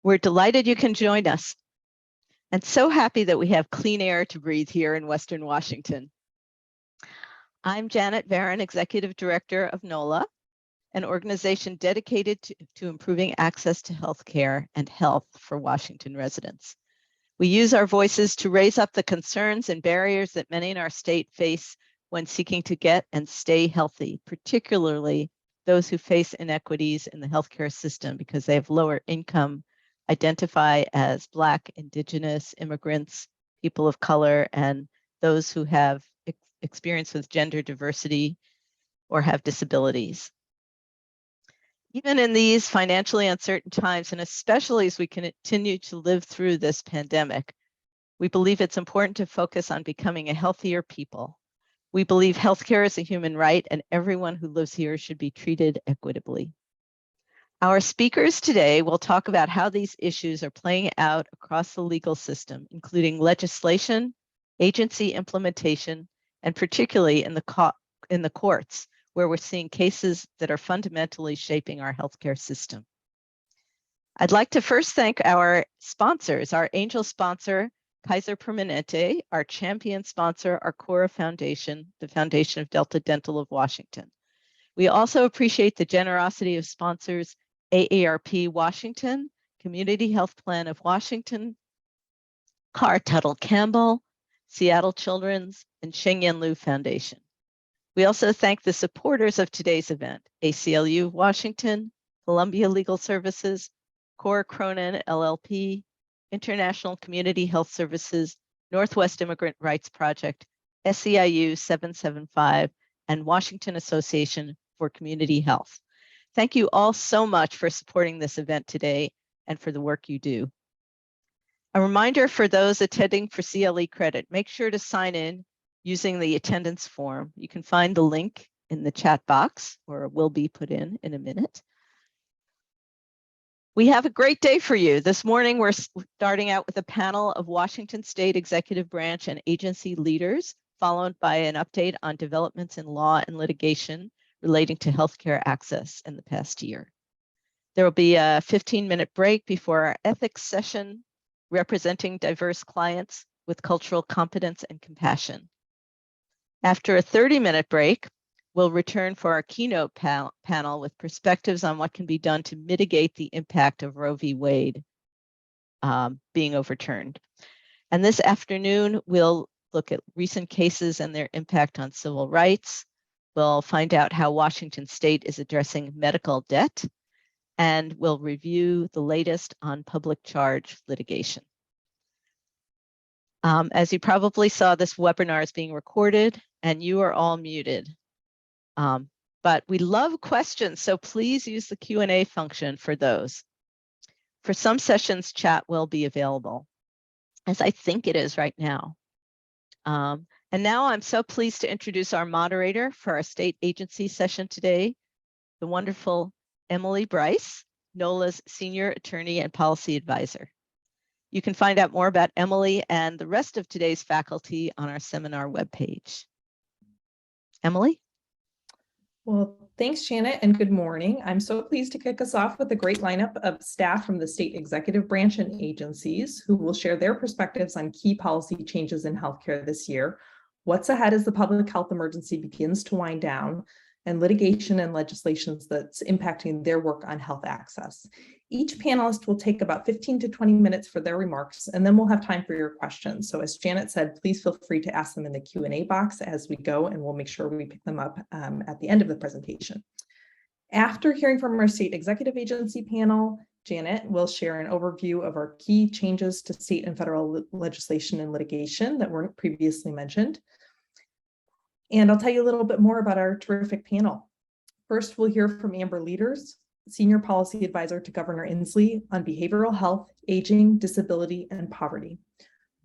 We're delighted you can join us, and so happy that we have clean air to breathe here in Western Washington. I'm Janet Varon, Executive Director of NoHLA, an organization dedicated to improving access to healthcare and health for Washington residents. We use our voices to raise up the concerns and barriers that many in our state face when seeking to get and stay healthy, particularly those who face inequities in the healthcare system because they have lower income, identify as Black, Indigenous, immigrants, people of color, and those who have experience with gender diversity or have disabilities. Even in these financially uncertain times, and especially as we continue to live through this pandemic, we believe it's important to focus on becoming a healthier people. We believe healthcare is a human right and everyone who lives here should be treated equitably. Our speakers today will talk about how these issues are playing out across the legal system, including legislation, agency implementation, and particularly in the courts, where we're seeing cases that are fundamentally shaping our healthcare system. I'd like to first thank our sponsors, our angel sponsor, Kaiser Permanente, our champion sponsor, our Cora Foundation, the Foundation of Delta Dental of Washington. We also appreciate the generosity of sponsors AARP Washington, Community Health Plan of Washington, Carr Tuttle Campbell, Seattle Children's, and Sheng-Yen Liu Foundation. We also thank the supporters of today's event, ACLU Washington, Columbia Legal Services, Cora Cronin LLP, International Community Health Services, Northwest Immigrant Rights Project, SEIU 775, and Washington Association for Community Health. Thank you all so much for supporting this event today and for the work you do. A reminder for those attending for CLE credit, make sure to sign in using the attendance form. You can find the link in the chat box, or it will be put in a minute. We have a great day for you. This morning, we're starting out with a panel of Washington State Executive Branch and agency leaders, followed by an update on developments in law and litigation relating to healthcare access in the past year. There will be a 15-minute break before our ethics session, representing diverse clients with cultural competence and compassion. After a 30-minute break, we'll return for our keynote panel with perspectives on what can be done to mitigate the impact of Roe v. Wade being overturned. And this afternoon, we'll look at recent cases and their impact on civil rights. We'll find out how Washington State is addressing medical debt, and we'll review the latest on public charge litigation. As you probably saw, this webinar is being recorded and you are all muted. But we love questions, so please use the Q&A function for those. For some sessions, chat will be available, as I think it is right now. And now I'm so pleased to introduce our moderator for our state agency session today, the wonderful Emily Bryce, NoHLA's Senior Attorney and Policy Advisor. You can find out more about Emily and the rest of today's faculty on our seminar webpage. Emily? Well, thanks, Janet, and good morning. I'm so pleased to kick us off with a great lineup of staff from the state executive branch and agencies who will share their perspectives on key policy changes in healthcare this year, what's ahead as the public health emergency begins to wind down, and litigation and legislation that's impacting their work on health access. Each panelist will take about 15 to 20 minutes for their remarks, and then we'll have time for your questions. So as Janet said, please feel free to ask them in the Q&A box as we go, and we'll make sure we pick them up at the end of the presentation. After hearing from our state executive agency panel, Janet will share an overview of our key changes to state and federal legislation and litigation that weren't previously mentioned. And I'll tell you a little bit more about our terrific panel. First, we'll hear from Amber Leaders, Senior Policy Advisor to Governor Inslee on behavioral health, aging, disability, and poverty.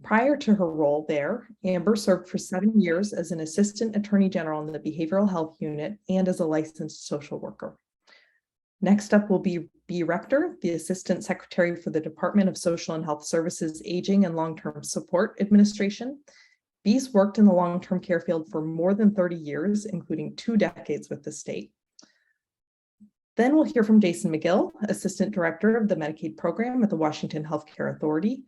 Prior to her role there, Amber served for 7 years as an Assistant Attorney General in the Behavioral Health Unit and as a licensed social worker. Next up will be B. Rector, the Assistant Secretary for the Department of Social and Health Services, Aging and Long-Term Support Administration. B's worked in the long-term care field for more than 30 years, including 2 decades with the state. Then we'll hear from Jason McGill, Assistant Director of the Medicaid Program at the Washington Healthcare Authority.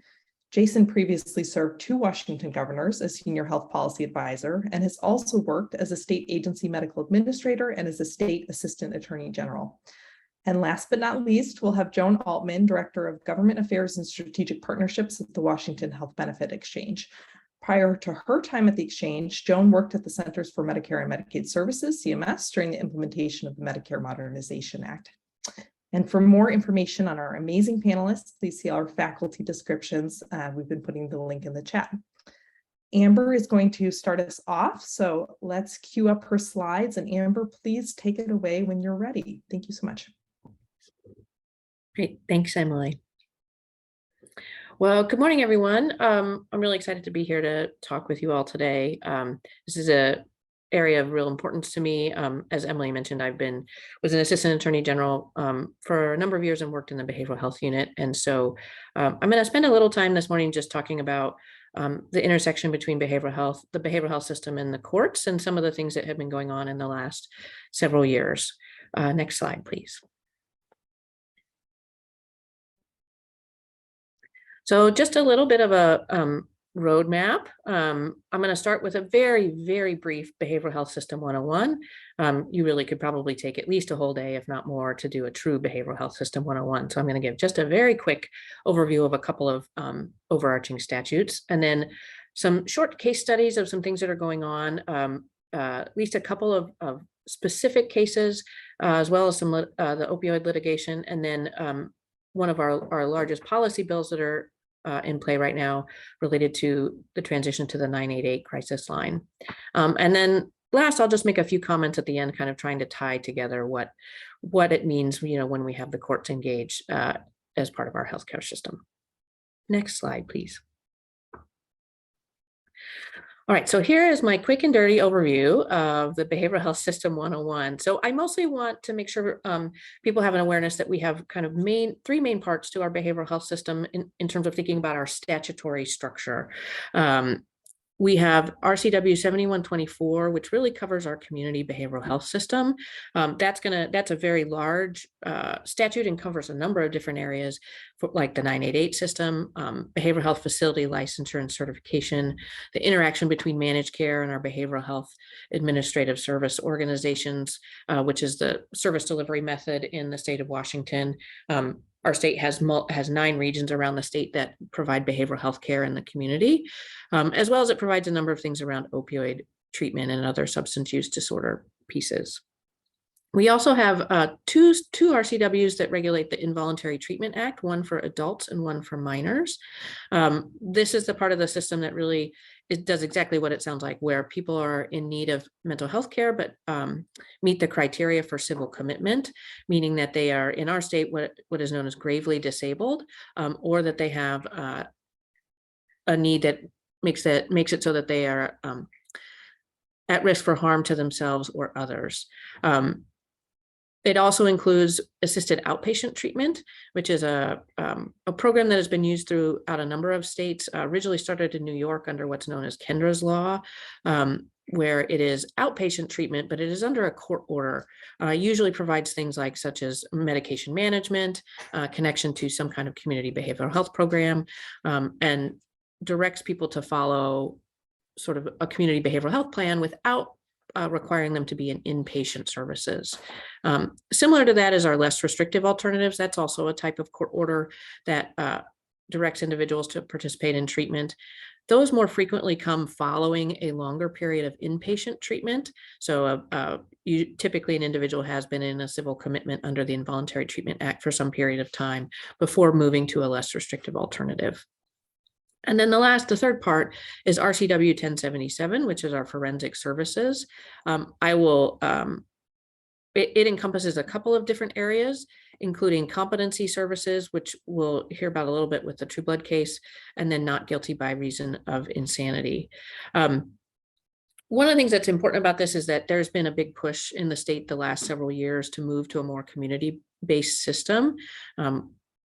Jason previously served 2 Washington governors as Senior Health Policy Advisor and has also worked as a state agency medical administrator and as a state Assistant Attorney General. And last but not least, we'll have Joan Altman, Director of Government Affairs and Strategic Partnerships at the Washington Health Benefit Exchange. Prior to her time at the exchange, Joan worked at the Centers for Medicare and Medicaid Services, CMS, during the implementation of the Medicare Modernization Act. And for more information on our amazing panelists, please see our faculty descriptions. We've been putting the link in the chat. Amber is going to start us off, so let's queue up her slides. And Amber, please take it away when you're ready. Thank you so much. Great, thanks, Emily. Well, good morning, everyone. I'm really excited to be here to talk with you all today. This is an area of real importance to me. As Emily mentioned, was an Assistant Attorney General for a number of years and worked in the Behavioral Health Unit. And so I'm going to spend a little time this morning just talking about the intersection between behavioral health, the behavioral health system, and the courts, and some of the things that have been going on in the last several years. Next slide, please. So just a little bit of a roadmap. I'm going to start with a very, very brief Behavioral Health System 101. You really could probably take at least a whole day, if not more, to do a true Behavioral Health System 101. So I'm going to give just a very quick overview of a couple of overarching statutes, and then some short case studies of some things that are going on, at least a couple of specific cases, as well as some the opioid litigation, and then one of our largest policy bills that are in play right now related to the transition to the 988 crisis line. And then last, I'll just make a few comments at the end, kind of trying to tie together what it means, when we have the courts engaged as part of our healthcare system. Next slide, please. All right, so here is my quick and dirty overview of the Behavioral Health System 101. So I mostly want to make sure people have an awareness that we have kind of three main parts to our behavioral health system in terms of thinking about our statutory structure. We have RCW 7124, which really covers our community behavioral health system. That's a very large statute and covers a number of different areas, like the 988 system, behavioral health facility licensure and certification, the interaction between managed care and our behavioral health administrative service organizations, which is the service delivery method in the state of Washington. Our state has 9 regions around the state that provide behavioral health care in the community, as well as it provides a number of things around opioid treatment and other substance use disorder pieces. We also have two RCWs that regulate the Involuntary Treatment Act, one for adults and one for minors. This is the part of the system that really does exactly what it sounds like, where people are in need of mental health care, but meet the criteria for civil commitment, meaning that they are, in our state, what is known as gravely disabled, or that they have a need that makes it so that they are at risk for harm to themselves or others. It also includes assisted outpatient treatment, which is a program that has been used throughout a number of states, originally started in New York under what's known as Kendra's Law, where it is outpatient treatment, but it is under a court order. Usually provides things such as medication management, connection to some kind of community behavioral health program, and directs people to follow sort of a community behavioral health plan without requiring them to be in inpatient services. Similar to that is our less restrictive alternatives. That's also a type of court order that directs individuals to participate in treatment. Those more frequently come following a longer period of inpatient treatment. So typically an individual has been in a civil commitment under the Involuntary Treatment Act for some period of time before moving to a less restrictive alternative. And then the third part is RCW 1077, which is our forensic services. It encompasses a couple of different areas, including competency services, which we'll hear about a little bit with the True Blood case, and then not guilty by reason of insanity. One of the things that's important about this is that there's been a big push in the state the last several years to move to a more community-based system,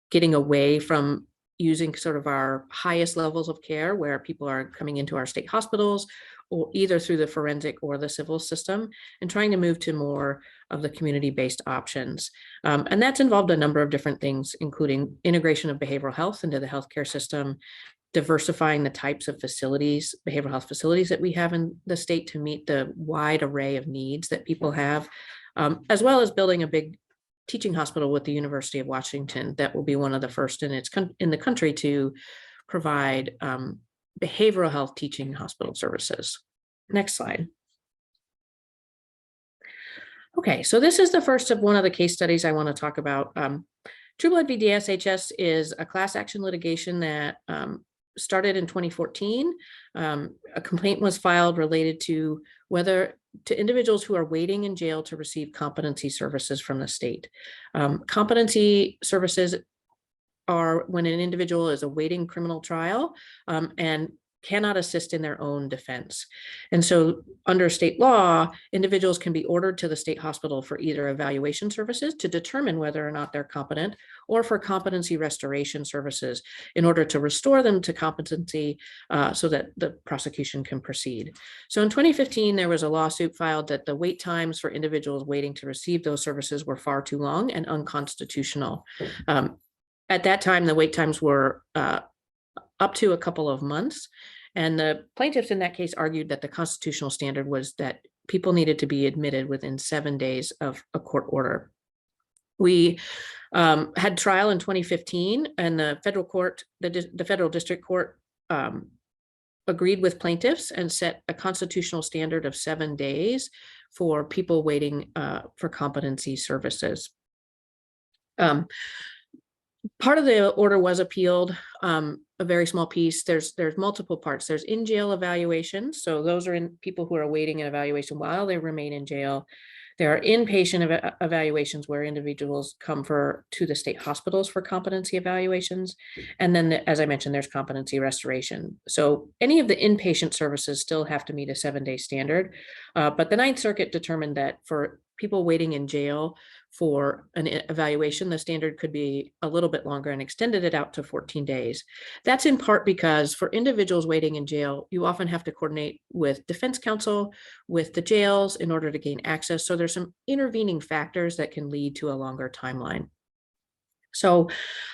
getting away from using sort of our highest levels of care where people are coming into our state hospitals or either through the forensic or the civil system, and trying to move to more of the community-based options. And that's involved a number of different things, including integration of behavioral health into the healthcare system, diversifying the types of facilities, behavioral health facilities that we have in the state to meet the wide array of needs that people have, as well as building a big teaching hospital with the University of Washington that will be one of the first in the country to provide behavioral health teaching hospital services. Next slide. Okay, so this is the first of one of the case studies I want to talk about. Trueblood v. DSHS is a class action litigation that started in 2014. A complaint was filed related to individuals who are waiting in jail to receive competency services from the state. Competency services are when an individual is awaiting criminal trial and cannot assist in their own defense. And so under state law, individuals can be ordered to the state hospital for either evaluation services to determine whether or not they're competent, or for competency restoration services in order to restore them to competency so that the prosecution can proceed. So in 2015, there was a lawsuit filed that the wait times for individuals waiting to receive those services were far too long and unconstitutional. At that time, the wait times were up to a couple of months. And the plaintiffs in that case argued that the constitutional standard was that people needed to be admitted within 7 days of a court order. We had trial in 2015, and the federal court, the federal district court agreed with plaintiffs and set a constitutional standard of 7 days for people waiting for competency services. Part of the order was appealed, a very small piece. There's multiple parts. There's in jail evaluations. So those are in people who are awaiting an evaluation while they remain in jail. There are inpatient evaluations where individuals come to the state hospitals for competency evaluations. And then, as I mentioned, there's competency restoration. So any of the inpatient services still have to meet a 7-day standard. But the Ninth Circuit determined that for people waiting in jail for an evaluation, the standard could be a little bit longer and extended it out to 14 days. That's in part because for individuals waiting in jail, you often have to coordinate with defense counsel, with the jails in order to gain access. So there's some intervening factors that can lead to a longer timeline. So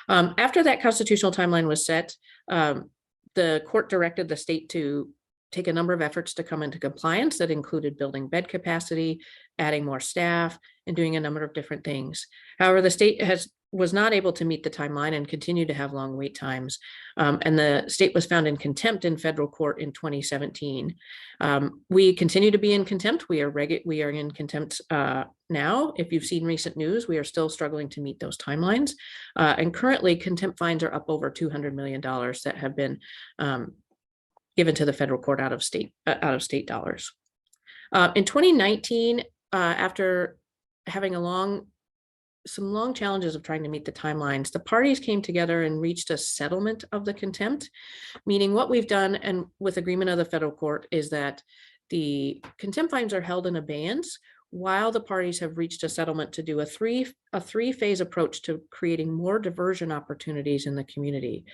after that constitutional timeline was set, the court directed the state to take a number of efforts to come into compliance that included building bed capacity, adding more staff, and doing a number of different things. However, the state was not able to meet the timeline and continued to have long wait times. And the state was found in contempt in federal court in 2017. We continue to be in contempt. We are in contempt now. If you've seen recent news, we are still struggling to meet those timelines. And currently, contempt fines are up over $200 million that have been given to the federal court out of state dollars. In 2019, after having some long challenges of trying to meet the timelines, the parties came together and reached a settlement of the contempt, meaning what we've done, and with agreement of the federal court, is that the contempt fines are held in abeyance while the parties have reached a settlement to do a three-phase approach to creating more diversion opportunities in the community.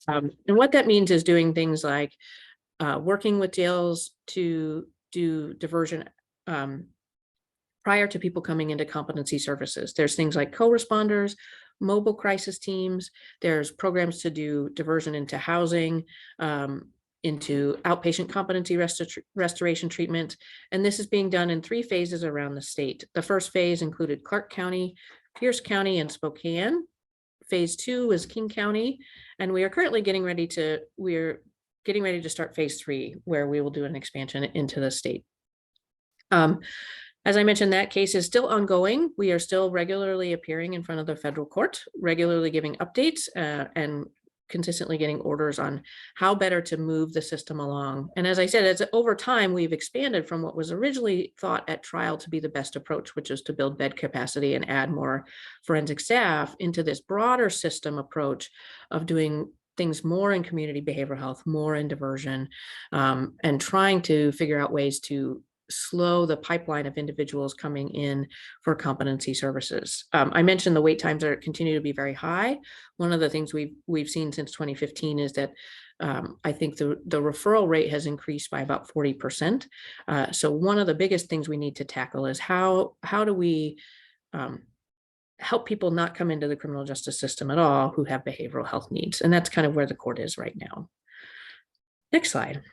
And what that means is doing things like working with jails to do diversion prior to people coming into competency services. There's things like co-responders, mobile crisis teams. There's programs to do diversion into housing, into outpatient competency restoration treatment. And this is being done in 3 phases around the state. The first phase included Clark County, Pierce County, and Spokane. Phase 2 is King County. And we are currently getting ready to start phase 3, where we will do an expansion into the state. As I mentioned, that case is still ongoing. We are still regularly appearing in front of the federal court, regularly giving updates and consistently getting orders on how better to move the system along. And as I said, over time, we've expanded from what was originally thought at trial to be the best approach, which is to build bed capacity and add more forensic staff, into this broader system approach of doing things more in community behavioral health, more in diversion, and trying to figure out ways to slow the pipeline of individuals coming in for competency services. I mentioned the wait times continue to be very high. One of the things we've seen since 2015 is that I think the referral rate has increased by about 40%. So one of the biggest things we need to tackle is how do we help people not come into the criminal justice system at all who have behavioral health needs. And that's kind of where the court is right now. Next slide.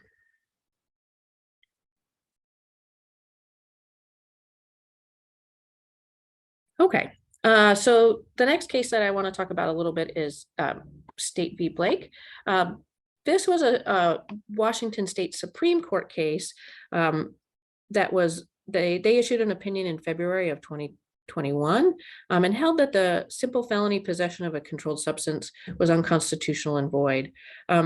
Okay, so the next case that I want to talk about a little bit is State v. Blake. This was a Washington State Supreme Court case that was, they issued an opinion in February of 2021 and held that the simple felony possession of a controlled substance was unconstitutional and void.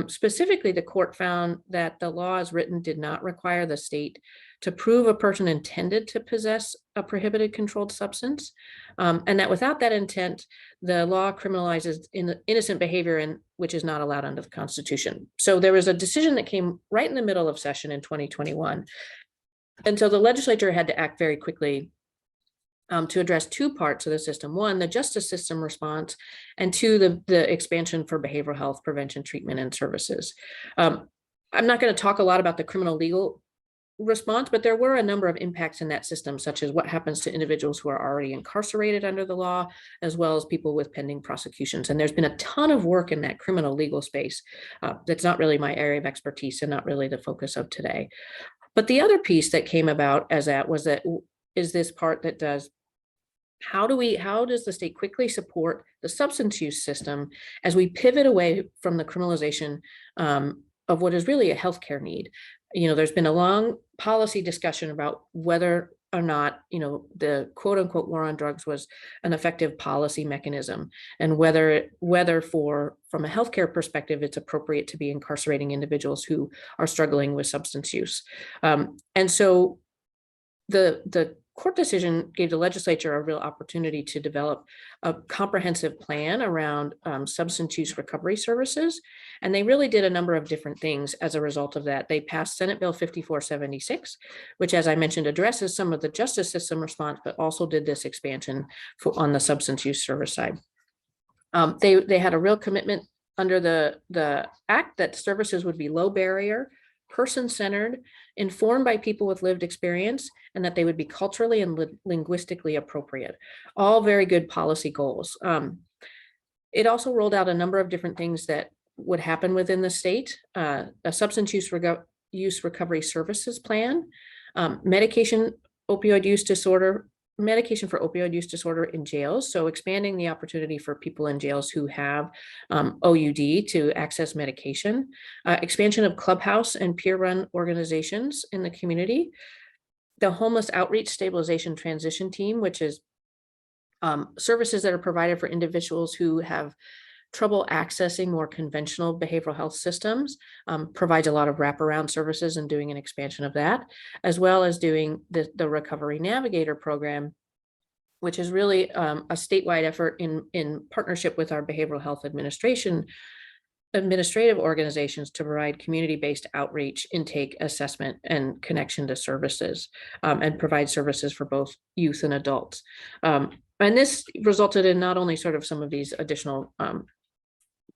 Specifically, the court found that the law as written did not require the state to prove a person intended to possess a prohibited controlled substance, and that without that intent, the law criminalizes innocent behavior which is not allowed under the Constitution. So there was a decision that came right in the middle of session in 2021. And so the legislature had to act very quickly to address two parts of the system. One, the justice system response, and two, the expansion for behavioral health prevention, treatment, and services. I'm not going to talk a lot about the criminal legal response, but there were a number of impacts in that system, such as what happens to individuals who are already incarcerated under the law, as well as people with pending prosecutions. And there's been a ton of work in that criminal legal space. That's not really my area of expertise and not really the focus of today. But the other piece that came about is this part that does, how does the state quickly support the substance use system as we pivot away from the criminalization of what is really a healthcare need? There's been a long policy discussion about whether or not, the quote unquote war on drugs was an effective policy mechanism, and whether from a healthcare perspective, it's appropriate to be incarcerating individuals who are struggling with substance use. And so the court decision gave the legislature a real opportunity to develop a comprehensive plan around substance use recovery services. And they really did a number of different things as a result of that. They passed Senate Bill 5476, which, as I mentioned, addresses some of the justice system response, but also did this expansion on the substance use service side. They had a real commitment under the act that services would be low barrier, person-centered, informed by people with lived experience, and that they would be culturally and linguistically appropriate. All very good policy goals. It also rolled out a number of different things that would happen within the state, a substance use recovery services plan, medication for opioid use disorder in jails. So expanding the opportunity for people in jails who have OUD to access medication, expansion of clubhouse and peer-run organizations in the community, the homeless outreach stabilization transition team, which is services that are provided for individuals who have trouble accessing more conventional behavioral health systems, provides a lot of wraparound services and doing an expansion of that, as well as doing the Recovery Navigator program, which is really a statewide effort in partnership with our behavioral health administrative organizations to provide community-based outreach, intake, assessment, and connection to services, and provide services for both youth and adults. And this resulted in not only sort of some of these additional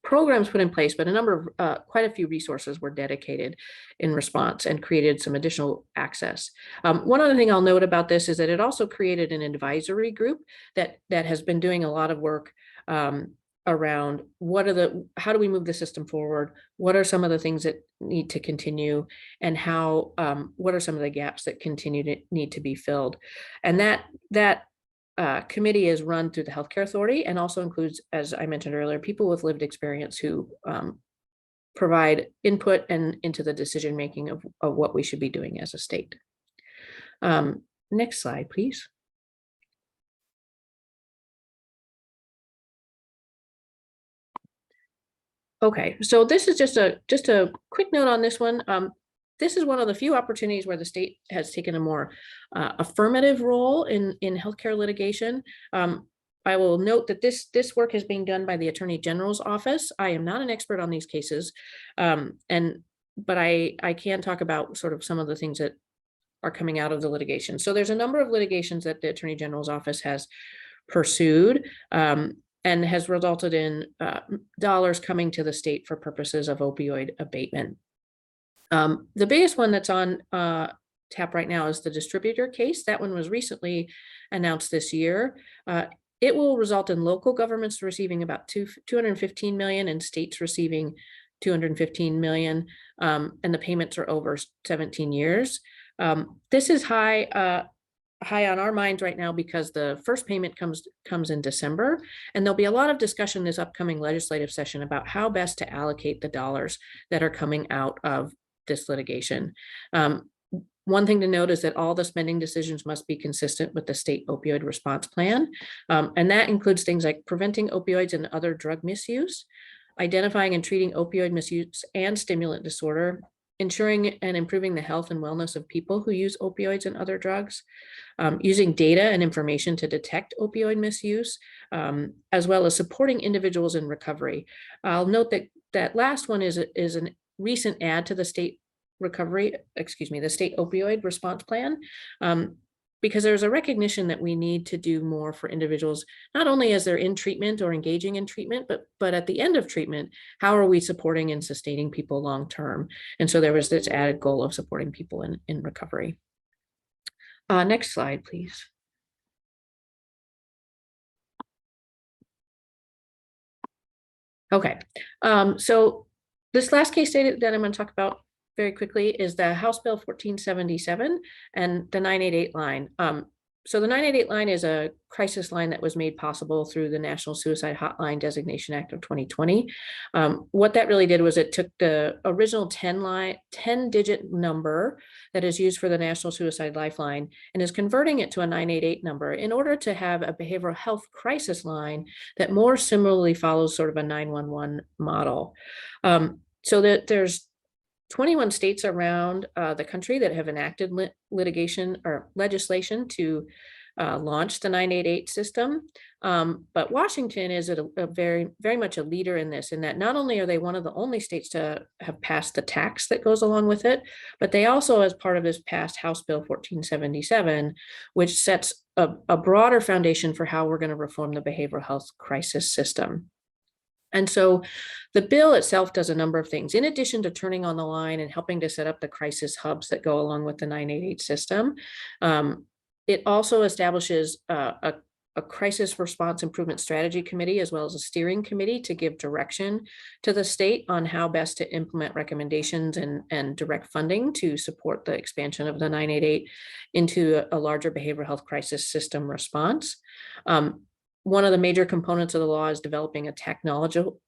programs put in place, but a number of quite a few resources were dedicated in response and created some additional access. One other thing I'll note about this is that it also created an advisory group that has been doing a lot of work around how do we move the system forward? What are some of the things that need to continue, and what are some of the gaps that need to be filled? And that committee is run through the Healthcare Authority and also includes, as I mentioned earlier, people with lived experience who provide input into the decision-making of what we should be doing as a state. Next slide, please. Okay, so this is just a quick note on this one. This is one of the few opportunities where the state has taken a more affirmative role in healthcare litigation. I will note that this work is being done by the Attorney General's office. I am not an expert on these cases, but I can talk about sort of some of the things that are coming out of the litigation. So there's a number of litigations that the Attorney General's office has pursued and has resulted in dollars coming to the state for purposes of opioid abatement. The biggest one that's on tap right now is the distributor case. That one was recently announced this year. It will result in local governments receiving about $215 million and states receiving $215 million, and the payments are over 17 years. This is high on our minds right now because the first payment comes in December, and there'll be a lot of discussion this upcoming legislative session about how best to allocate the dollars that are coming out of this litigation. One thing to note is that all the spending decisions must be consistent with the state opioid response plan. And that includes things like preventing opioids and other drug misuse, identifying and treating opioid misuse and stimulant disorder, ensuring and improving the health and wellness of people who use opioids and other drugs, using data and information to detect opioid misuse, as well as supporting individuals in recovery. I'll note that that last one is a recent add to the state the state opioid response plan, because there's a recognition that we need to do more for individuals, not only as they're in treatment or engaging in treatment, but at the end of treatment, how are we supporting and sustaining people long-term? And so there was this added goal of supporting people in recovery. Next slide, please. Okay, so this last case study that I'm going to talk about very quickly is the House Bill 1477 and the 988 line. So the 988 line is a crisis line that was made possible through the National Suicide Hotline Designation Act of 2020. What that really did was it took the original 10-digit number that is used for the National Suicide Lifeline and is converting it to a 988 number in order to have a behavioral health crisis line that more similarly follows sort of a 911 model. So that there's 21 states around the country that have enacted litigation or legislation to launch the 988 system. But Washington is very much a leader in this, in that not only are they one of the only states to have passed the tax that goes along with it, but they also, as part of this, passed House Bill 1477, which sets a broader foundation for how we're going to reform the behavioral health crisis system. And so the bill itself does a number of things. In addition to turning on the line and helping to set up the crisis hubs that go along with the 988 system, it also establishes a crisis response improvement strategy committee, as well as a steering committee to give direction to the state on how best to implement recommendations and direct funding to support the expansion of the 988 into a larger behavioral health crisis system response. One of the major components of the law is developing a technological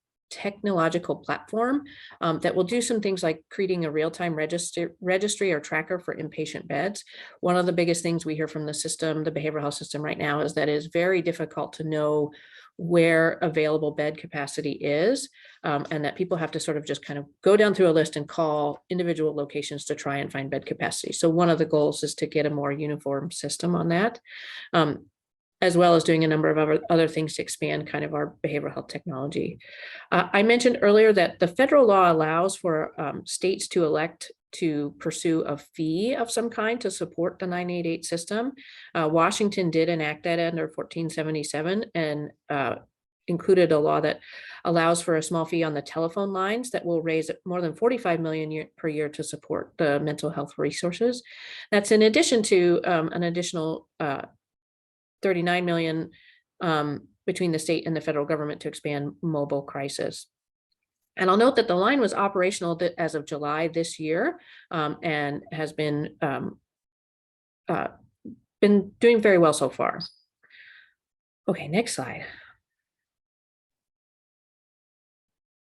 platform that will do some things like creating a real-time registry or tracker for inpatient beds. One of the biggest things we hear from the system, the behavioral health system right now, is that it is very difficult to know where available bed capacity is, and that people have to sort of just kind of go down through a list and call individual locations to try and find bed capacity. So one of the goals is to get a more uniform system on that, as well as doing a number of other things to expand kind of our behavioral health technology. I mentioned earlier that the federal law allows for states to elect to pursue a fee of some kind to support the 988 system. Washington did enact that under 1477 and included a law that allows for a small fee on the telephone lines that will raise more than $45 million per year to support the mental health resources. That's in addition to an additional $39 million between the state and the federal government to expand mobile crisis. And I'll note that the line was operational as of July this year and has been doing very well so far. Okay, next slide.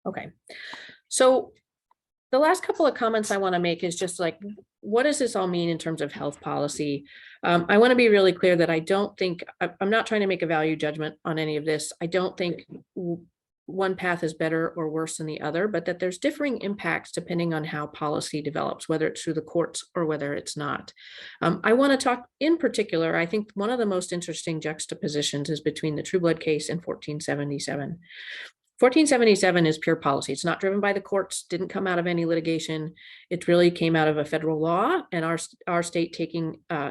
Okay, so the last couple of comments I want to make is just like, what does this all mean in terms of health policy? I want to be really clear that I don't think, I'm not trying to make a value judgment on any of this. I don't think one path is better or worse than the other, but that there's differing impacts depending on how policy develops, whether it's through the courts or whether it's not. I want to talk in particular, I think one of the most interesting juxtapositions is between the Trueblood case and 1477. 1477 is pure policy. It's not driven by the courts, didn't come out of any litigation. It really came out of a federal law and our state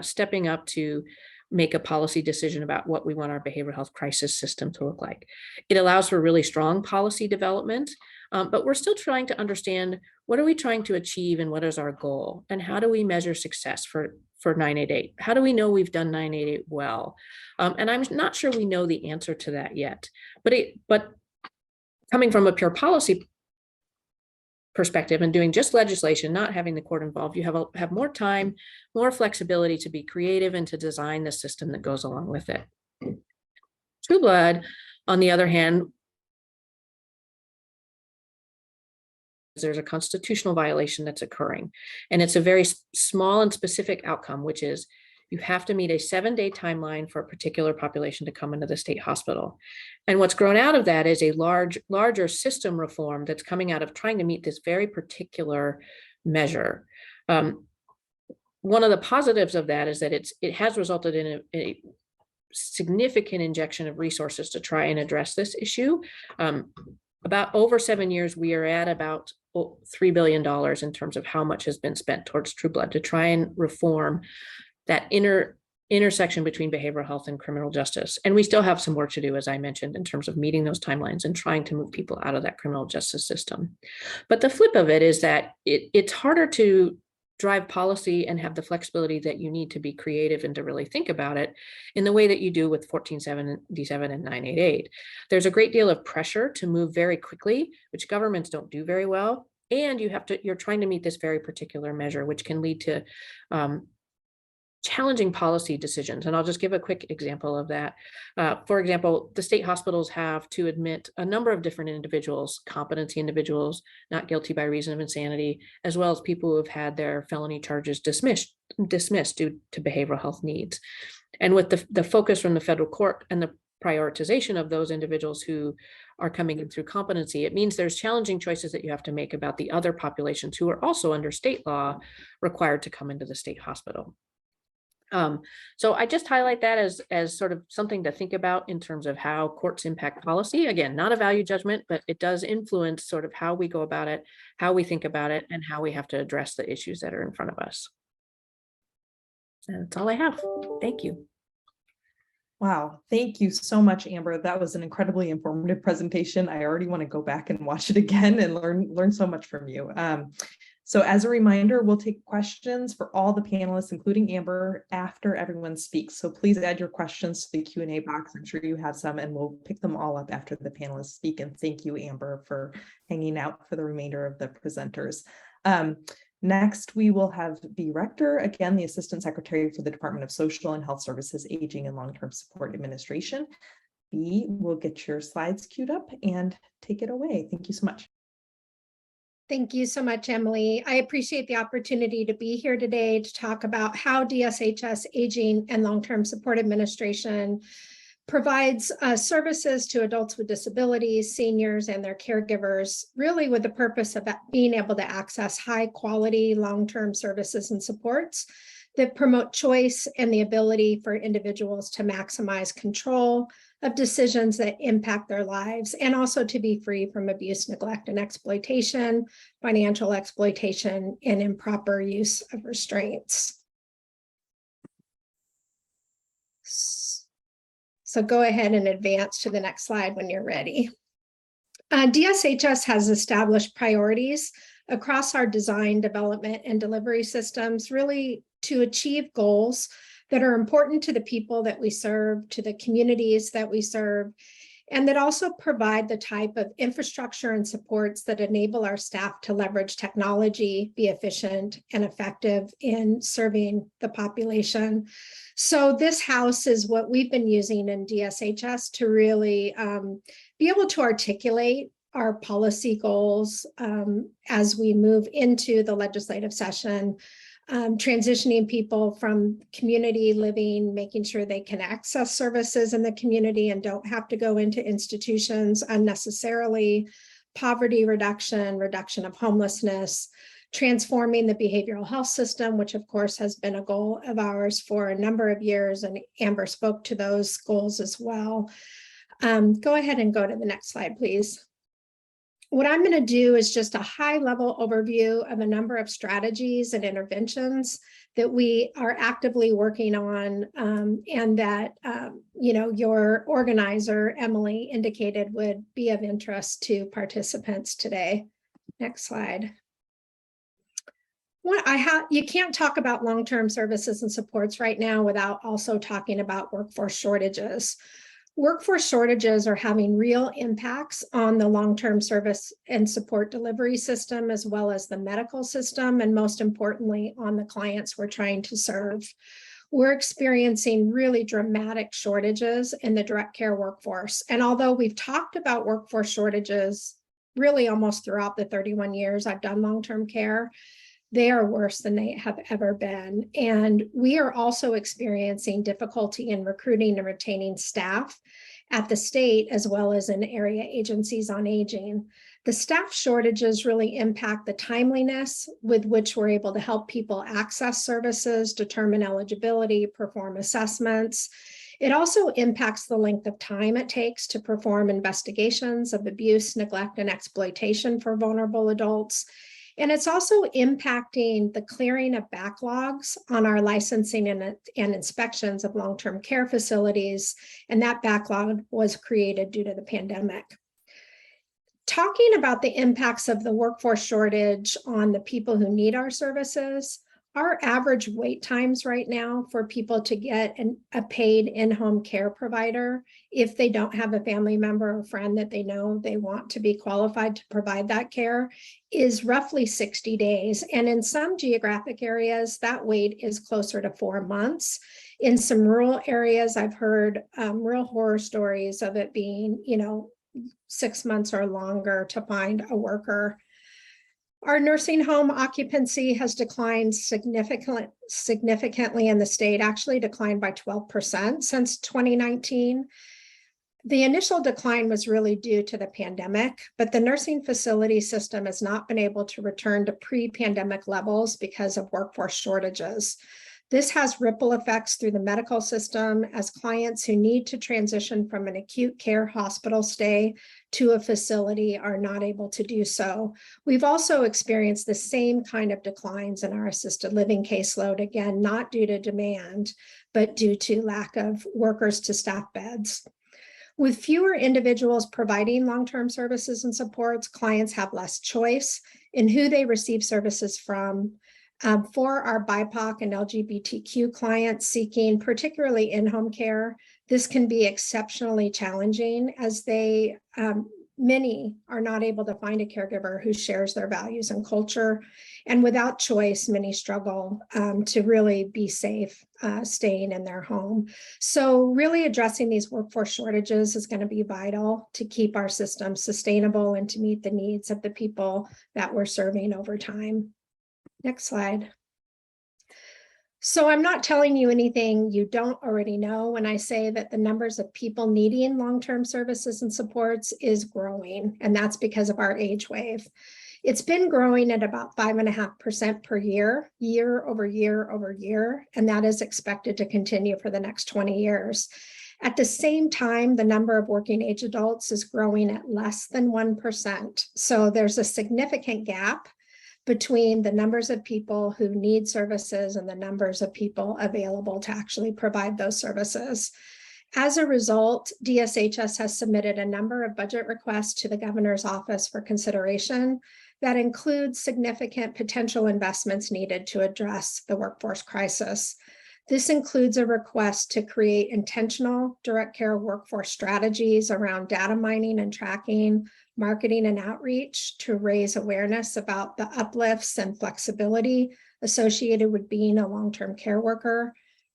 stepping up to make a policy decision about what we want our behavioral health crisis system to look like. It allows for really strong policy development, but we're still trying to understand what are we trying to achieve and what is our goal and how do we measure success for 988? How do we know we've done 988 well? And I'm not sure we know the answer to that yet, but coming from a pure policy perspective and doing just legislation, not having the court involved, you have more time, more flexibility to be creative and to design the system that goes along with it. True Blood, on the other hand, there's a constitutional violation that's occurring, and it's a very small and specific outcome, which is you have to meet a 7-day timeline for a particular population to come into the state hospital. And what's grown out of that is a larger system reform that's coming out of trying to meet this very particular measure. One of the positives of that is that it has resulted in a significant injection of resources to try and address this issue. About over 7 years, we are at about $3 billion in terms of how much has been spent towards True Blood to try and reform that intersection between behavioral health and criminal justice. And we still have some work to do, as I mentioned, in terms of meeting those timelines and trying to move people out of that criminal justice system. But the flip of it is that it's harder to drive policy and have the flexibility that you need to be creative and to really think about it in the way that you do with 1477 and 988. There's a great deal of pressure to move very quickly, which governments don't do very well. And you're trying to meet this very particular measure, which can lead to challenging policy decisions. And I'll just give a quick example of that. For example, the state hospitals have to admit a number of different individuals, competency individuals, not guilty by reason of insanity, as well as people who have had their felony charges dismissed due to behavioral health needs. And with the focus from the federal court and the prioritization of those individuals who are coming in through competency, it means there's challenging choices that you have to make about the other populations who are also under state law required to come into the state hospital. So I just highlight that as sort of something to think about in terms of how courts impact policy. Again, not a value judgment, but it does influence sort of how we go about it, how we think about it, and how we have to address the issues that are in front of us. And that's all I have. Thank you. Wow, thank you so much, Amber. That was an incredibly informative presentation. I already want to go back and watch it again and learn so much from you. So as a reminder, we'll take questions for all the panelists, including Amber, after everyone speaks. So please add your questions to the Q&A box. I'm sure you have some, and we'll pick them all up after the panelists speak. And thank you, Amber, for hanging out for the remainder of the presenters. Next, we will have B. Rector, again, the Assistant Secretary for the Department of Social and Health Services, Aging and Long-Term Support Administration. B, we'll get your slides queued up and take it away. Thank you so much. Thank you so much, Emily. I appreciate the opportunity to be here today to talk about how DSHS Aging and Long-Term Support Administration provides services to adults with disabilities, seniors, and their caregivers, really with the purpose of being able to access high quality long-term services and supports that promote choice and the ability for individuals to maximize control of decisions that impact their lives, and also to be free from abuse, neglect, and exploitation, financial exploitation, and improper use of restraints. So go ahead and advance to the next slide when you're ready. DSHS has established priorities across our design, development, and delivery systems, really to achieve goals that are important to the people that we serve, to the communities that we serve, and that also provide the type of infrastructure and supports that enable our staff to leverage technology, be efficient and effective in serving the population. So this house is what we've been using in DSHS to really be able to articulate our policy goals as we move into the legislative session. Transitioning people from community living, making sure they can access services in the community and don't have to go into institutions unnecessarily, poverty reduction, reduction of homelessness, transforming the behavioral health system, which of course has been a goal of ours for a number of years, and Amber spoke to those goals as well. Go ahead and go to the next slide, please. What I'm going to do is just a high-level overview of a number of strategies and interventions that we are actively working on, and that your organizer, Emily, indicated would be of interest to participants today. Next slide. You can't talk about long-term services and supports right now without also talking about workforce shortages. Workforce shortages are having real impacts on the long-term service and support delivery system, as well as the medical system, and most importantly, on the clients we're trying to serve. We're experiencing really dramatic shortages in the direct care workforce. And although we've talked about workforce shortages really almost throughout the 31 years I've done long-term care, they are worse than they have ever been. And we are also experiencing difficulty in recruiting and retaining staff at the state, as well as in area agencies on aging. The staff shortages really impact the timeliness with which we're able to help people access services, determine eligibility, perform assessments. It also impacts the length of time it takes to perform investigations of abuse, neglect, and exploitation for vulnerable adults. And it's also impacting the clearing of backlogs on our licensing and inspections of long-term care facilities. And that backlog was created due to the pandemic. Talking about the impacts of the workforce shortage on the people who need our services, our average wait times right now for people to get a paid in-home care provider, if they don't have a family member or friend that they know they want to be qualified to provide that care, is roughly 60 days. And in some geographic areas, that wait is closer to 4 months. In some rural areas, I've heard real horror stories of it being, 6 months or longer to find a worker. Our nursing home occupancy has declined significantly in the state, actually declined by 12% since 2019. The initial decline was really due to the pandemic, but the nursing facility system has not been able to return to pre-pandemic levels because of workforce shortages. This has ripple effects through the medical system as clients who need to transition from an acute care hospital stay to a facility are not able to do so. We've also experienced the same kind of declines in our assisted living caseload, again, not due to demand, but due to lack of workers to staff beds. With fewer individuals providing long-term services and supports, clients have less choice in who they receive services from. For our BIPOC and LGBTQ clients seeking particularly in-home care, this can be exceptionally challenging as many are not able to find a caregiver who shares their values and culture. And without choice, many struggle to really be safe staying in their home. So really addressing these workforce shortages is going to be vital to keep our system sustainable and to meet the needs of the people that we're serving over time. Next slide. So I'm not telling you anything you don't already know when I say that the numbers of people needing long-term services and supports is growing, and that's because of our age wave. It's been growing at about 5.5% per year, year over year over year, and that is expected to continue for the next 20 years. At the same time, the number of working age adults is growing at less than 1%. So there's a significant gap between the numbers of people who need services and the numbers of people available to actually provide those services. As a result, DSHS has submitted a number of budget requests to the governor's office for consideration that includes significant potential investments needed to address the workforce crisis. This includes a request to create intentional direct care workforce strategies around data mining and tracking, marketing and outreach to raise awareness about the uplifts and flexibility associated with being a long-term care worker,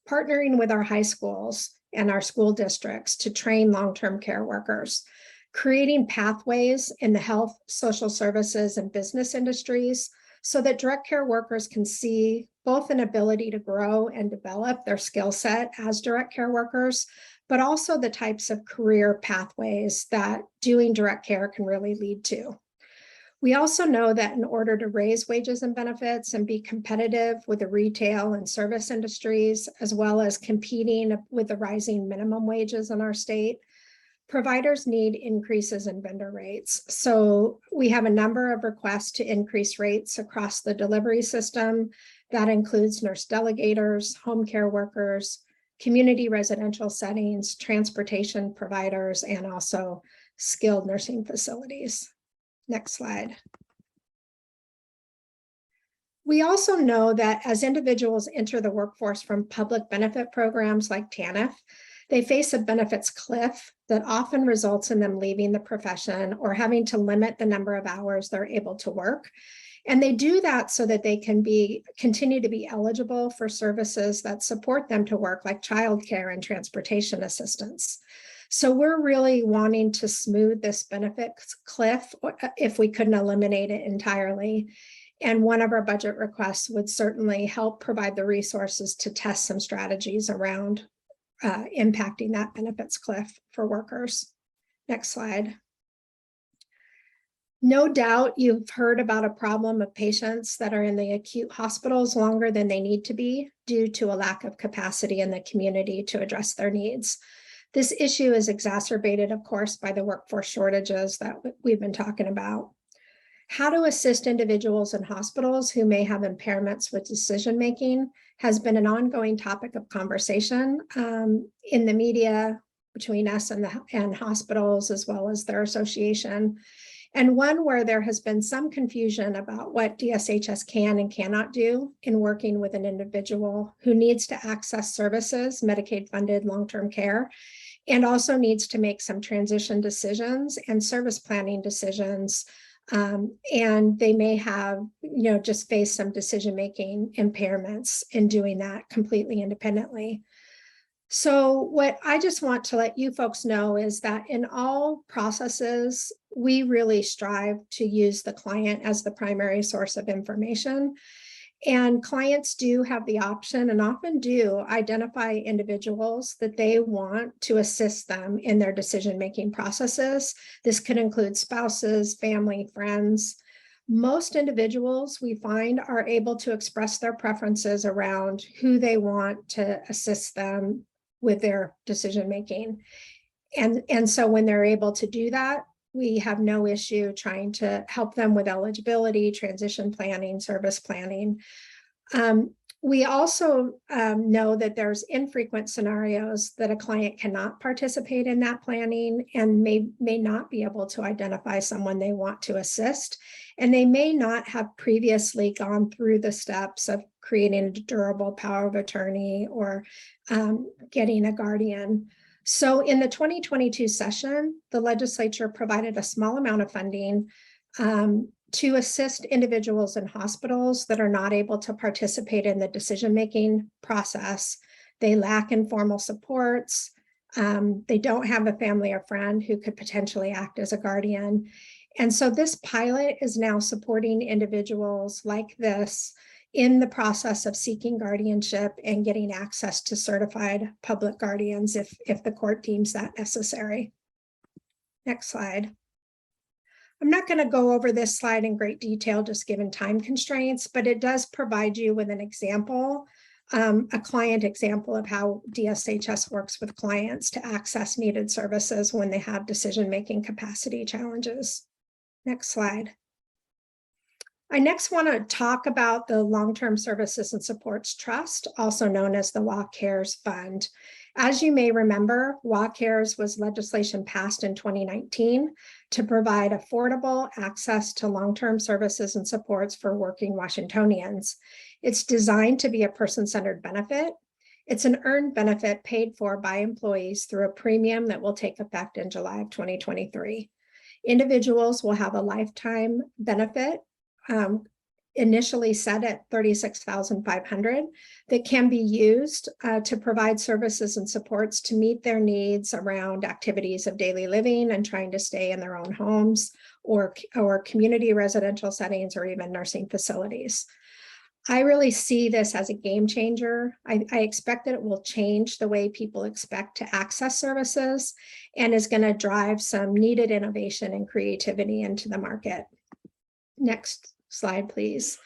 partnering with our high schools and our school districts to train long-term care workers, creating pathways in the health, social services, and business industries so that direct care workers can see both an ability to grow and develop their skill set as direct care workers, but also the types of career pathways that doing direct care can really lead to. We also know that in order to raise wages and benefits and be competitive with the retail and service industries, as well as competing with the rising minimum wages in our state, providers need increases in vendor rates. So we have a number of requests to increase rates across the delivery system. That includes nurse delegators, home care workers, community residential settings, transportation providers, and also skilled nursing facilities. Next slide. We also know that as individuals enter the workforce from public benefit programs like TANF, they face a benefits cliff that often results in them leaving the profession or having to limit the number of hours they're able to work. And they do that so that they can continue to be eligible for services that support them to work, like childcare and transportation assistance. So we're really wanting to smooth this benefits cliff if we couldn't eliminate it entirely. And one of our budget requests would certainly help provide the resources to test some strategies around impacting that benefits cliff for workers. Next slide. No doubt you've heard about a problem of patients that are in the acute hospitals longer than they need to be due to a lack of capacity in the community to address their needs. This issue is exacerbated, of course, by the workforce shortages that we've been talking about. How to assist individuals in hospitals who may have impairments with decision-making has been an ongoing topic of conversation in the media between us and hospitals, as well as their association. And one where there has been some confusion about what DSHS can and cannot do in working with an individual who needs to access services, Medicaid-funded long-term care, and also needs to make some transition decisions and service planning decisions. And they may have, just face some decision-making impairments in doing that completely independently. So what I just want to let you folks know is that in all processes, we really strive to use the client as the primary source of information. And clients do have the option, and often do, identify individuals that they want to assist them in their decision-making processes. This could include spouses, family, friends. Most individuals we find are able to express their preferences around who they want to assist them with their decision-making. And so when they're able to do that, we have no issue trying to help them with eligibility, transition planning, service planning. We also know that there's infrequent scenarios that a client cannot participate in that planning and may not be able to identify someone they want to assist. And they may not have previously gone through the steps of creating a durable power of attorney or getting a guardian. So in the 2022 session, the legislature provided a small amount of funding to assist individuals in hospitals that are not able to participate in the decision-making process. They lack informal supports. They don't have a family or friend who could potentially act as a guardian. And so this pilot is now supporting individuals like this in the process of seeking guardianship and getting access to certified public guardians if the court deems that necessary. Next slide. I'm not going to go over this slide in great detail, just given time constraints, but it does provide you with an example, a client example of how DSHS works with clients to access needed services when they have decision-making capacity challenges. Next slide. I next want to talk about the Long-Term Services and Supports Trust, also known as the WA Cares Fund. As you may remember, WA Cares was legislation passed in 2019 to provide affordable access to long-term services and supports for working Washingtonians. It's designed to be a person-centered benefit. It's an earned benefit paid for by employees through a premium that will take effect in July of 2023. Individuals will have a lifetime benefit initially set at $36,500 that can be used to provide services and supports to meet their needs around activities of daily living and trying to stay in their own homes or community residential settings or even nursing facilities. I really see this as a game changer. I expect that it will change the way people expect to access services and is going to drive some needed innovation and creativity into the market. Next slide, please.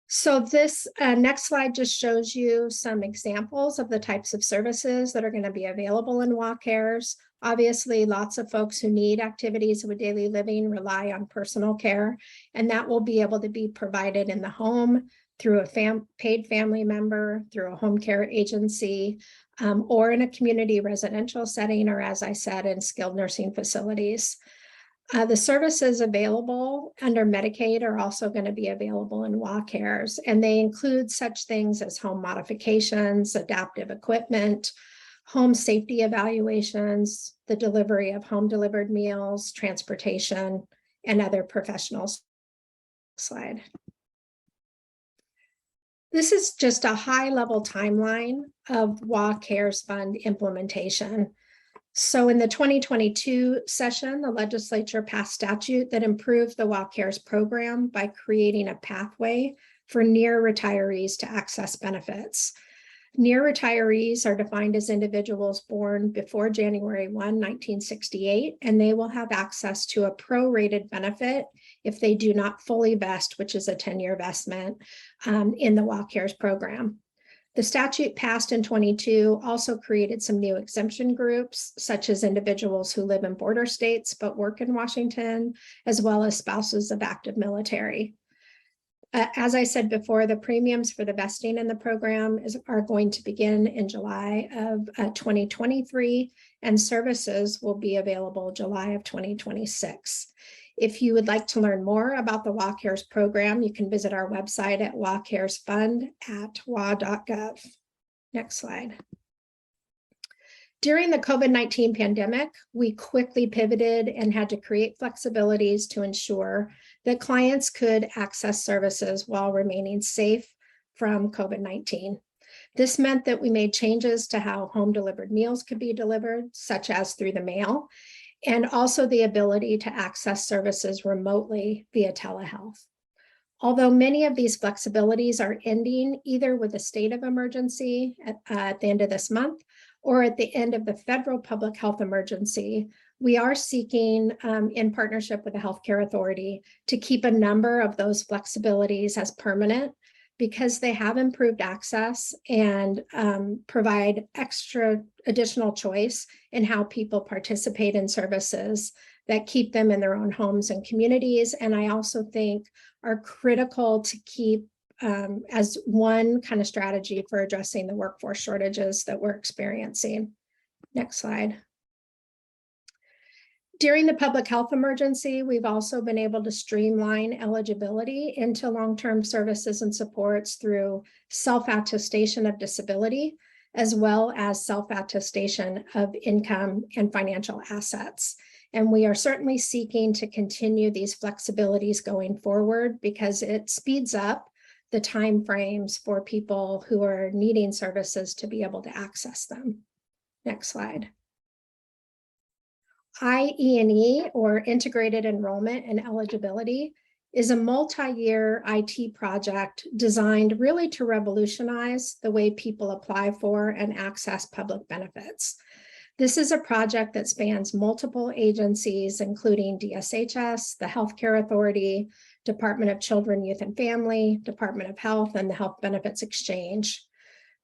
So this next slide just shows you some examples of the types of services that are going to be available in WA Cares. Obviously, lots of folks who need activities of daily living rely on personal care, and that will be able to be provided in the home through a paid family member, through a home care agency, or in a community residential setting, or as I said, in skilled nursing facilities. The services available under Medicaid are also going to be available in WA Cares, and they include such things as home modifications, adaptive equipment, home safety evaluations, the delivery of home delivered meals, transportation, and other professionals. Slide. This is just a high-level timeline of WA Cares Fund implementation. So in the 2022 session, the legislature passed statute that improved the WA Cares program by creating a pathway for near retirees to access benefits. Near retirees are defined as individuals born before January 1, 1968, and they will have access to a prorated benefit if they do not fully vest, which is a 10-year vestment in the WA Cares program. The statute passed in 22 also created some new exemption groups, such as individuals who live in border states but work in Washington, as well as spouses of active military. As I said before, the premiums for the vesting in the program are going to begin in July of 2023, and services will be available July of 2026. If you would like to learn more about the WA Cares program, you can visit our website at wacaresfund.wa.gov. Next slide. During the COVID-19 pandemic, we quickly pivoted and had to create flexibilities to ensure that clients could access services while remaining safe from COVID-19. This meant that we made changes to how home delivered meals could be delivered, such as through the mail, and also the ability to access services remotely via telehealth. Although many of these flexibilities are ending either with a state of emergency at the end of this month or at the end of the federal public health emergency, we are seeking, in partnership with the Healthcare Authority, to keep a number of those flexibilities as permanent because they have improved access and provide additional choice in how people participate in services that keep them in their own homes and communities. And I also think are critical to keep as one kind of strategy for addressing the workforce shortages that we're experiencing. Next slide. During the public health emergency, we've also been able to streamline eligibility into long-term services and supports through self-attestation of disability, as well as self-attestation of income and financial assets. And we are certainly seeking to continue these flexibilities going forward because it speeds up the timeframes for people who are needing services to be able to access them. Next slide. IE&E, or Integrated Enrollment and Eligibility, is a multi-year IT project designed really to revolutionize the way people apply for and access public benefits. This is a project that spans multiple agencies, including DSHS, the Healthcare Authority, Department of Children, Youth and Family, Department of Health, and the Health Benefits Exchange.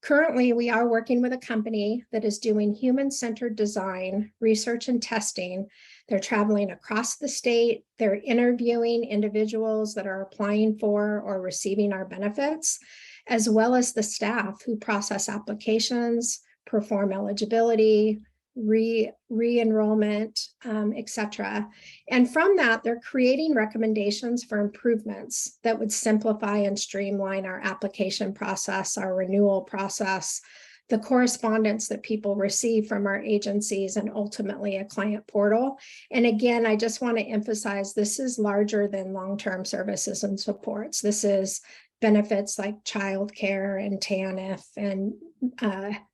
Currently, we are working with a company that is doing human-centered design, research, and testing. They're traveling across the state. They're interviewing individuals that are applying for or receiving our benefits, as well as the staff who process applications, perform eligibility, re-enrollment, etc. And from that, they're creating recommendations for improvements that would simplify and streamline our application process, our renewal process, the correspondence that people receive from our agencies, and ultimately a client portal. And again, I just want to emphasize this is larger than long-term services and supports. This is benefits like childcare and TANF and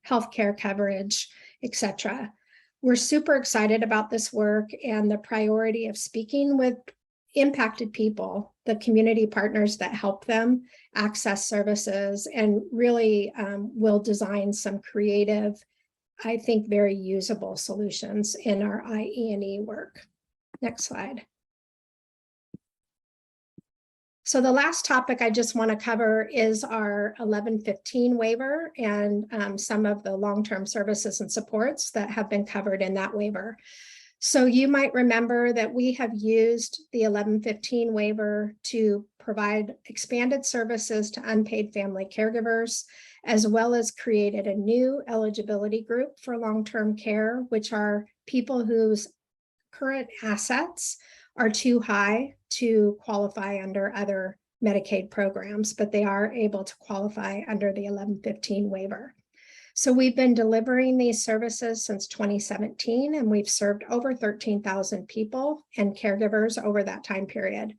healthcare coverage, etc. We're super excited about this work and the priority of speaking with impacted people, the community partners that help them access services, and really will design some creative, I think, very usable solutions in our IE&E work. Next slide. So the last topic I just want to cover is our 1115 waiver and some of the long-term services and supports that have been covered in that waiver. So you might remember that we have used the 1115 waiver to provide expanded services to unpaid family caregivers, as well as created a new eligibility group for long-term care, which are people whose current assets are too high to qualify under other Medicaid programs, but they are able to qualify under the 1115 waiver. So we've been delivering these services since 2017, and we've served over 13,000 people and caregivers over that time period.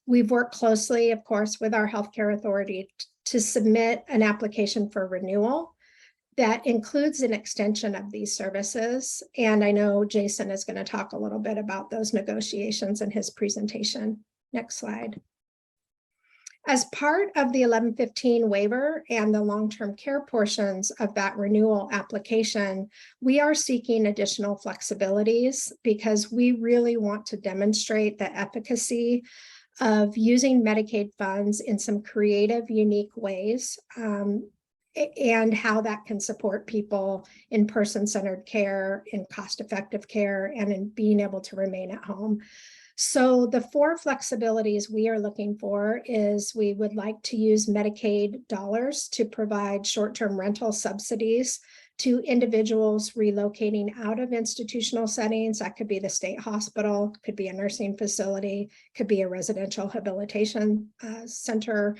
We've worked closely, of course, with our healthcare authority to submit an application for renewal that includes an extension of these services. And I know Jason is going to talk a little bit about those negotiations in his presentation. Next slide. As part of the 1115 waiver and the long-term care portions of that renewal application, we are seeking additional flexibilities because we really want to demonstrate the efficacy of using Medicaid funds in some creative, unique ways, and how that can support people in person-centered care, in cost-effective care, and in being able to remain at home. So the 4 flexibilities we are looking for is we would like to use Medicaid dollars to provide short-term rental subsidies to individuals relocating out of institutional settings. That could be the state hospital, could be a nursing facility, could be a residential rehabilitation center,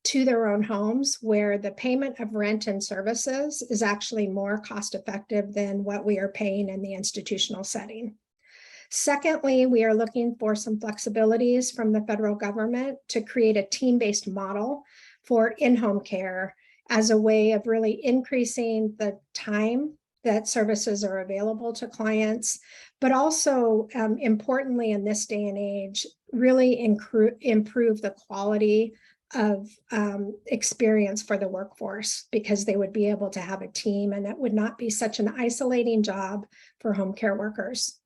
to their own homes, where the payment of rent and services is actually more cost effective than what we are paying in the institutional setting. Secondly, we are looking for some flexibilities from the federal government to create a team-based model for in-home care as a way of really increasing the time that services are available to clients, but also importantly in this day and age, really improve the quality of experience for the workforce, because they would be able to have a team and it would not be such an isolating job for home care workers.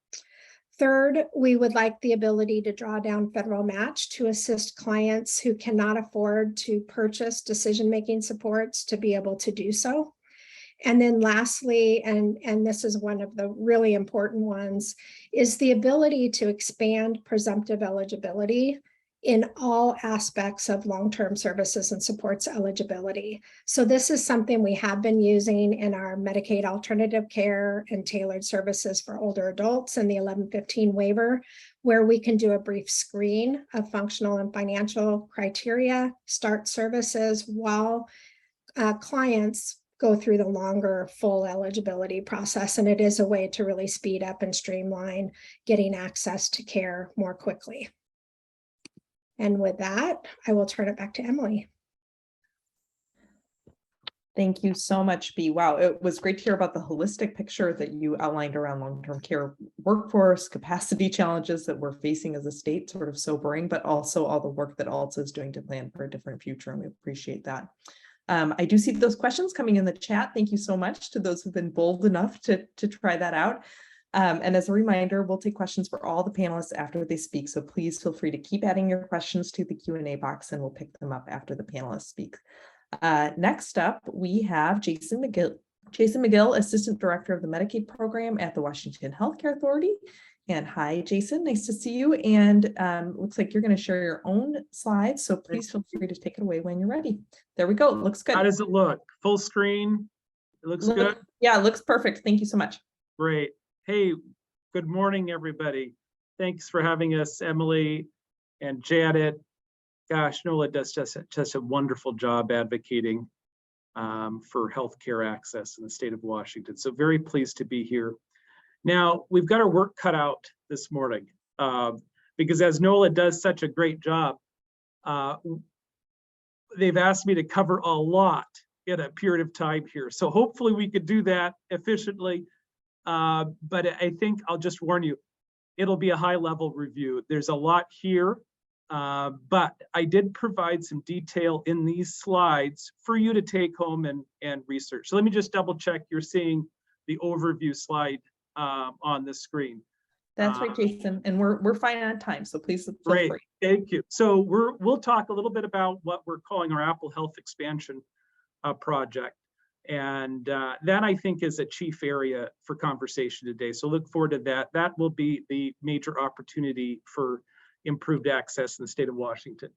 Third, we would like the ability to draw down federal match to assist clients who cannot afford to purchase decision-making supports to be able to do so. And then lastly, and this is one of the really important ones, is the ability to expand presumptive eligibility in all aspects of long-term services and supports eligibility. So this is something we have been using in our Medicaid alternative care and tailored services for older adults in the 1115 waiver, where we can do a brief screen of functional and financial criteria, start services while clients go through the longer full eligibility process. And it is a way to really speed up and streamline getting access to care more quickly. And with that, I will turn it back to Emily. Thank you so much, Bea. Wow, it was great to hear about the holistic picture that you outlined around long-term care workforce, capacity challenges that we're facing as a state, sort of sobering, but also all the work that ALTA is doing to plan for a different future, and we appreciate that. I do see those questions coming in the chat. Thank you so much to those who've been bold enough to try that out. And as a reminder, we'll take questions for all the panelists after they speak. So please feel free to keep adding your questions to the Q&A box and we'll pick them up after the panelists speak. Next up, we have Jason McGill. Jason McGill, Assistant Director of the Medicaid Program at the Washington Healthcare Authority. And hi, Jason, nice to see you. And looks like you're going to share your own slides. So please feel free to take it away when you're ready. There we go. It looks good. How does it look? Full screen? It looks good? Yeah, it looks perfect. Thank you so much. Great. Hey, good morning, everybody. Thanks for having us, Emily and Janet. Gosh, NoHLA does just a wonderful job advocating for healthcare access in the state of Washington. So very pleased to be here. Now, we've got our work cut out this morning because as NoHLA does such a great job, they've asked me to cover a lot in a period of time here. So hopefully we could do that efficiently. But I think I'll just warn you, it'll be a high-level review. There's a lot here, but I did provide some detail in these slides for you to take home and research. So let me just double check you're seeing the overview slide on the screen. That's right, Jason. And we're fine on time, so please feel Great, free. thank you. So we'll talk a little bit about what we're calling our Apple Health expansion project. And that I think is a chief area for conversation today. So look forward to that. That will be the major opportunity for improved access in the state of Washington.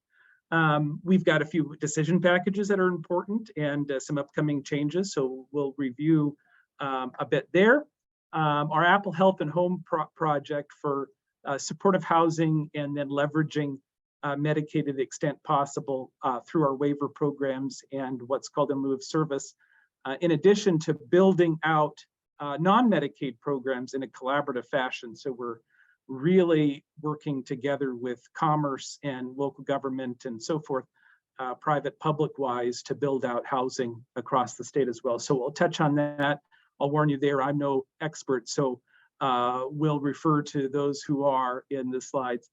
We've got a few decision packages that are important and some upcoming changes. So we'll review a bit there. Our Apple Health and Home project for supportive housing and then leveraging Medicaid to the extent possible through our waiver programs and what's called in lieu of service, in addition to building out non-Medicaid programs in a collaborative fashion. So we're really working together with commerce and local government and so forth, private public wise, to build out housing across the state as well. So we'll touch on that. I'll warn you there, I'm no expert, so we'll refer to those who are in the slides.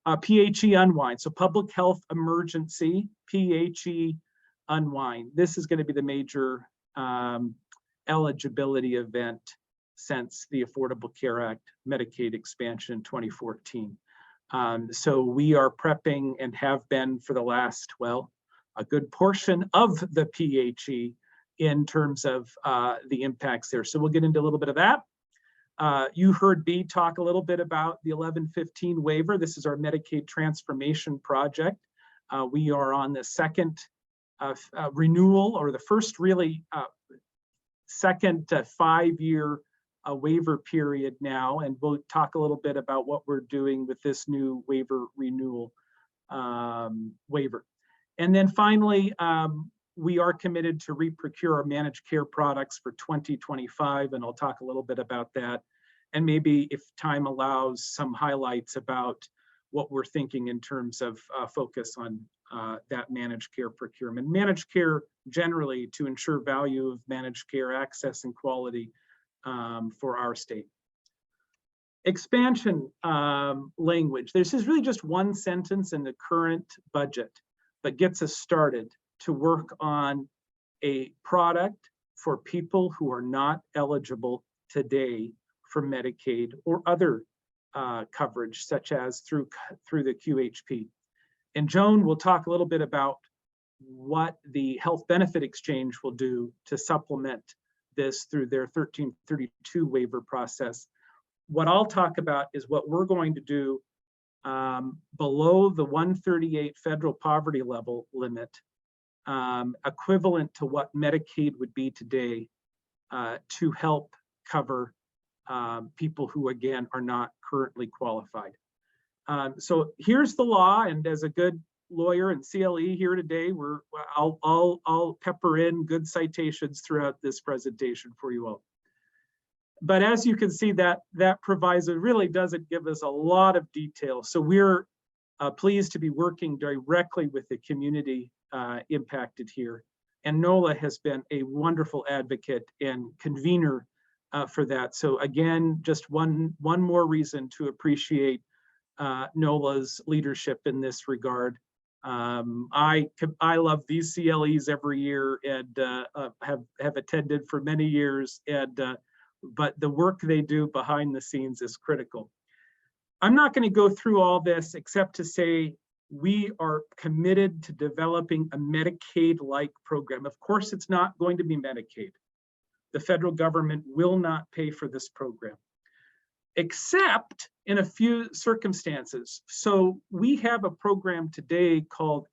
PHE unwind, so public health emergency, PHE unwind. This is going to be the major eligibility event since the Affordable Care Act Medicaid expansion in 2014. So we are prepping and have been for the last, well, a good portion of the PHE in terms of the impacts there. So we'll get into a little bit of that. You heard B talk a little bit about the 1115 waiver. This is our Medicaid transformation project. We are on the second renewal, or the first really second 5-year waiver period now, and we'll talk a little bit about what we're doing with this new waiver renewal waiver. And then finally, we are committed to reprocure our managed care products for 2025, and I'll talk a little bit about that. And maybe if time allows, some highlights about what we're thinking in terms of focus on that managed care procurement. Managed care generally to ensure value of managed care access and quality for our state. Expansion language. This is really just one sentence in the current budget, but gets us started to work on a product for people who are not eligible today for Medicaid or other coverage, such as through the QHP. And Joan will talk a little bit about what the health benefit exchange will do to supplement this through their 1332 waiver process. What I'll talk about is what we're going to do below the 138 federal poverty level limit, equivalent to what Medicaid would be today, to help cover people who, again, are not currently qualified. So here's the law, and as a good lawyer and CLE here today, I'll pepper in good citations throughout this presentation for you all. But as you can see, that proviso really doesn't give us a lot of detail. So we're pleased to be working directly with the community impacted here. And NoHLA has been a wonderful advocate and convener for that. So again, just one more reason to appreciate NoHLA's leadership in this regard. I love these CLEs every year and have attended for many years, and but the work they do behind the scenes is critical. I'm not going to go through all this except to say we are committed to developing a Medicaid-like program. Of course, it's not going to be Medicaid. The federal government will not pay for this program, except in a few circumstances. So we have a program today called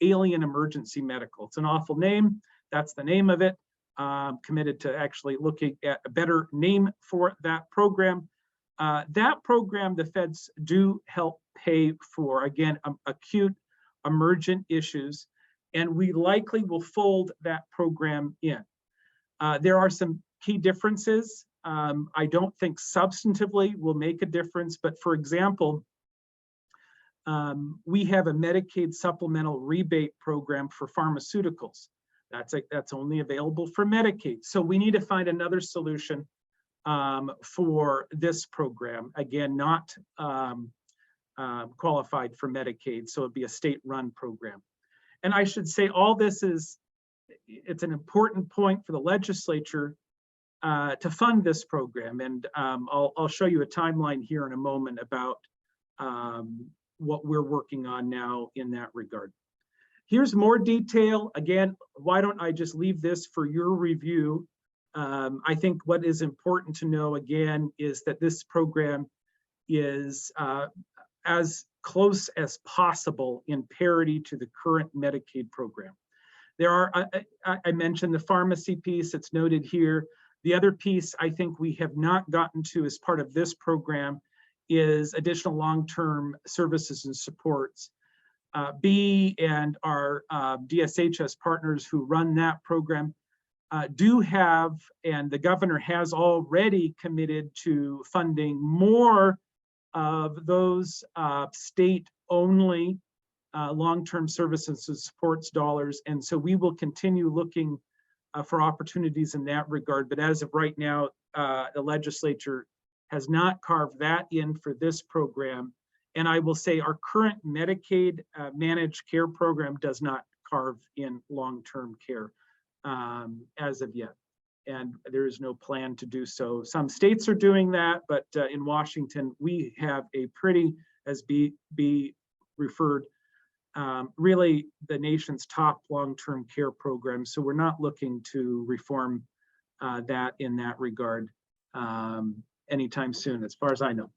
Alien Emergency Medical. It's an awful name. That's the name of it. Committed to actually looking at a better name for that program. That program, the feds do help pay for, again, acute emergent issues, and we likely will fold that program in. There are some key differences. I don't think substantively will make a difference, but for example, we have a Medicaid supplemental rebate program for pharmaceuticals. That's only available for Medicaid. So we need to find another solution for this program. Again, not qualified for Medicaid, so it'd be a state-run program. And I should say all this it's an important point for the legislature to fund this program. And I'll show you a timeline here in a moment about what we're working on now in that regard. Here's more detail. Again, why don't I just leave this for your review? I think what is important to know, again, is that this program is as close as possible in parity to the current Medicaid program. There are, I mentioned the pharmacy piece, it's noted here. The other piece I think we have not gotten to as part of this program is additional long-term services and supports. B and our DSHS partners who run that program do have, and the governor has already committed to funding more of those state-only long-term services and supports dollars. And so we will continue looking for opportunities in that regard. But as of right now, the legislature has not carved that in for this program. And I will say our current Medicaid managed care program does not carve in long-term care as of yet. And there is no plan to do so. Some states are doing that, but in Washington, we have a pretty, as B referred, really the nation's top long-term care program. So we're not looking to reform that in that regard anytime soon, as far as I know.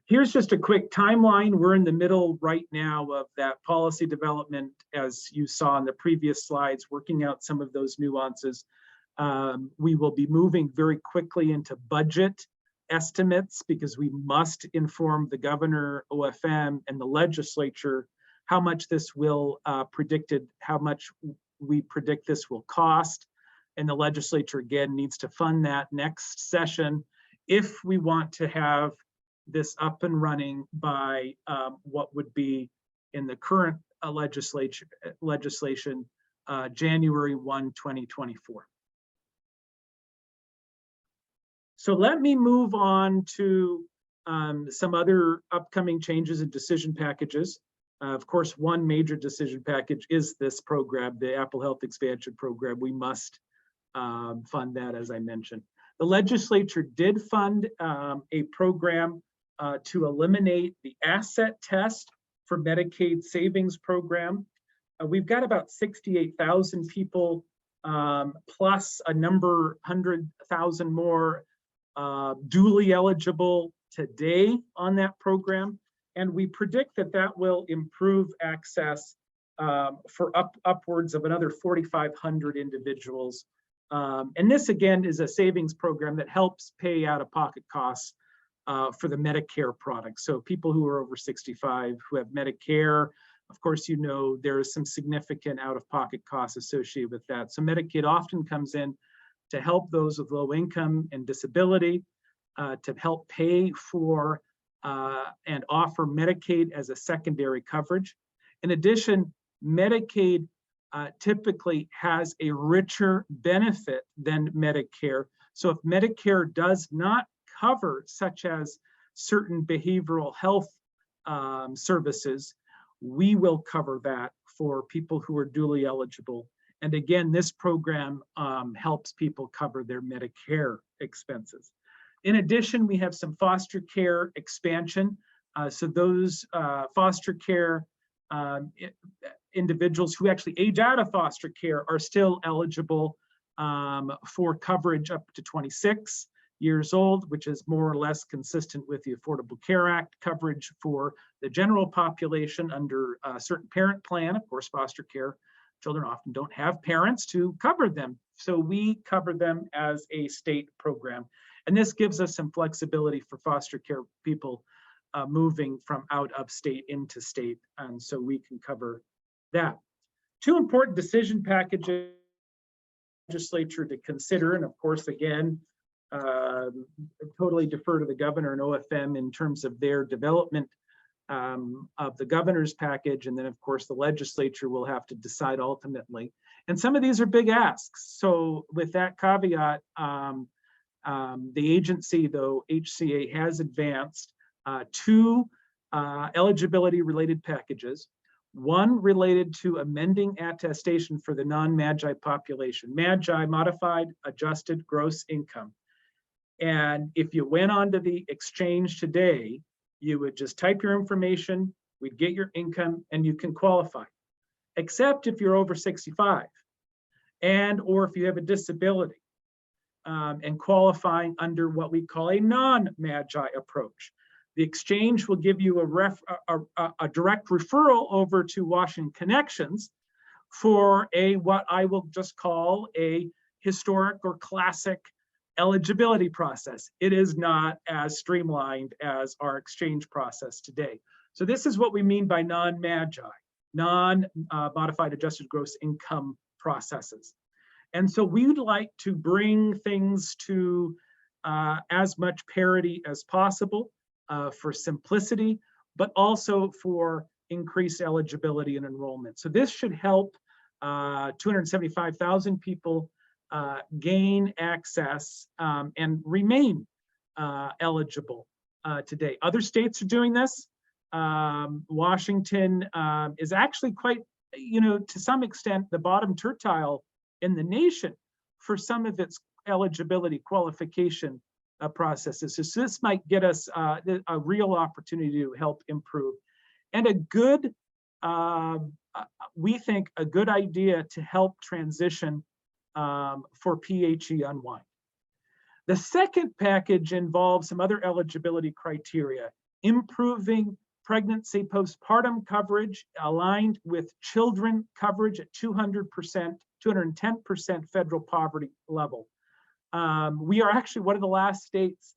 Here's just a quick timeline. We're in the middle right now of that policy development, as you saw in the previous slides, working out some of those nuances. We will be moving very quickly into budget estimates because we must inform the governor, OFM, and the legislature how much this will how much we predict this will cost. And the legislature again needs to fund that next session if we want to have this up and running by what would be in the current legislation, January 1, 2024. So let me move on to some other upcoming changes and decision packages. Of course, one major decision package is this program, the Apple Health Expansion Program. We must fund that, as I mentioned. The legislature did fund a program to eliminate the asset test for Medicaid savings program. We've got about 68,000 people plus a number, 100,000 more duly eligible today on that program. And we predict that that will improve access for upwards of another 4,500 individuals. And this again is a savings program that helps pay out-of-pocket costs for the Medicare product. So people who are over 65 who have Medicare, of course, you know, there is some significant out-of-pocket costs associated with that. So Medicaid often comes in to help those with low income and disability, to help pay for and offer Medicaid as a secondary coverage. In addition, Medicaid typically has a richer benefit than Medicare. So if Medicare does not cover, such as certain behavioral health services, we will cover that for people who are duly eligible. And again, this program helps people cover their Medicare expenses. In addition, we have some foster care expansion. So those foster care individuals who actually age out of foster care are still eligible for coverage up to 26 years old, which is more or less consistent with the Affordable Care Act coverage for the general population under a certain parent plan. Of course, foster care children often don't have parents to cover them. So we cover them as a state program. And this gives us some flexibility for foster care people moving from out of state into state. And so we can cover that. Two important decision packages legislature to consider. And of course, again, totally defer to the governor and OFM in terms of their development of the governor's package. And then of course, the legislature will have to decide ultimately. And some of these are big asks. So with that caveat, the agency, though, HCA has advanced two eligibility related packages. One related to amending attestation for the non-MAGI population. MAGI, modified adjusted gross income. And if you went onto the exchange today, you would just type your information, we'd get your income, and you can qualify. Except if you're over 65 and or if you have a disability, and qualifying under what we call a non-MAGI approach. The exchange will give you a direct referral over to Washington Connections for what I will just call a historic or classic eligibility process. It is not as streamlined as our exchange process today. So this is what we mean by non-MAGI, non-modified adjusted gross income processes. And so we would like to bring things to as much parity as possible for simplicity, but also for increased eligibility and enrollment. So this should help 275,000 people gain access and remain eligible today. Other states are doing this. Washington is actually quite, to some extent, the bottom tertile in the nation for some of its eligibility qualification processes. So this might get us a real opportunity to help improve. And a good, we think, a good idea to help transition for PHE unwind. The second package involves some other eligibility criteria, improving pregnancy postpartum coverage aligned with children coverage at 200%, 210% federal poverty level. We are actually one of the last states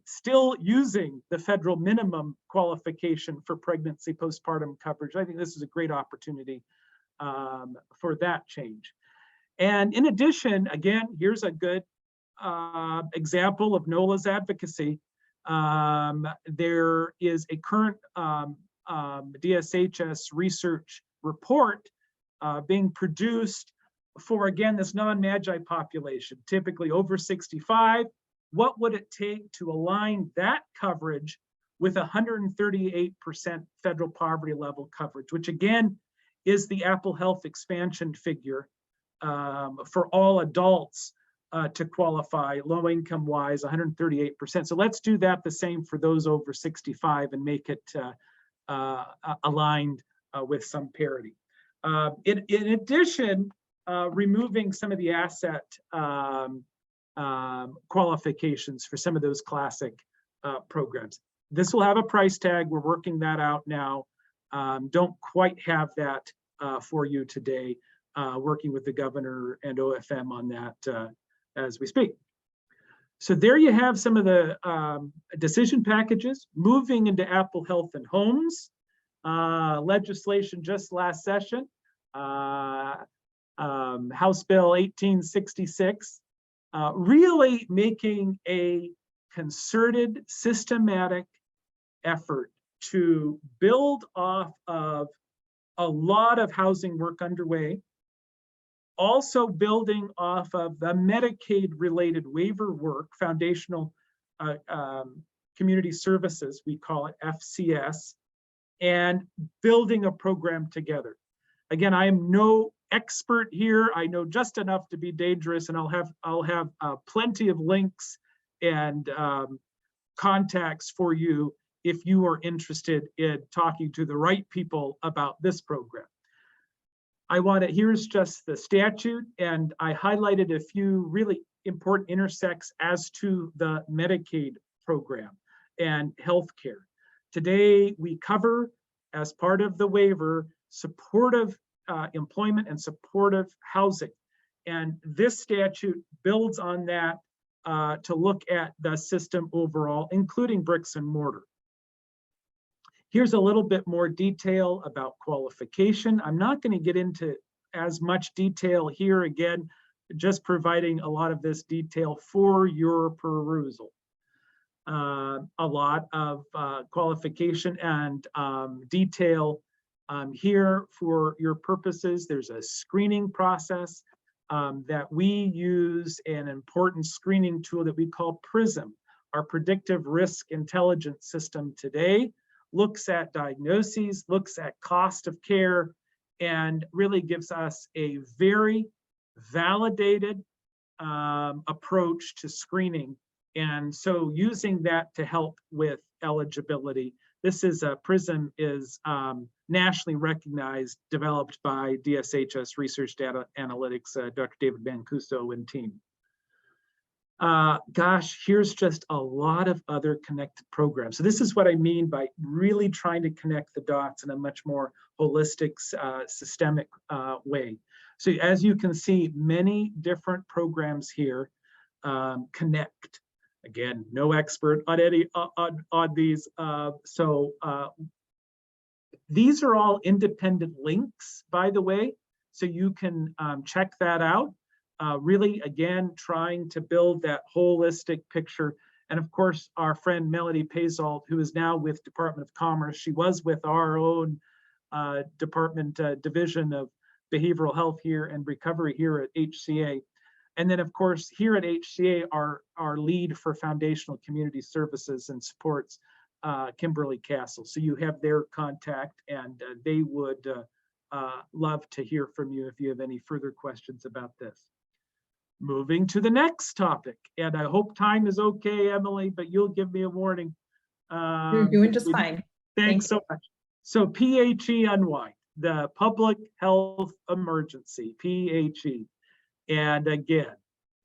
still using the federal minimum qualification for pregnancy postpartum coverage. I think this is a great opportunity for that change. And in addition, again, here's a good example of NoHLA's advocacy. There is a current DSHS research report being produced for, again, this non-MAGI population, typically over 65. What would it take to align that coverage with 138% federal poverty level coverage, which again is the Apple Health expansion figure for all adults to qualify, low income wise, 138%. So let's do that the same for those over 65 and make it aligned with some parity. In addition, removing some of the asset qualifications for some of those classic programs. This will have a price tag. We're working that out now. Don't quite have that for you today. Working with the governor and OFM on that as we speak. So there you have some of the decision packages. Moving into Apple Health and Homes, legislation just last session, House Bill 1866, really making a concerted, systematic effort to build off of a lot of housing work underway, also building off of the Medicaid-related waiver work, foundational community services, we call it FCS, and building a program together. Again, I am no expert here. I know just enough to be dangerous, and I'll have plenty of links and contacts for you if you are interested in talking to the right people about this program. Here's just the statute, and I highlighted a few really important intersects as to the Medicaid program and healthcare. Today, we cover, as part of the waiver, supportive employment and supportive housing. And this statute builds on that to look at the system overall, including bricks and mortar. Here's a little bit more detail about qualification. I'm not going to get into as much detail here, again, just providing a lot of this detail for your perusal. A lot of qualification and detail here for your purposes. There's a screening process that we use, an important screening tool that we call PRISM, our predictive risk intelligence system today. looks at diagnoses, looks at cost of care, and really gives us a very validated approach to screening. And so using that to help with eligibility. This is PRISM is nationally recognized, developed by DSHS Research Data Analytics, Dr. David Mancuso and team. Gosh, here's just a lot of other connected programs. So this is what I mean by really trying to connect the dots in a much more holistic, systemic way. So as you can see, many different programs here connect. Again, no expert on any on these. These are all independent links, by the way, so you can check that out. Really, again, trying to build that holistic picture. And of course, our friend Melody Pazalt, who is now with Department of Commerce, she was with our own department division of behavioral health here and recovery here at HCA. And then, of course, here at HCA, our lead for foundational community services and supports, Kimberly Castle. So you have their contact, and they would love to hear from you if you have any further questions about this. Moving to the next topic, and I hope time is okay, Emily, but you'll give me a warning. You're doing just fine. Thanks so much. So PHE unwind, the public health emergency, PHE. And again,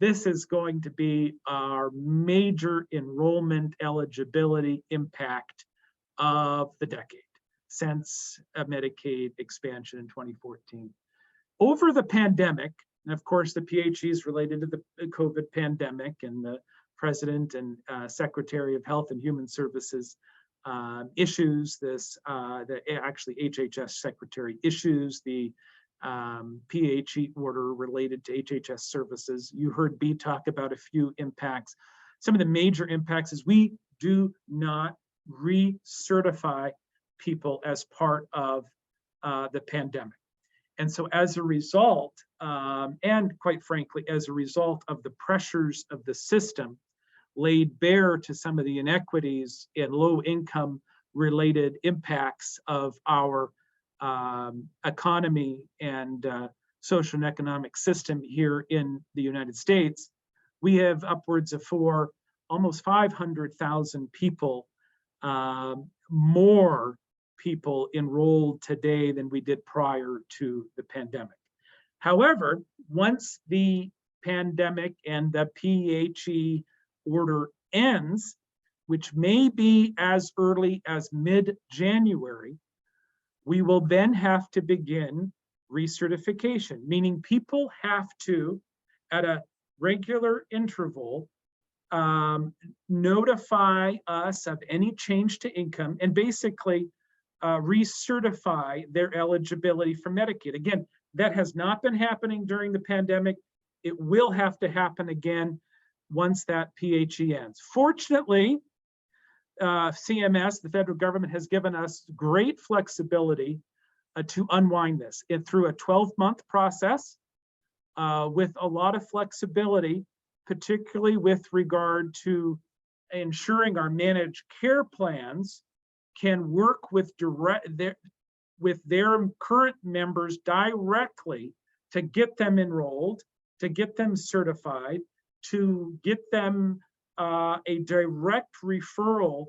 this is going to be our major enrollment eligibility impact of the decade since a Medicaid expansion in 2014. Over the pandemic, and of course, the PHE is related to the COVID pandemic, and the President and Secretary of Health and Human Services issues this, actually HHS Secretary issues the PHE order related to HHS services. You heard B talk about a few impacts. Some of the major impacts is we do not recertify people as part of the pandemic. And so as a result, and quite frankly, as a result of the pressures of the system laid bare to some of the inequities and low income related impacts of our economy and social and economic system here in the United States, we have upwards of almost 500,000 people, more people enrolled today than we did prior to the pandemic. However, once the pandemic and the PHE order ends, which may be as early as mid-January, we will then have to begin recertification, meaning people have to, at a regular interval, notify us of any change to income and basically recertify their eligibility for Medicaid. Again, that has not been happening during the pandemic. It will have to happen again once that PHE ends. Fortunately, CMS, the federal government, has given us great flexibility to unwind this through a 12-month process with a lot of flexibility, particularly with regard to ensuring our managed care plans can work with their current members directly to get them enrolled, to get them certified, to get them a direct referral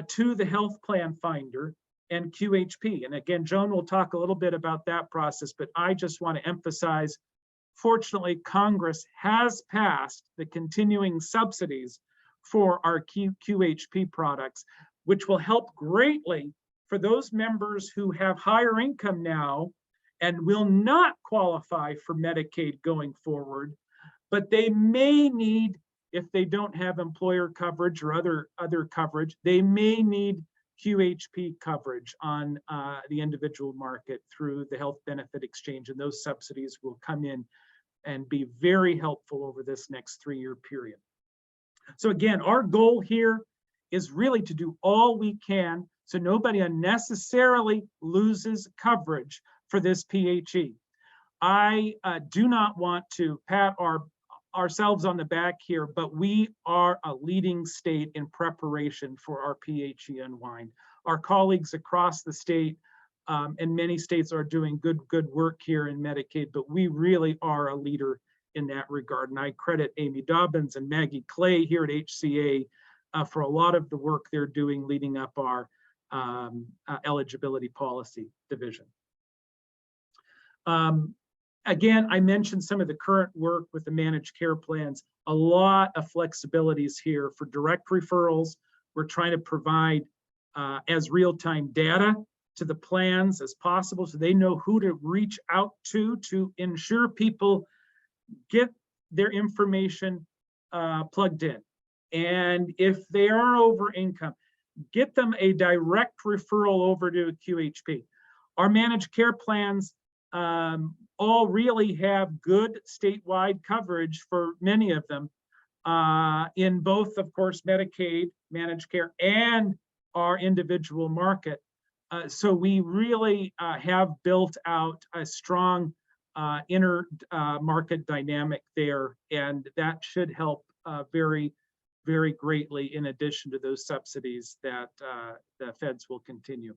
to the health plan finder and QHP. And again, Joan will talk a little bit about that process, but I just want to emphasize, fortunately, Congress has passed the continuing subsidies for our QHP products, which will help greatly for those members who have higher income now and will not qualify for Medicaid going forward, but they may need, if they don't have employer coverage or other coverage, they may need QHP coverage on the individual market through the health benefit exchange, and those subsidies will come in and be very helpful over this next 3-year period. So again, our goal here is really to do all we can so nobody unnecessarily loses coverage for this PHE. I do not want to pat ourselves on the back here, but we are a leading state in preparation for our PHE unwind. our colleagues across the state and many states are doing good work here in Medicaid, but we really are a leader in that regard. And I credit Amy Dobbins and Maggie Clay here at HCA for a lot of the work they're doing leading up our eligibility policy division. Again, I mentioned some of the current work with the managed care plans, a lot of flexibilities here for direct referrals. We're trying to provide as real-time data to the plans as possible so they know who to reach out to ensure people get their information plugged in. And if they are over income, get them a direct referral over to a QHP. Our managed care plans all really have good statewide coverage for many of them in both, of course, Medicaid, managed care, and our individual market. So we really have built out a strong inner market dynamic there, and that should help very, very greatly in addition to those subsidies that the feds will continue.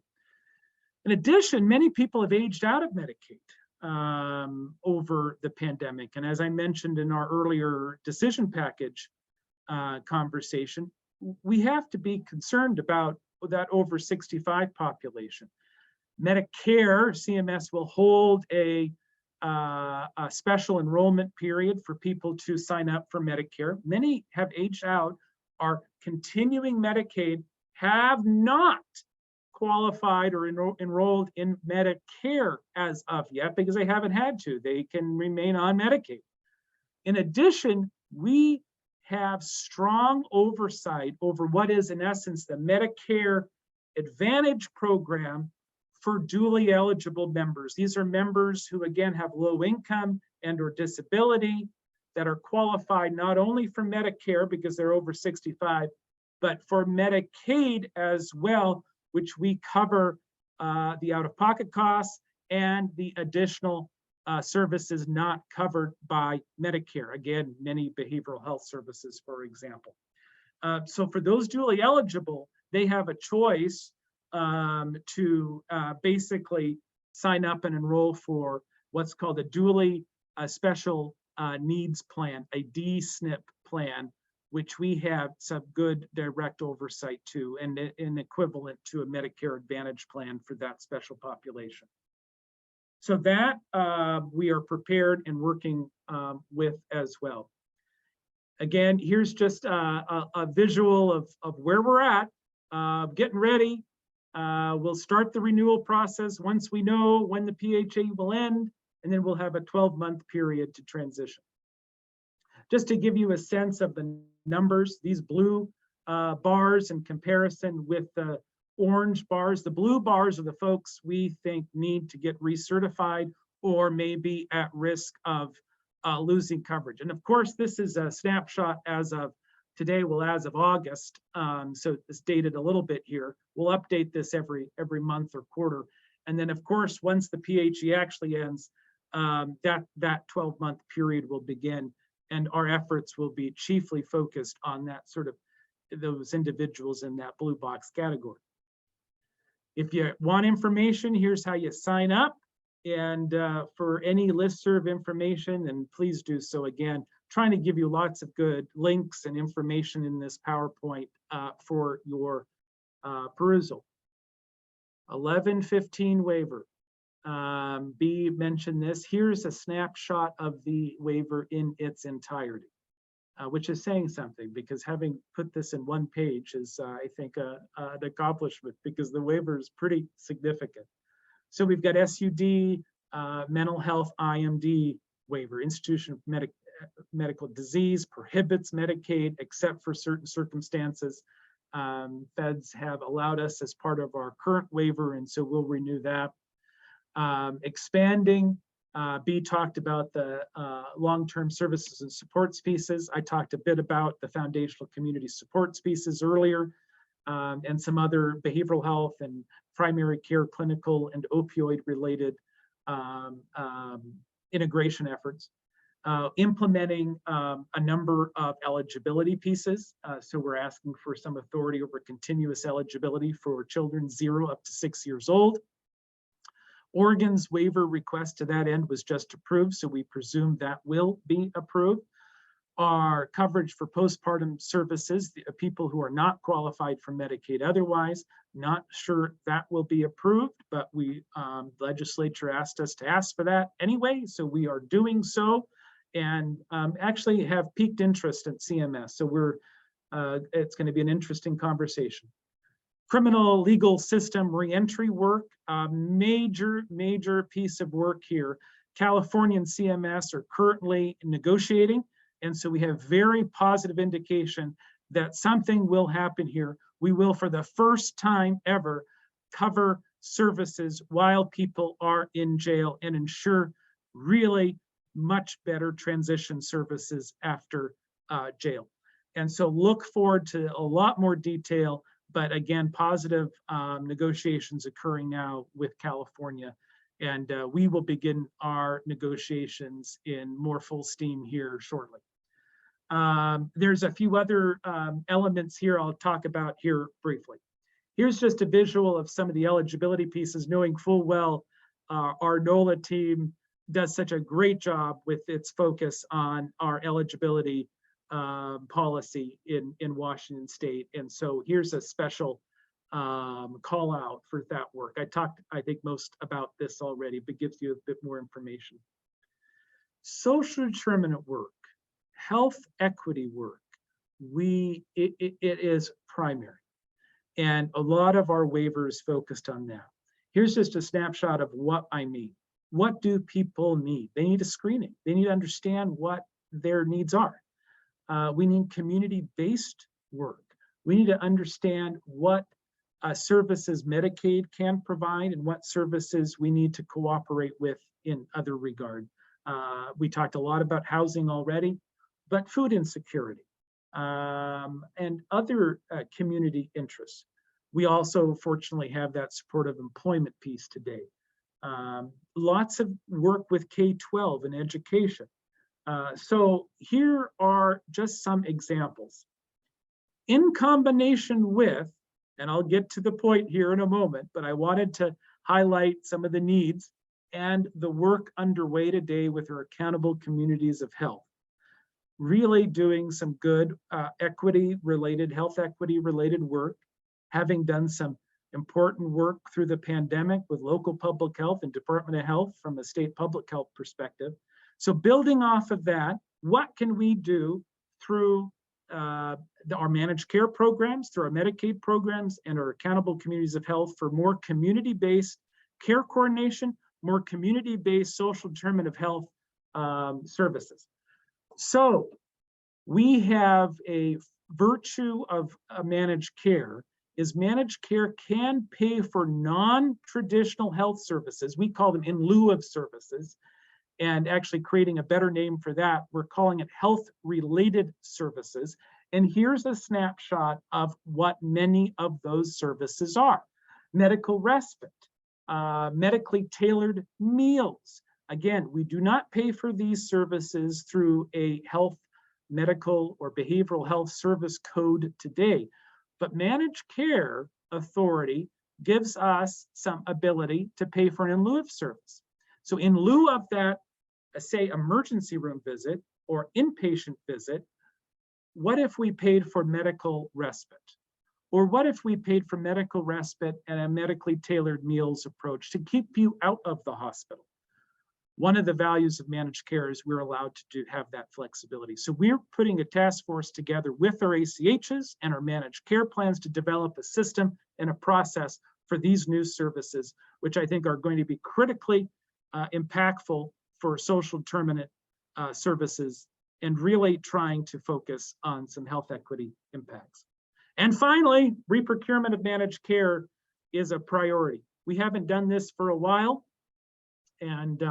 In addition, many people have aged out of Medicaid over the pandemic. And as I mentioned in our earlier decision package conversation, we have to be concerned about that over 65 population. Medicare, CMS will hold a special enrollment period for people to sign up for Medicare. Many have aged out, are continuing Medicaid, have not qualified or enrolled in Medicare as of yet because they haven't had to. They can remain on Medicaid. In addition, we have strong oversight over what is in essence the Medicare Advantage program for dually eligible members. These are members who again have low income and or disability that are qualified not only for Medicare because they're over 65, but for Medicaid as well, which we cover the out-of-pocket costs and the additional services not covered by Medicare. Again, many behavioral health services, for example. So for those dually eligible, they have a choice to basically sign up and enroll for what's called a dually special needs plan, a DSNP plan, which we have some good direct oversight to and an equivalent to a Medicare Advantage plan for that special population. So that we are prepared and working with as well. Again, here's just a visual of where we're at, getting ready. We'll start the renewal process once we know when the PHA will end, and then we'll have a 12-month period to transition. Just to give you a sense of the numbers, these blue bars in comparison with the orange bars, the blue bars are the folks we think need to get recertified or may be at risk of losing coverage. And of course, this is a snapshot as of today, well, as of August. So it's dated a little bit here. We'll update this every month or quarter. And then of course, once the PHE actually ends, that 12-month period will begin. And our efforts will be chiefly focused on that sort of those individuals in that blue box category. If you want information, here's how you sign up. And for any listserv information, and please do so again, trying to give you lots of good links and information in this PowerPoint for your perusal. 1115 waiver. B mentioned this. Here's a snapshot of the waiver in its entirety, which is saying something because having put this in one page is, I think, an accomplishment because the waiver is pretty significant. So we've got SUD, mental health IMD waiver, institution of medical disease, prohibits Medicaid except for certain circumstances. Feds have allowed us as part of our current waiver, and so we'll renew that. Expanding, B talked about the long-term services and supports pieces. I talked a bit about the foundational community supports pieces earlier, and some other behavioral health and primary care, clinical and opioid related integration efforts. implementing a number of eligibility pieces. So we're asking for some authority over continuous eligibility for children 0 up to 6 years old. Oregon's waiver request to that end was just approved, so we presume that will be approved. Our coverage for postpartum services, the people who are not qualified for Medicaid otherwise, not sure that will be approved, but the legislature asked us to ask for that anyway, so we are doing so, and actually have piqued interest at CMS. So it's going to be an interesting conversation. Criminal legal system reentry work, major piece of work here. California and CMS are currently negotiating. And so we have very positive indication that something will happen here. We will, for the first time ever, cover services while people are in jail and ensure really much better transition services after jail. And so look forward to a lot more detail, but again, positive negotiations occurring now with California. And we will begin our negotiations in more full steam here shortly. There's a few other elements here I'll talk about here briefly. Here's just a visual of some of the eligibility pieces, knowing full well our NoHLA team does such a great job with its focus on our eligibility policy in Washington State. And so here's a special call out for that work. I talked, I think, most about this already, but gives you a bit more information. Social determinant work, health equity work, it is primary. And a lot of our waivers focused on that. Here's just a snapshot of what I mean. What do people need? They need a screening. They need to understand what their needs are. We need community-based work. We need to understand what services Medicaid can provide and what services we need to cooperate with in other regard. We talked a lot about housing already, but food insecurity and other community interests. We also fortunately have that supportive employment piece today. Lots of work with K-12 and education. So here are just some examples. In combination with, and I'll get to the point here in a moment, but I wanted to highlight some of the needs and the work underway today with our accountable communities of health. Really doing some good equity-related, health equity-related work, having done some important work through the pandemic with local public health and Department of Health from a state public health perspective. So building off of that, what can we do through our managed care programs, through our Medicaid programs, and our accountable communities of health for more community-based care coordination, more community-based social determinant of health services. So we have a virtue of managed care is managed care can pay for non-traditional health services. We call them in lieu of services, and actually creating a better name for that, we're calling it health-related services. And here's a snapshot of what many of those services are. Medical respite, medically tailored meals. Again, we do not pay for these services through a health, medical, or behavioral health service code today, but managed care authority gives us some ability to pay for an in lieu of service. So in lieu of that, say, emergency room visit or inpatient visit, what if we paid for medical respite? Or what if we paid for medical respite and a medically tailored meals approach to keep you out of the hospital? One of the values of managed care is we're allowed to have that flexibility. So we're putting a task force together with our ACHs and our managed care plans to develop a system and a process for these new services, which I think are going to be critically impactful for social determinant services and really trying to focus on some health equity impacts. And finally, reprocurement of managed care is a priority. We haven't done this for a while, and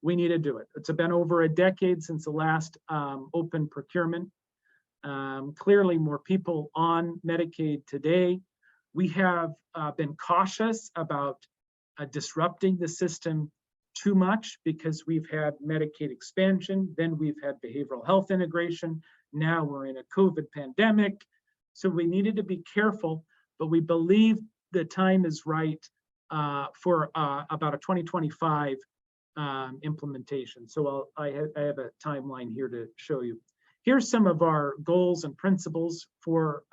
we need to do it. It's been over a decade since the last open procurement. Clearly more people on Medicaid today. We have been cautious about disrupting the system too much because we've had Medicaid expansion, then we've had behavioral health integration. Now we're in a COVID pandemic. So we needed to be careful, but we believe the time is right for about a 2025 implementation. So I have a timeline here to show you. Here's some of our goals and principles for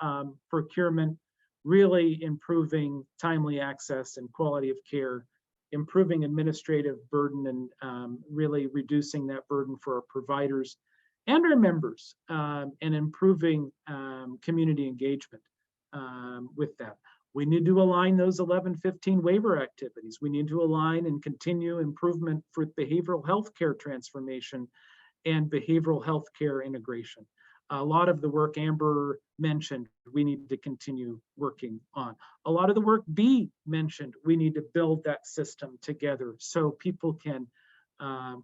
procurement, really improving timely access and quality of care, improving administrative burden, and really reducing that burden for our providers and our members, and improving community engagement with that. We need to align those 1115 waiver activities. We need to align and continue improvement for behavioral health care transformation and behavioral health care integration. A lot of the work Amber mentioned, we need to continue working on. A lot of the work B mentioned, we need to build that system together so people can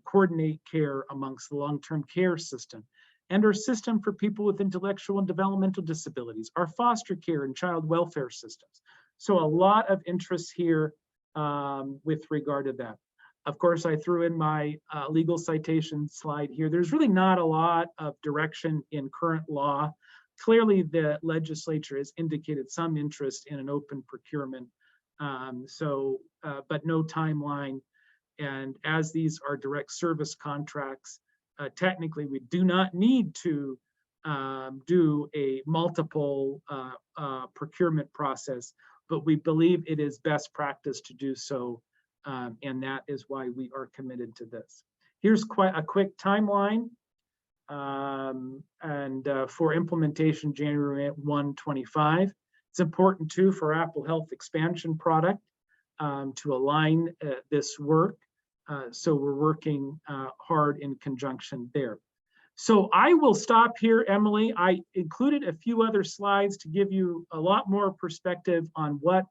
coordinate care amongst the long-term care system and our system for people with intellectual and developmental disabilities, our foster care and child welfare systems. So a lot of interest here with regard to that. Of course, I threw in my legal citation slide here. There's really not a lot of direction in current law. Clearly, the legislature has indicated some interest in an open procurement, but no timeline. And as these are direct service contracts, technically, we do not need to do a multiple procurement process, but we believe it is best practice to do so. And that is why we are committed to this. Here's quite a quick timeline. For implementation, January 1, 25. It's important too for Apple Health expansion product to align this work. So we're working hard in conjunction there. So I will stop here, Emily. I included a few other slides to give you a lot more perspective on what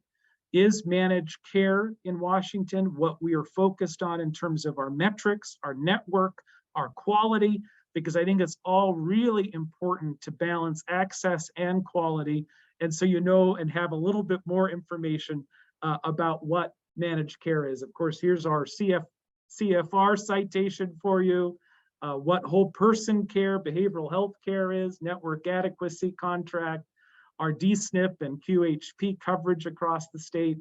is managed care in Washington, what we are focused on in terms of our metrics, our network, our quality, because I think it's all really important to balance access and quality. And so you know and have a little bit more information about what managed care is. Of course, here's our CFR citation for you, what whole person care, behavioral health care is, network adequacy contract, our DSNP and QHP coverage across the state,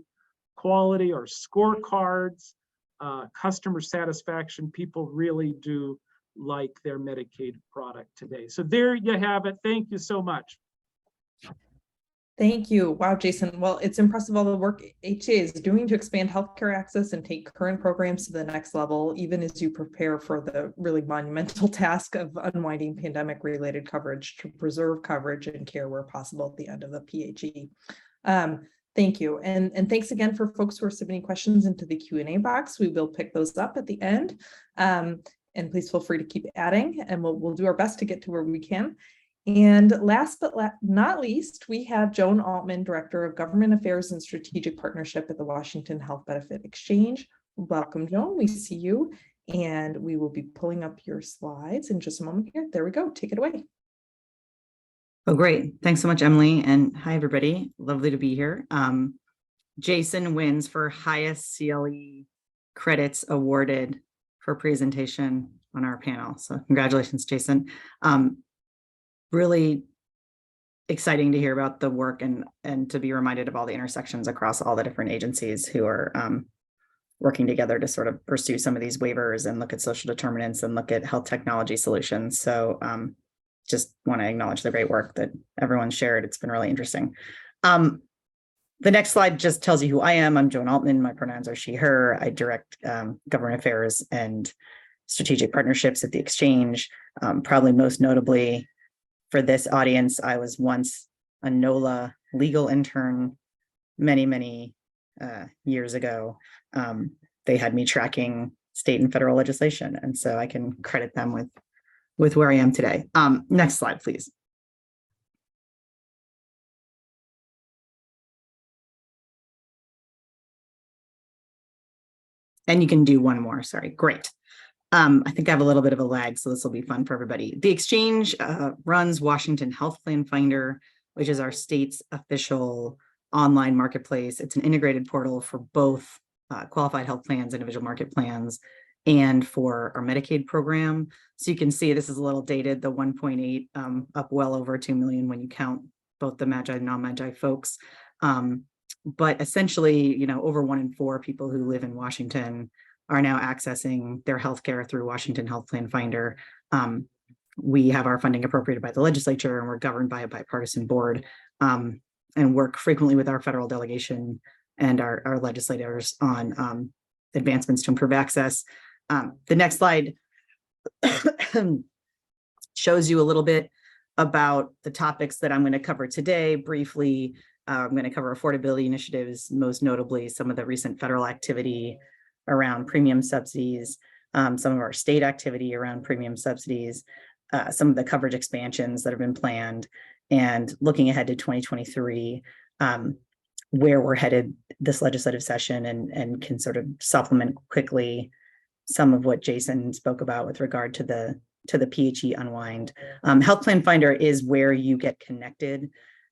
quality, our scorecards, customer satisfaction. People really do like their Medicaid product today. So there you have it. Thank you so much. Thank you. Wow, Jason. Well, it's impressive all the work HCA is doing to expand healthcare access and take current programs to the next level, even as you prepare for the really monumental task of unwinding pandemic-related coverage to preserve coverage and care where possible at the end of the PHE. Thank you. And thanks again for folks who are submitting questions into the Q&A box. We will pick those up at the end. And please feel free to keep adding, and we'll do our best to get to where we can. And last but not least, we have Joan Altman, Director of Government Affairs and Strategic Partnership at the Washington Health Benefit Exchange. Welcome, Joan. We see you, and we will be pulling up your slides in just a moment here. There we go. Take it away. Oh, great. Thanks so much, Emily. And hi, everybody. Lovely to be here. Jason wins for highest CLE credits awarded for presentation on our panel. So congratulations, Jason. Really exciting to hear about the work and to be reminded of all the intersections across all the different agencies who are working together to sort of pursue some of these waivers and look at social determinants and look at health technology solutions. So just want to acknowledge the great work that everyone shared. It's been really interesting. The next slide just tells you who I am. I'm Joan Altman. My pronouns are she, her. I direct government affairs and strategic partnerships at the Exchange. Probably most notably for this audience, I was once a NoHLA legal intern many years ago. They had me tracking state and federal legislation, and so I can credit them with where I am today. Next slide, please. And you can do one more, sorry, great. I think I have a little bit of a lag, so this will be fun for everybody. The Exchange runs Washington Health Plan Finder, which is our state's official online marketplace. It's an integrated portal for both qualified health plans, individual market plans, and for our Medicaid program. So you can see this is a little dated, the 1.8 up well over 2 million when you count both the Magi and non-Magi folks. But essentially, you know, over 1 in 4 people who live in Washington are now accessing their healthcare through Washington Health Plan Finder. We have our funding appropriated by the legislature, and we're governed by a bipartisan board, and work frequently with our federal delegation and our legislators on advancements to improve access. The next slide shows you a little bit about the topics that I'm going to cover today. Briefly, I'm going to cover affordability initiatives, most notably some of the recent federal activity around premium subsidies, some of our state activity around premium subsidies, some of the coverage expansions that have been planned, and looking ahead to 2023, where we're headed this legislative session, and can sort of supplement quickly some of what Jason spoke about with regard to the PHE unwind. Health Plan Finder is where you get connected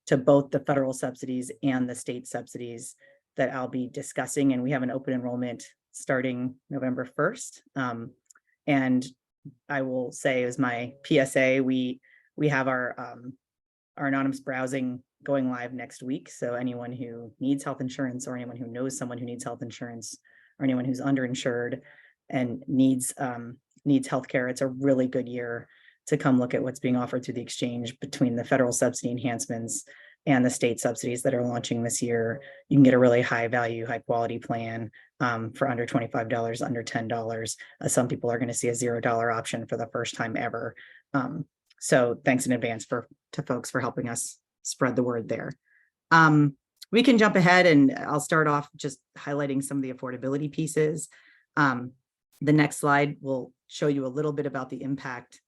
to both the federal subsidies and the state subsidies that I'll be discussing. And we have an open enrollment starting November 1st. And I will say, as my PSA, we have our anonymous browsing going live next week. So anyone who needs health insurance, or anyone who knows someone who needs health insurance, or anyone who's underinsured and needs healthcare, it's a really good year to come look at what's being offered through the exchange between the federal subsidy enhancements and the state subsidies that are launching this year. You can get a really high value, high quality plan for under $25, under $10. Some people are going to see a $0 option for the first time ever. So thanks in advance to folks for helping us spread the word there. We can jump ahead, and I'll start off just highlighting some of the affordability pieces. The next slide will show you a little bit about the impact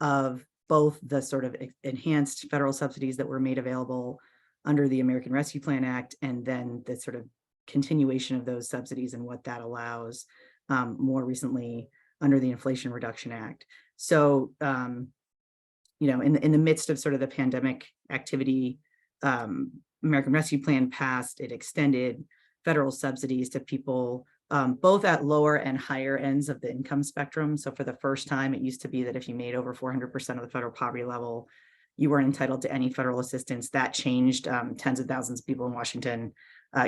of both the sort of enhanced federal subsidies that were made available under the American Rescue Plan Act, and then the sort of continuation of those subsidies and what that allows more recently under the Inflation Reduction Act. So, you know, in the midst of sort of the pandemic activity, American Rescue Plan passed. It extended federal subsidies to people both at lower and higher ends of the income spectrum. So for the first time, it used to be that if you made over 400% of the federal poverty level, you weren't entitled to any federal assistance. That changed. Tens of thousands of people in Washington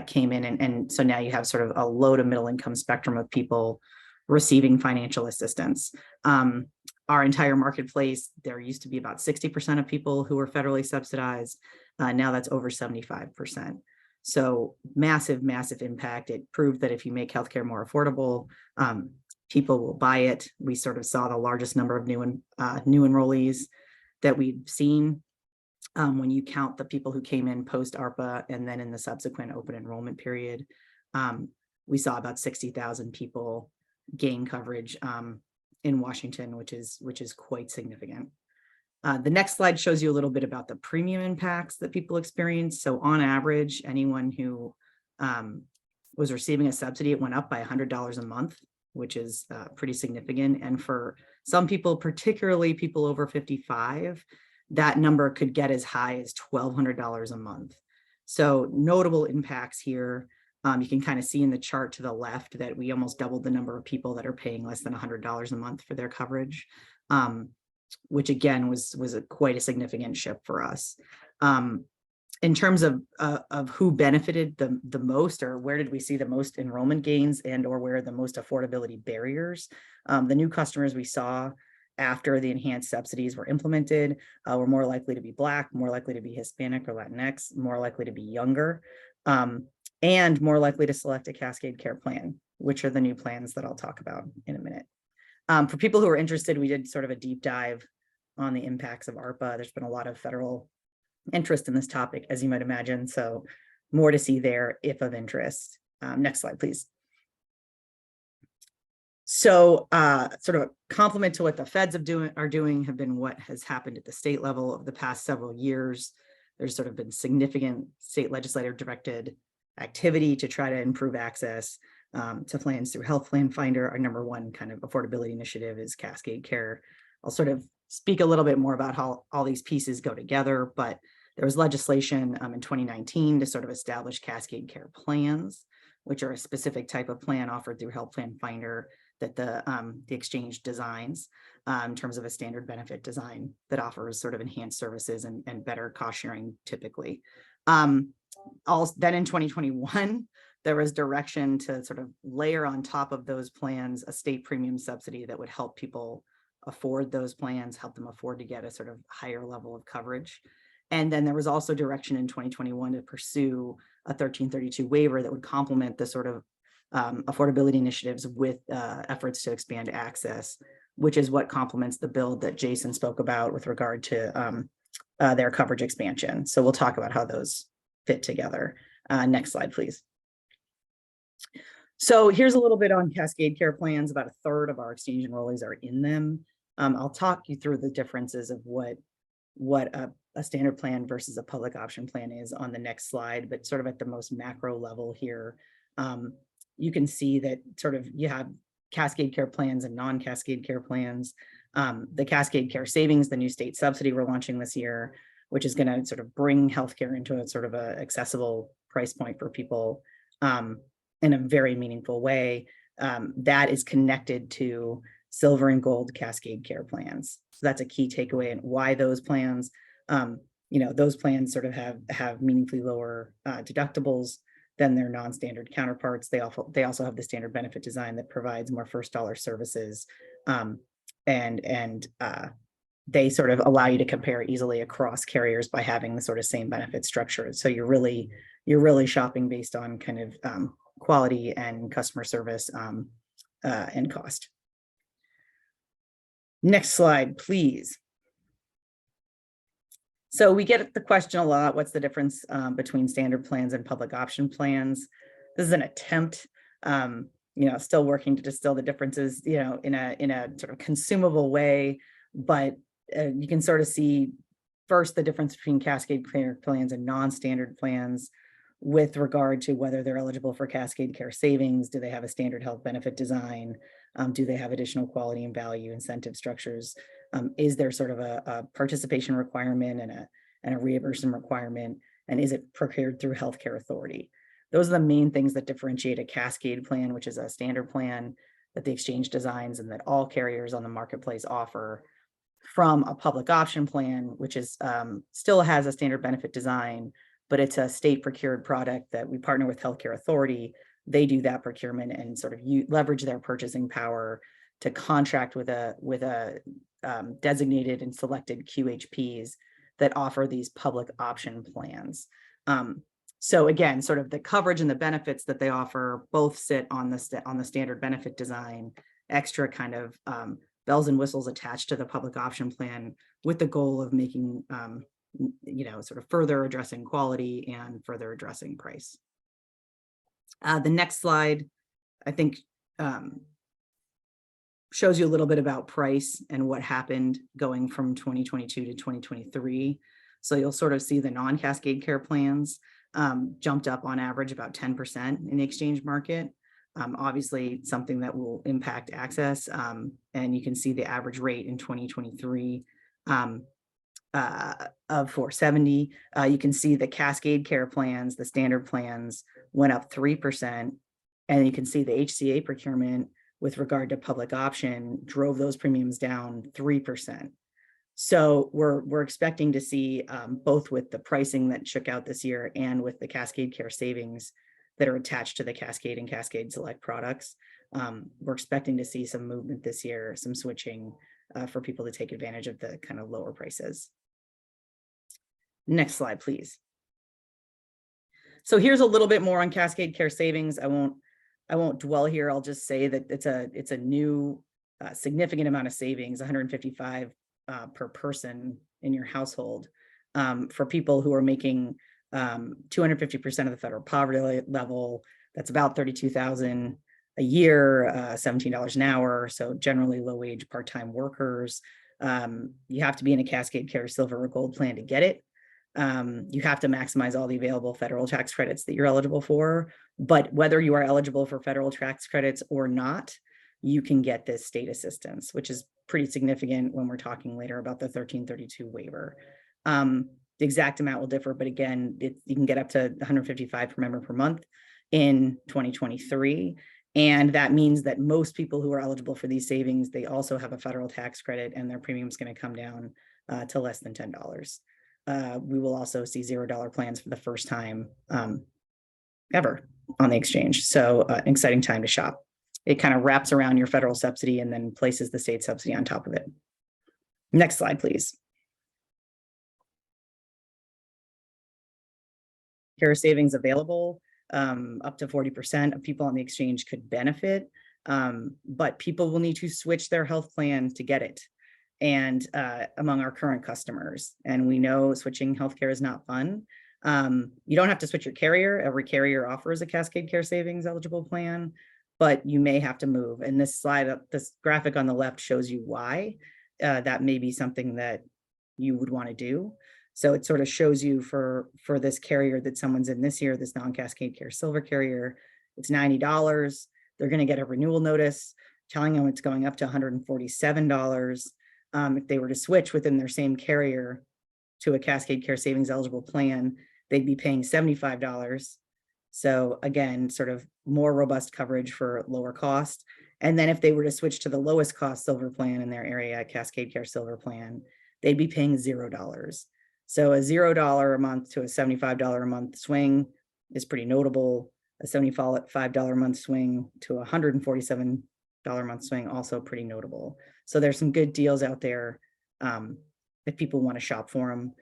came in. And so now you have sort of a low to middle income spectrum of people receiving financial assistance. Our entire marketplace, there used to be about 60% of people who were federally subsidized. Now that's over 75%. So massive, massive impact. It proved that if you make healthcare more affordable, people will buy it. We sort of saw the largest number of new enrollees that we've seen when you count the people who came in post ARPA and then in the subsequent open enrollment period. We saw about 60,000 people gain coverage in Washington, which is quite significant. The next slide shows you a little bit about the premium impacts that people experience. So on average, anyone who was receiving a subsidy, it went up by $100 a month, which is pretty significant. And for some people, particularly people over 55, that number could get as high as $1,200 a month. So notable impacts here. You can kind of see in the chart to the left that we almost doubled the number of people that are paying less than $100 a month for their coverage, which again was quite a significant shift for us. In terms of who benefited the most, or where did we see the most enrollment gains, and or where the most affordability barriers, the new customers we saw after the enhanced subsidies were implemented were more likely to be Black, more likely to be Hispanic or Latinx, more likely to be younger, and more likely to select a Cascade Care plan, which are the new plans that I'll talk about in a minute. For people who are interested, we did sort of a deep dive on the impacts of ARPA. There's been a lot of federal interest in this topic, as you might imagine. So more to see there if of interest. Next slide, please. So sort of a complement to what the feds have been what has happened at the state level over the past several years. There's sort of been significant state legislative directed activity to try to improve access to plans through Health Plan Finder. Our number one kind of affordability initiative is Cascade Care. I'll sort of speak a little bit more about how all these pieces go together, but there was legislation in 2019 to sort of establish Cascade Care plans which are a specific type of plan offered through Health Plan Finder that the exchange designs in terms of a standard benefit design that offers sort of enhanced services and better cost sharing typically. Then in 2021, there was direction to sort of layer on top of those plans a state premium subsidy that would help people afford those plans, help them afford to get a sort of higher level of coverage. And then there was also direction in 2021 to pursue a 1332 waiver that would complement the sort of affordability initiatives with efforts to expand access, which is what complements the bill that Jason spoke about with regard to their coverage expansion. So we'll talk about how those fit together. Next slide, please. So here's a little bit on Cascade Care plans. About a third of our exchange enrollees are in them. I'll talk you through the differences of what a standard plan versus a public option plan is on the next slide, but sort of at the most macro level here, you can see that sort of you have Cascade Care plans and non-Cascade Care plans. The Cascade Care Savings, the new state subsidy we're launching this year, which is going to sort of bring healthcare into a sort of a accessible price point for people in a very meaningful way. That is connected to Silver and Gold Cascade Care plans. So that's a key takeaway, and why those plans, those plans sort of have meaningfully lower deductibles than their non-standard counterparts. They also have the standard benefit design that provides more first dollar services, and they sort of allow you to compare easily across carriers by having the sort of same benefit structure. So you're really shopping based on kind of quality and customer service and cost. Next slide, please. So we get the question a lot, what's the difference between standard plans and public option plans? This is an attempt, still working to distill the differences, in a sort of consumable way, but you can sort of see first the difference between Cascade Care plans and non-standard plans with regard to whether they're eligible for Cascade Care Savings. Do they have a standard health benefit design? Do they have additional quality and value incentive structures? Is there sort of a participation requirement and a reimbursement requirement? And is it procured through healthcare authority? Those are the main things that differentiate a Cascade plan, which is a standard plan that the exchange designs and that all carriers on the marketplace offer, from a public option plan, which is still has a standard benefit design, but it's a state procured product that we partner with healthcare authority. They do that procurement and sort of leverage their purchasing power to contract with a designated and selected QHPs that offer these public option plans. So again, sort of the coverage and the benefits that they offer both sit on the standard benefit design, extra kind of bells and whistles attached to the public option plan, with the goal of making sort of further addressing quality and further addressing price. The next slide, I think, shows you a little bit about price and what happened going from 2022 to 2023. So you'll sort of see the non-Cascade Care plans jumped up on average about 10% in the exchange market. Obviously something that will impact access, and you can see the average rate in 2023 of $470. You can see the Cascade Care plans, the standard plans, went up 3%, and you can see the HCA procurement with regard to public option drove those premiums down 3%. So we're expecting to see both with the pricing that shook out this year and with the Cascade Care savings that are attached to the Cascade and Cascade Select products, we're expecting to see some movement this year, some switching for people to take advantage of the kind of lower prices. Next slide, please. So here's a little bit more on Cascade Care savings. I won't dwell here. I'll just say that it's a new significant amount of savings, $155 per person in your household, for people who are making 250% of the federal poverty level. That's about $32,000 a year, $17 an hour. So generally low wage part-time workers. You have to be in a Cascade Care Silver or Gold plan to get it. You have to maximize all the available federal tax credits that you're eligible for, but whether you are eligible for federal tax credits or not, you can get this state assistance, which is pretty significant when we're talking later about the 1332 waiver. The exact amount will differ, but again, you can get up to $155 per member per month. in 2023. And that means that most people who are eligible for these savings, they also have a federal tax credit, and their premium is going to come down to less than $10. We will also see $0 plans for the first time ever on the exchange. So an exciting time to shop. It kind of wraps around your federal subsidy and then places the state subsidy on top of it. Next slide, please. Care savings available. Up to 40% of people on the exchange could benefit, but people will need to switch their health plan to get it. And among our current customers, and we know switching healthcare is not fun. You don't have to switch your carrier. Every carrier offers a Cascade Care Savings eligible plan, but you may have to move. And this slide, this graphic on the left shows you why that may be something that you would want to do. So it sort of shows you for this carrier that someone's in this year, this non-Cascade Care Silver carrier, it's $90. They're going to get a renewal notice telling them it's going up to $147. If they were to switch within their same carrier to a Cascade Care Savings eligible plan, they'd be paying $75. So again, sort of more robust coverage for lower cost. And then if they were to switch to the lowest cost Silver plan in their area, Cascade Care Silver plan, they'd be paying $0. So a $0 a month to a $75 a month swing is pretty notable. A $75 a month swing to a $147 a month swing, also pretty notable. So there's some good deals out there if people want to shop for them.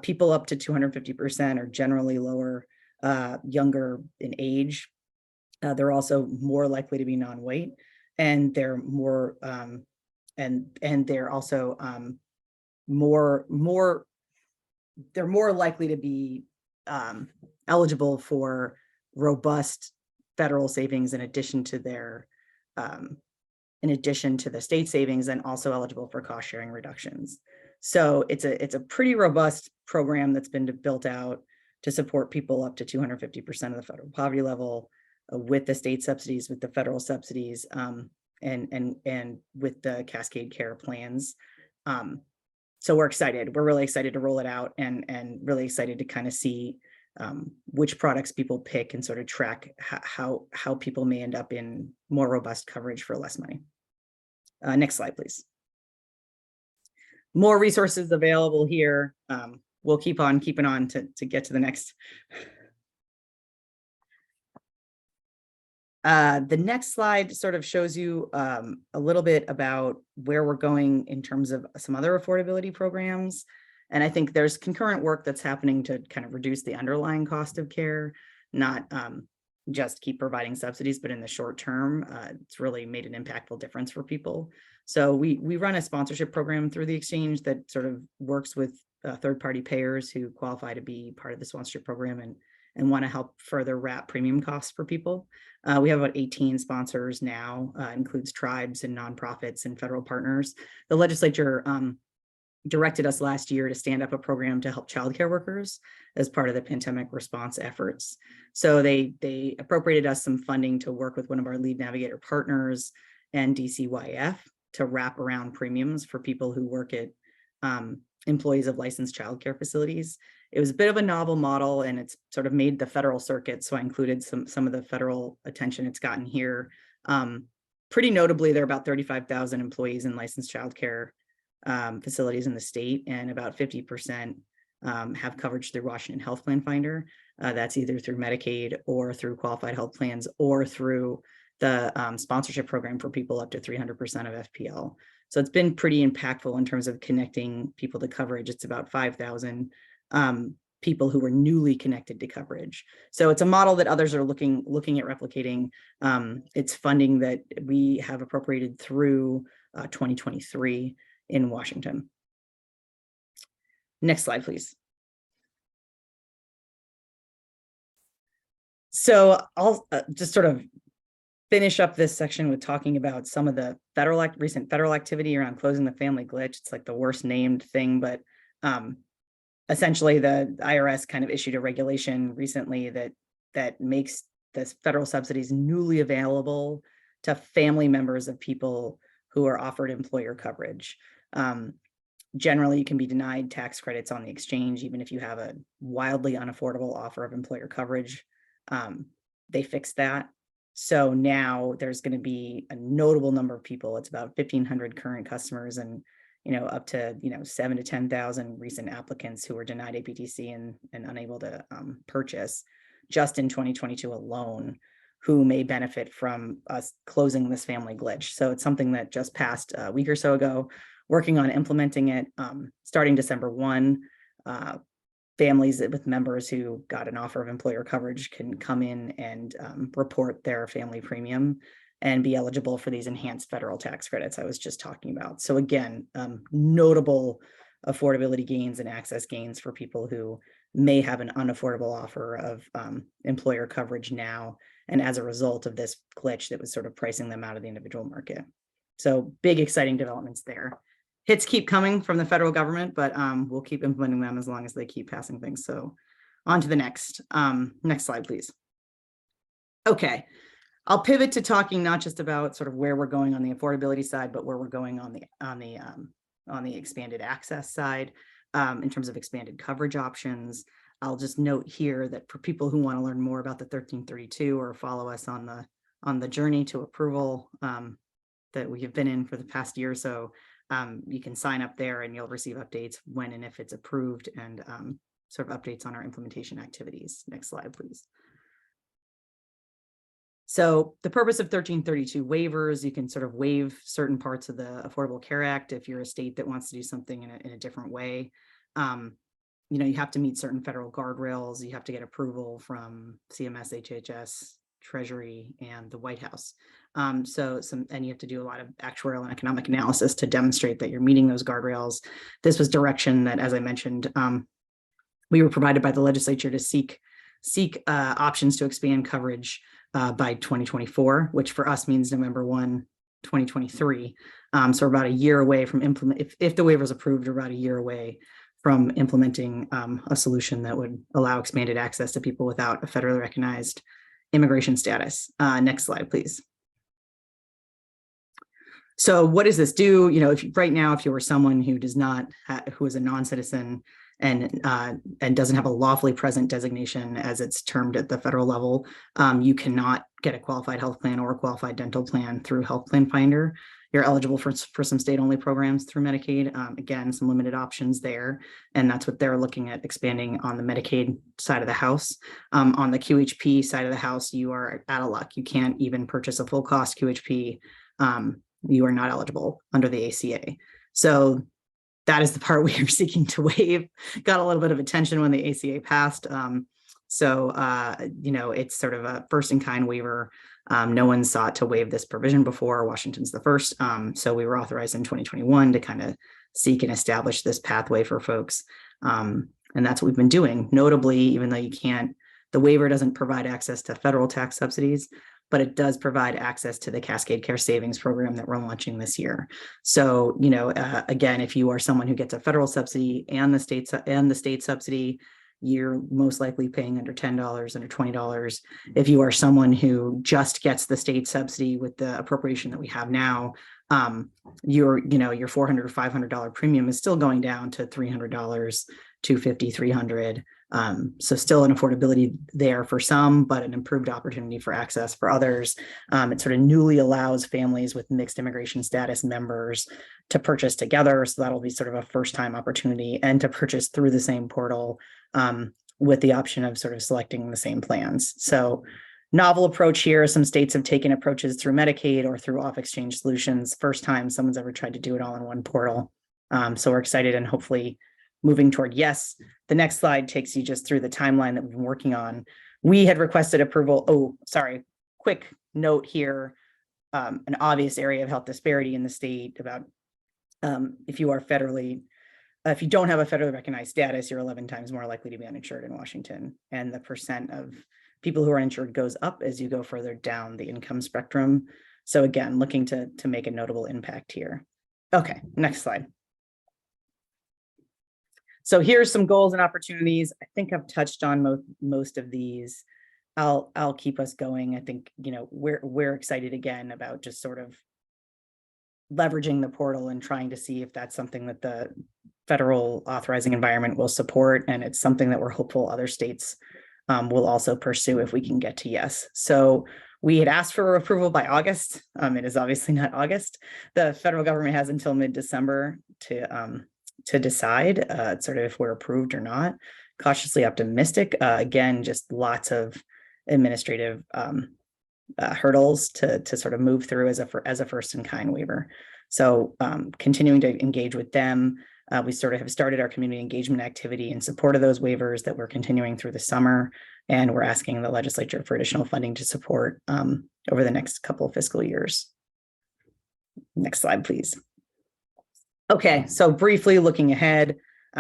People up to 250% are generally lower, younger in age. They're also more likely to be non-white, and they're more and they're also they're more likely to be eligible for robust federal savings in addition to their in addition to the state savings, and also eligible for cost sharing reductions. So it's a pretty robust program that's been built out to support people up to 250% of the federal poverty level, with the state subsidies, with the federal subsidies, and with the Cascade Care plans. So we're excited. We're really excited to roll it out, and really excited to kind of see which products people pick and sort of track how people may end up in more robust coverage for less money. Next slide, please. More resources available here. We'll keep on keeping on to get to the next. The next slide sort of shows you a little bit about where we're going in terms of some other affordability programs. And I think there's concurrent work that's happening to kind of reduce the underlying cost of care, not just keep providing subsidies, but in the short term, it's really made an impactful difference for people. So we run a sponsorship program through the exchange that sort of works with third-party payers who qualify to be part of the sponsorship program and want to help further wrap premium costs for people. We have about 18 sponsors now, includes tribes and nonprofits and federal partners. The legislature directed us last year to stand up a program to help childcare workers as part of the pandemic response efforts. So they appropriated us some funding to work with one of our lead navigator partners and DCYF to wrap around premiums for people who work at employees of licensed childcare facilities. It was a bit of a novel model, and it's sort of made the federal circuit. So I included some of the federal attention it's gotten here. Pretty notably, there are about 35,000 employees in licensed childcare facilities in the state, and about 50% have coverage through Washington Health Plan Finder. That's either through Medicaid or through qualified health plans or through the sponsorship program for people up to 300% of FPL. So it's been pretty impactful in terms of connecting people to coverage. It's about 5,000 people who were newly connected to coverage. So it's a model that others are looking at replicating. It's funding that we have appropriated through 2023 in Washington. Next slide, please. So I'll just sort of finish up this section with talking about some of the recent federal activity around closing the family glitch. It's like the worst named thing, but essentially the IRS kind of issued a regulation recently that makes the federal subsidies newly available to family members of people who are offered employer coverage. Generally, you can be denied tax credits on the exchange, even if you have a wildly unaffordable offer of employer coverage. They fixed that. So now there's going to be a notable number of people. It's about 1,500 current customers and, up to, 7,000 to 10,000 recent applicants who were denied APTC and unable to purchase just in 2022 alone, who may benefit from us closing this family glitch. So it's something that just passed a week or so ago, working on implementing it starting December 1. Families with members who got an offer of employer coverage can come in and report their family premium and be eligible for these enhanced federal tax credits I was just talking about. So again, notable affordability gains and access gains for people who may have an unaffordable offer of employer coverage now, and as a result of this glitch that was sort of pricing them out of the individual market. So big, exciting developments there. Hits keep coming from the federal government, but we'll keep implementing them as long as they keep passing things. So on to the next slide, please. Okay, I'll pivot to talking not just about sort of where we're going on the affordability side, but where we're going on the expanded access side in terms of expanded coverage options. I'll just note here that for people who want to learn more about the 1332 or follow us on the journey to approval that we have been in for the past year or so, you can sign up there and you'll receive updates when and if it's approved, and sort of updates on our implementation activities. Next slide, please. So the purpose of 1332 waivers, you can sort of waive certain parts of the Affordable Care Act if you're a state that wants to do something in a different way. You have to meet certain federal guardrails. You have to get approval from CMS, HHS, Treasury, and the White House. And you have to do a lot of actuarial and economic analysis to demonstrate that you're meeting those guardrails. This was direction that, as I mentioned, we were provided by the legislature to seek options to expand coverage by 2024, which for us means November 1, 2023. So we're about a year away from if the waiver is approved, we're about a year away from implementing a solution that would allow expanded access to people without a federally recognized immigration status. Next slide, please. So what does this do? Right now, if you were someone who who is a non-citizen and doesn't have a lawfully present designation as it's termed at the federal level, you cannot get a qualified health plan or a qualified dental plan through Health Plan Finder. You're eligible for some state-only programs through Medicaid. Again, some limited options there, and that's what they're looking at expanding on the Medicaid side of the house. On the QHP side of the house, you are out of luck. You can't even purchase a full cost QHP. You are not eligible under the ACA. So that is the part we are seeking to waive. Got a little bit of attention when the ACA passed. It's sort of a first-in-kind waiver. No one sought to waive this provision before. Washington's the first. So we were authorized in 2021 to kind of seek and establish this pathway for folks. And that's what we've been doing. Notably, even though the waiver doesn't provide access to federal tax subsidies, but it does provide access to the Cascade Care Savings Program that we're launching this year. So, again, if you are someone who gets a federal subsidy and the state subsidy, you're most likely paying under $10, under $20. If you are someone who just gets the state subsidy with the appropriation that we have now, your $400 or $500 premium is still going down to $300, $250, $300. So still an affordability there for some, but an improved opportunity for access for others. It sort of newly allows families with mixed immigration status members to purchase together. So that'll be sort of a first-time opportunity, and to purchase through the same portal with the option of sort of selecting the same plans. So novel approach here. Some states have taken approaches through Medicaid or through off-exchange solutions. First time someone's ever tried to do it all in one portal. So we're excited and hopefully moving toward yes. The next slide takes you just through the timeline that we've been working on. We had requested approval. Quick note here. An obvious area of health disparity in the state about if you don't have a federally recognized status, you're 11 times more likely to be uninsured in Washington. And the percent of people who are uninsured goes up as you go further down the income spectrum. So again, looking to make a notable impact here. Okay, next slide. So here's some goals and opportunities. I think I've touched on most of these. I'll keep us going. I think, we're excited again about just sort of leveraging the portal and trying to see if that's something that the federal authorizing environment will support. And it's something that we're hopeful other states we'll also pursue if we can get to yes. So we had asked for approval by August. It is obviously not August. The federal government has until mid-December to decide sort of if we're approved or not. Cautiously optimistic. Again, just lots of administrative hurdles to sort of move through as a first in kind waiver. So continuing to engage with them. We sort of have started our community engagement activity in support of those waivers that we're continuing through the summer. And we're asking the legislature for additional funding to support over the next couple of fiscal years. Next slide, please. Okay, so briefly looking ahead,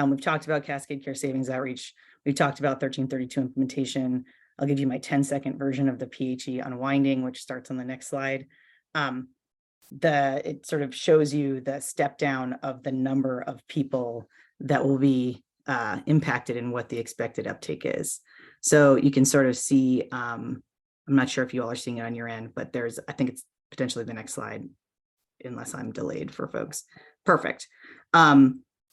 we've talked about Cascade Care Savings Outreach. We've talked about 1332 implementation. I'll give you my 10-second version of the PHE unwinding, which starts on the next slide. It sort of shows you the step down of the number of people that will be impacted and what the expected uptake is. So you can sort of see, I'm not sure if you all are seeing it on your end, but I think it's potentially the next slide, unless I'm delayed for folks. Perfect.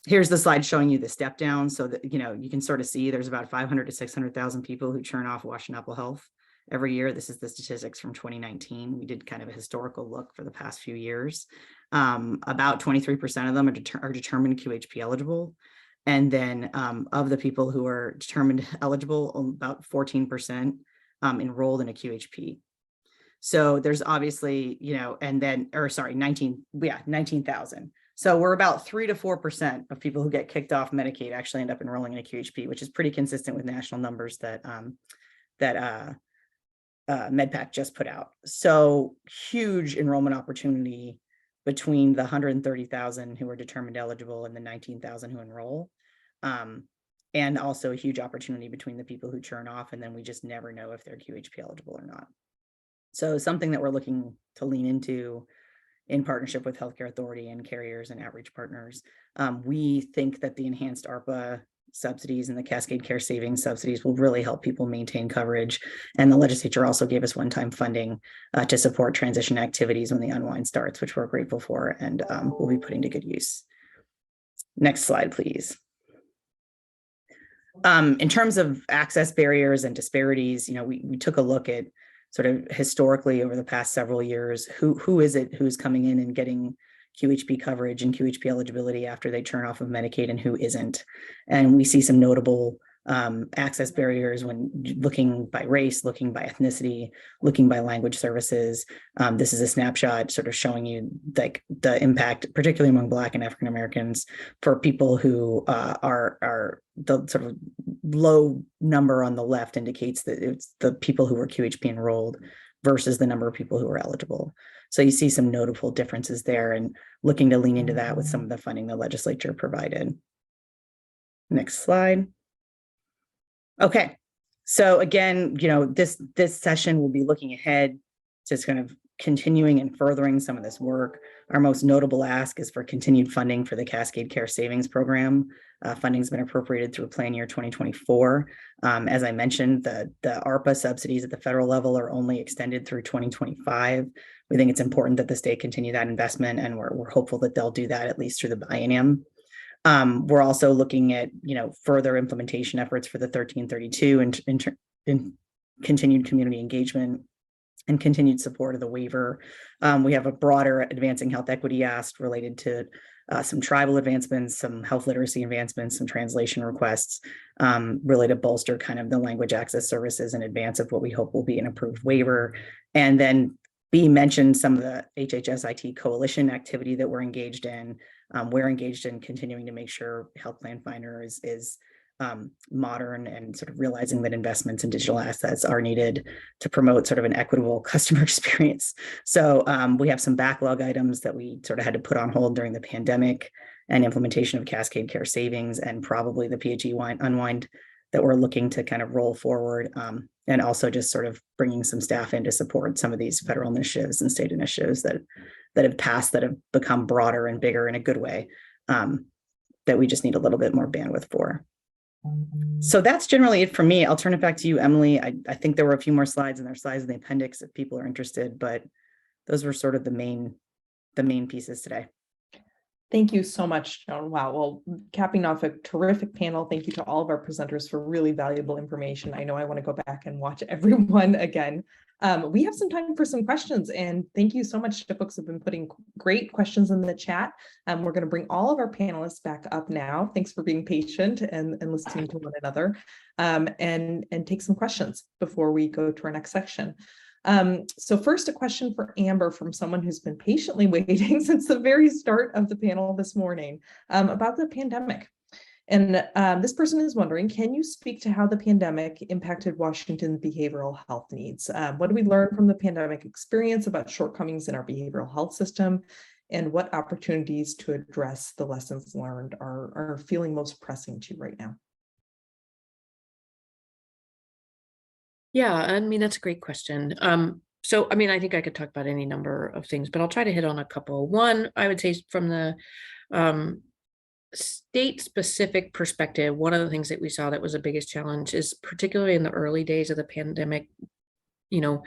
Here's the slide showing you the step down so that, you can sort of see there's about 500 to 600,000 people who churn off Washington Apple Health every year. This is the statistics from 2019. We did kind of a historical look for the past few years. About 23% of them are determined QHP eligible. And then of the people who are determined eligible, about 14% enrolled in a QHP. So there's obviously, 19,000. So we're about 3 to 4% of people who get kicked off Medicaid actually end up enrolling in a QHP, which is pretty consistent with national numbers that MedPAC just put out. So huge enrollment opportunity between the 130,000 who are determined eligible and the 19,000 who enroll. And also a huge opportunity between the people who churn off, and then we just never know if they're QHP eligible or not. So something that we're looking to lean into in partnership with Healthcare Authority and carriers and outreach partners. We think that the enhanced ARPA subsidies and the Cascade Care Savings subsidies will really help people maintain coverage. And the legislature also gave us one-time funding to support transition activities when the unwind starts, which we're grateful for, and we'll be putting to good use. Next slide, please. In terms of access barriers and disparities, we took a look at sort of historically over the past several years, who is it who's coming in and getting QHP coverage and QHP eligibility after they turn off of Medicaid and who isn't. And we see some notable access barriers when looking by race, looking by ethnicity, looking by language services. This is a snapshot sort of showing you like the impact, particularly among Black and African Americans, for people who are the sort of low number on the left indicates that it's the people who are QHP enrolled versus the number of people who are eligible. So you see some notable differences there, and looking to lean into that with some of the funding the legislature provided. Next slide. Okay, so again, this session will be looking ahead to kind of continuing and furthering some of this work. Our most notable ask is for continued funding for the Cascade Care Savings Program. Funding's been appropriated through Plan Year 2024. As I mentioned, the ARPA subsidies at the federal level are only extended through 2025. We think it's important that the state continue that investment, and we're hopeful that they'll do that at least through the biennium. We're also looking at, further implementation efforts for the 1332 and continued community engagement and continued support of the waiver. We have a broader advancing health equity ask related to some tribal advancements, some health literacy advancements, some translation requests, really to bolster kind of the language access services in advance of what we hope will be an approved waiver. And then B mentioned some of the HHS IT coalition activity that we're engaged in. We're engaged in continuing to make sure Health Plan Finder is modern and sort of realizing that investments in digital assets are needed to promote sort of an equitable customer experience. So we have some backlog items that we sort of had to put on hold during the pandemic, and implementation of Cascade Care Savings, and probably the PHE unwind that we're looking to kind of roll forward, and also just sort of bringing some staff in to support some of these federal initiatives and state initiatives that have passed, that have become broader and bigger in a good way, that we just need a little bit more bandwidth for. So that's generally it for me. I'll turn it back to you, Emily. I think there were a few more slides, and there are slides in the appendix if people are interested, but those were sort of the main pieces today. Thank you so much, Joan. Wow. Well, capping off a terrific panel. Thank you to all of our presenters for really valuable information. I know I want to go back and watch everyone again. We have some time for some questions, and thank you so much to folks who have been putting great questions in the chat. We're going to bring all of our panelists back up now. Thanks for being patient and listening to one another, and take some questions before we go to our next section. So first, a question for Amber from someone who's been patiently waiting since the very start of the panel this morning, about the pandemic. And this person is wondering, can you speak to how the pandemic impacted Washington's behavioral health needs? What do we learn from the pandemic experience about shortcomings in our behavioral health system? And what opportunities to address the lessons learned are feeling most pressing to you right now? Yeah, I mean, that's a great question. So, I mean, I think I could talk about any number of things, but I'll try to hit on a couple. One, I would say from the state-specific perspective, one of the things that we saw that was the biggest challenge is particularly in the early days of the pandemic, you know,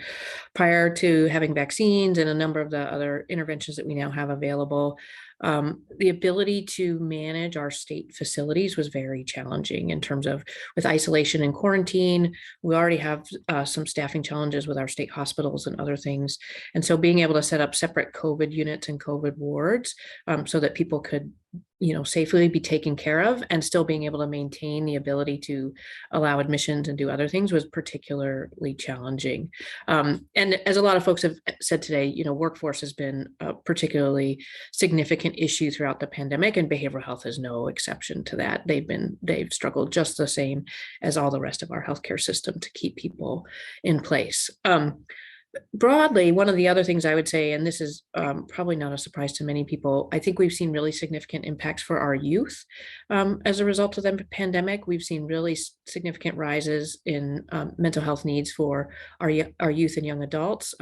prior to having vaccines and a number of the other interventions that we now have available, the ability to manage our state facilities was very challenging in terms of with isolation and quarantine. We already have some staffing challenges with our state hospitals and other things. And so being able to set up separate COVID units and COVID wards so that people could, you know, safely be taken care of and still being able to maintain the ability to allow admissions and do other things was particularly challenging. And as a lot of folks have said today, you know, workforce has been a particularly significant issue throughout the pandemic, and behavioral health is no exception to that. They've struggled just the same as all the rest of our healthcare system to keep people in place. Broadly, one of the other things I would say, and this is probably not a surprise to many people, I think we've seen really significant impacts for our youth as a result of the pandemic. We've seen really significant rises in mental health needs for our youth and young adults,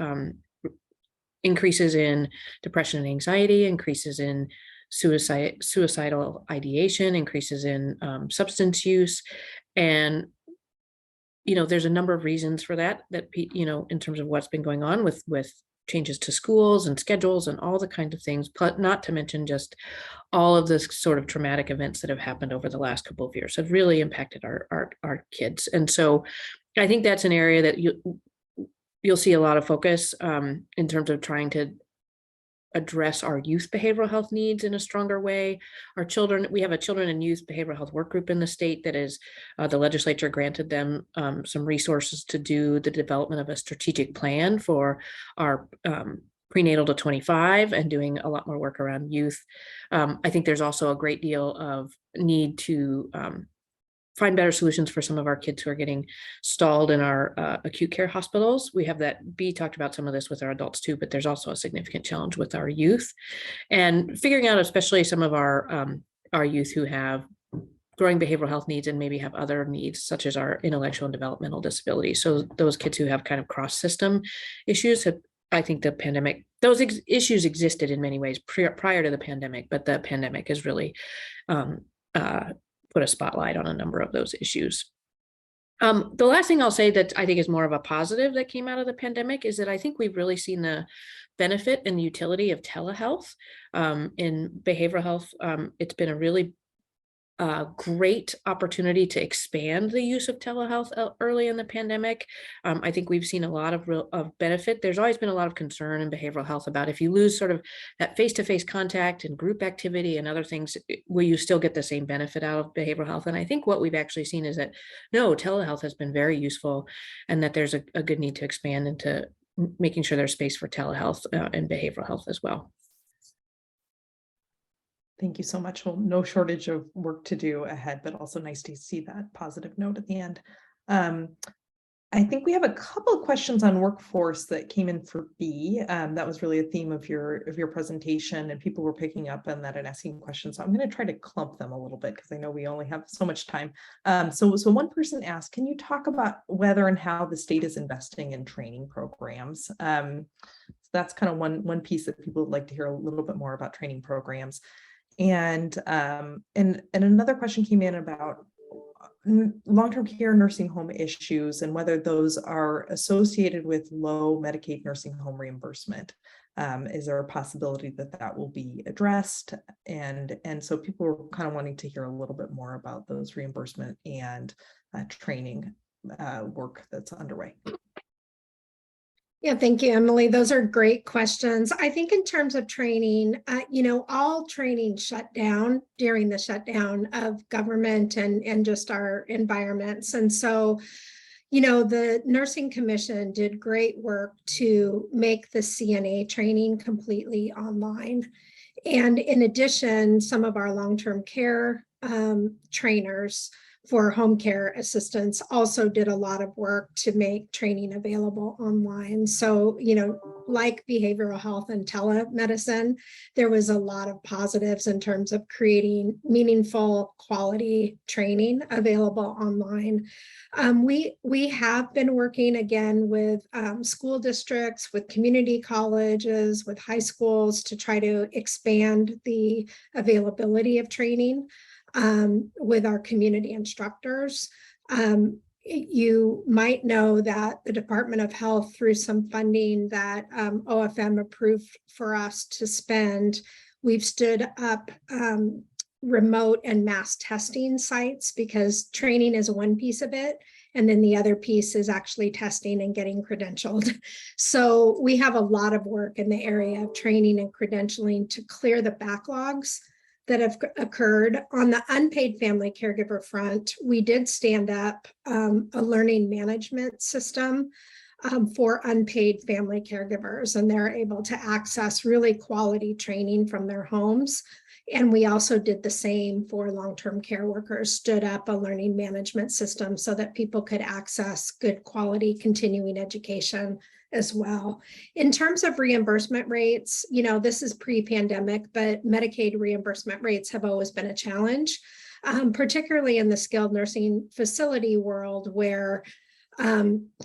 increases in depression and anxiety, increases in suicidal ideation, increases in substance use, and you know, there's a number of reasons for that, you know, in terms of what's been going on with changes to schools and schedules and all the kind of things, but not to mention just all of this sort of traumatic events that have happened over the last couple of years have really impacted our kids. And so I think that's an area that you'll see a lot of focus in terms of trying to address our youth behavioral health needs in a stronger way. Our children, we have a children and youth behavioral health work group in the state that is, the legislature granted them some resources to do the development of a strategic plan for our prenatal to 25 and doing a lot more work around youth. I think there's also a great deal of need to find better solutions for some of our kids who are getting stalled in our acute care hospitals. We have that, B talked about some of this with our adults too, but there's also a significant challenge with our youth and figuring out, especially some of our youth who have growing behavioral health needs and maybe have other needs, such as our intellectual and developmental disabilities. So those kids who have kind of cross-system issues have, I think the pandemic, those issues existed in many ways prior to the pandemic, but the pandemic has really put a spotlight on a number of those issues. The last thing I'll say that I think is more of a positive that came out of the pandemic is that I think we've really seen the benefit and utility of telehealth in behavioral health. It's been a really great opportunity to expand the use of telehealth early in the pandemic. I think we've seen a lot of benefit. There's always been a lot of concern in behavioral health about if you lose sort of that face-to-face contact and group activity and other things, will you still get the same benefit out of behavioral health? And I think what we've actually seen is that no, telehealth has been very useful and that there's a good need to expand into making sure there's space for telehealth and behavioral health as well. Thank you so much. Well, no shortage of work to do ahead, but also nice to see that positive note at the end. I think we have a couple of questions on workforce that came in for B. That was really a theme of your presentation, and people were picking up on that and asking questions. So I'm going to try to clump them a little bit because I know we only have so much time. So one person asked, can you talk about whether and how the state is investing in training programs? So that's kind of one piece that people would like to hear a little bit more about training programs. And another question came in about long-term care nursing home issues and whether those are associated with low Medicaid nursing home reimbursement. Is there a possibility that that will be addressed? And so people are kind of wanting to hear a little bit more about those reimbursement and training work that's underway. Yeah, thank you, Emily. Those are great questions. I think in terms of training, all training shut down during the shutdown of government and just our environments. And so, the Nursing Commission did great work to make the CNA training completely online. And in addition, some of our long-term care trainers for home care assistants also did a lot of work to make training available online. So, like behavioral health and telemedicine, there was a lot of positives in terms of creating meaningful quality training available online. We have been working again with school districts, with community colleges, with high schools to try to expand the availability of training with our community instructors. You might know that the Department of Health, through some funding that OFM approved for us to spend, we've stood up remote and mass testing sites, because training is one piece of it. And then the other piece is actually testing and getting credentialed. So we have a lot of work in the area of training and credentialing to clear the backlogs that have occurred. On the unpaid family caregiver front, we did stand up a learning management system for unpaid family caregivers, and they're able to access really quality training from their homes. And we also did the same for long-term care workers, stood up a learning management system so that people could access good quality continuing education as well. In terms of reimbursement rates, this is pre-pandemic, but Medicaid reimbursement rates have always been a challenge, particularly in the skilled nursing facility world, where,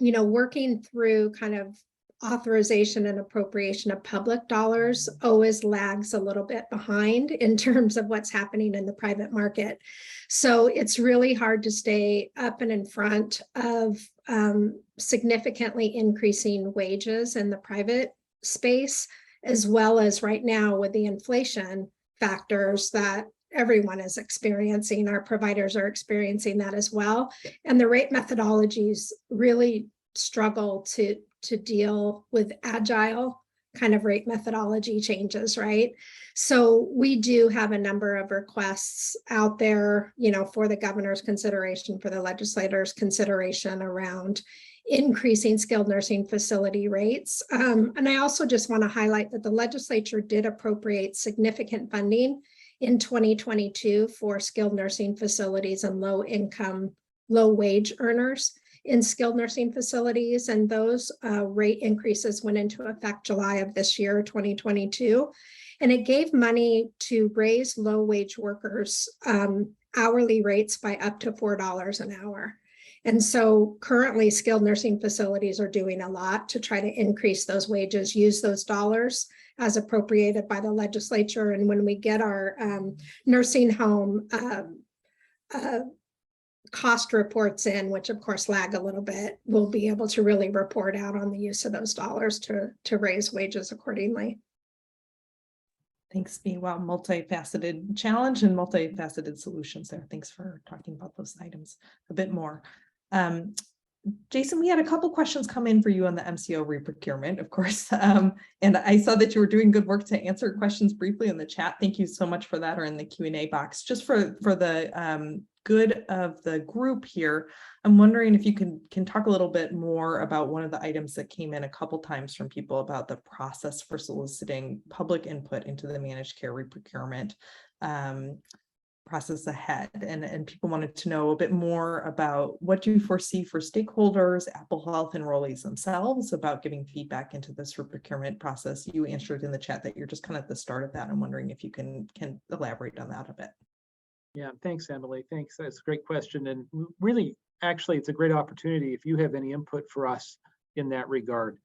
working through kind of authorization and appropriation of public dollars always lags a little bit behind in terms of what's happening in the private market. So it's really hard to stay up and in front of significantly increasing wages in the private space, as well as right now with the inflation factors that everyone is experiencing. Our providers are experiencing that as well. And the rate methodologies really struggle to deal with agile kind of rate methodology changes, right? So we do have a number of requests out there, for the governor's consideration, for the legislators' consideration around increasing skilled nursing facility rates. And I also just want to highlight that the legislature did appropriate significant funding in 2022 for skilled nursing facilities and low income, low wage earners in skilled nursing facilities. And those rate increases went into effect July of this year, 2022. And it gave money to raise low wage workers hourly rates by up to $4 an hour. And so currently skilled nursing facilities are doing a lot to try to increase those wages, use those dollars as appropriated by the legislature. And when we get our nursing home cost reports in, which of course lag a little bit, we'll be able to really report out on the use of those dollars to raise wages accordingly. Thanks, Bea. Wow, multifaceted challenge and multifaceted solutions there. Thanks for talking about those items a bit more. Jason, we had a couple questions come in for you on the MCO reprocurement, of course. And I saw that you were doing good work to answer questions briefly in the chat. Thank you so much for that, or in the Q&A box. Just for the good of the group here, I'm wondering if you can talk a little bit more about one of the items that came in a couple times from people about the process for soliciting public input into the managed care reprocurement process ahead. And people wanted to know a bit more about what do you foresee for stakeholders, Apple Health enrollees themselves, about giving feedback into this reprocurement process. You answered in the chat that you're just kind of at the start of that. I'm wondering if you can elaborate on that a bit. Yeah, thanks, Emily. Thanks. That's a great question. And really, actually, it's a great opportunity if you have any input for us in that regard.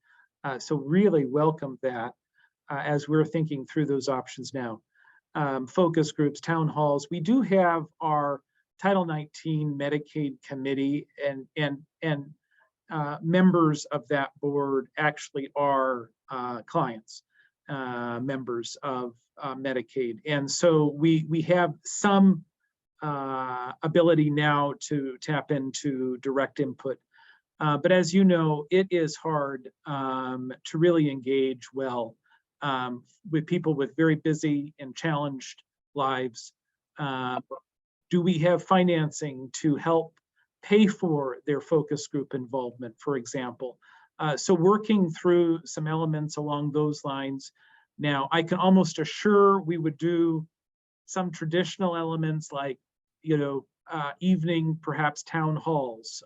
So really welcome that as we're thinking through those options now. Focus groups, town halls. We do have our Title 19 Medicaid committee, and members of that board actually are clients. members of Medicaid. And so we have some ability now to tap into direct input. But as you know, it is hard to really engage well with people with very busy and challenged lives. Do we have financing to help pay for their focus group involvement, for example? So working through some elements along those lines. Now, I can almost assure we would do some traditional elements like, evening, perhaps town halls,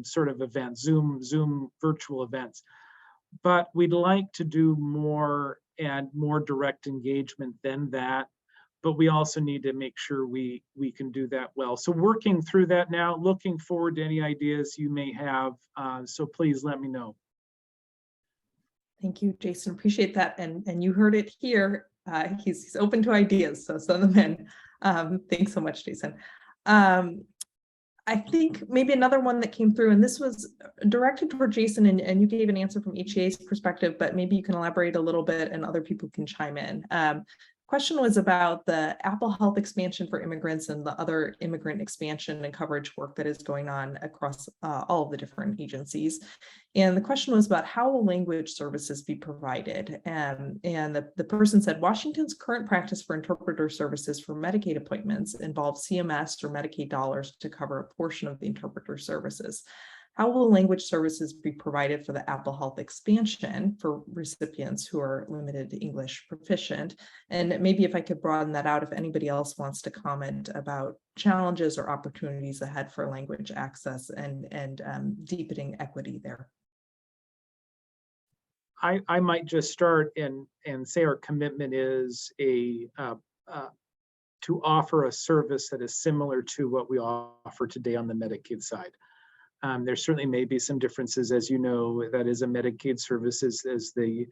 sort of events, Zoom virtual events. But we'd like to do more and more direct engagement than that. But we also need to make sure we can do that well. So working through that now, looking forward to any ideas you may have. So please let me know. Thank you, Jason. Appreciate that. And you heard it here. He's open to ideas, so send them in. Thanks so much, Jason. I think maybe another one that came through, and this was directed toward Jason, and you gave an answer from HCA's perspective, but maybe you can elaborate a little bit and other people can chime in. Question was about the Apple Health expansion for immigrants and the other immigrant expansion and coverage work that is going on across all of the different agencies. And the question was about how will language services be provided? And the person said, Washington's current practice for interpreter services for Medicaid appointments involves CMS or Medicaid dollars to cover a portion of the interpreter services. How will language services be provided for the Apple Health expansion for recipients who are limited English proficient? And maybe if I could broaden that out, if anybody else wants to comment about challenges or opportunities ahead for language access and deepening equity there. I might just start and say our commitment is to offer a service that is similar to what we offer today on the Medicaid side. There certainly may be some differences, as you know, that is a Medicaid service, as the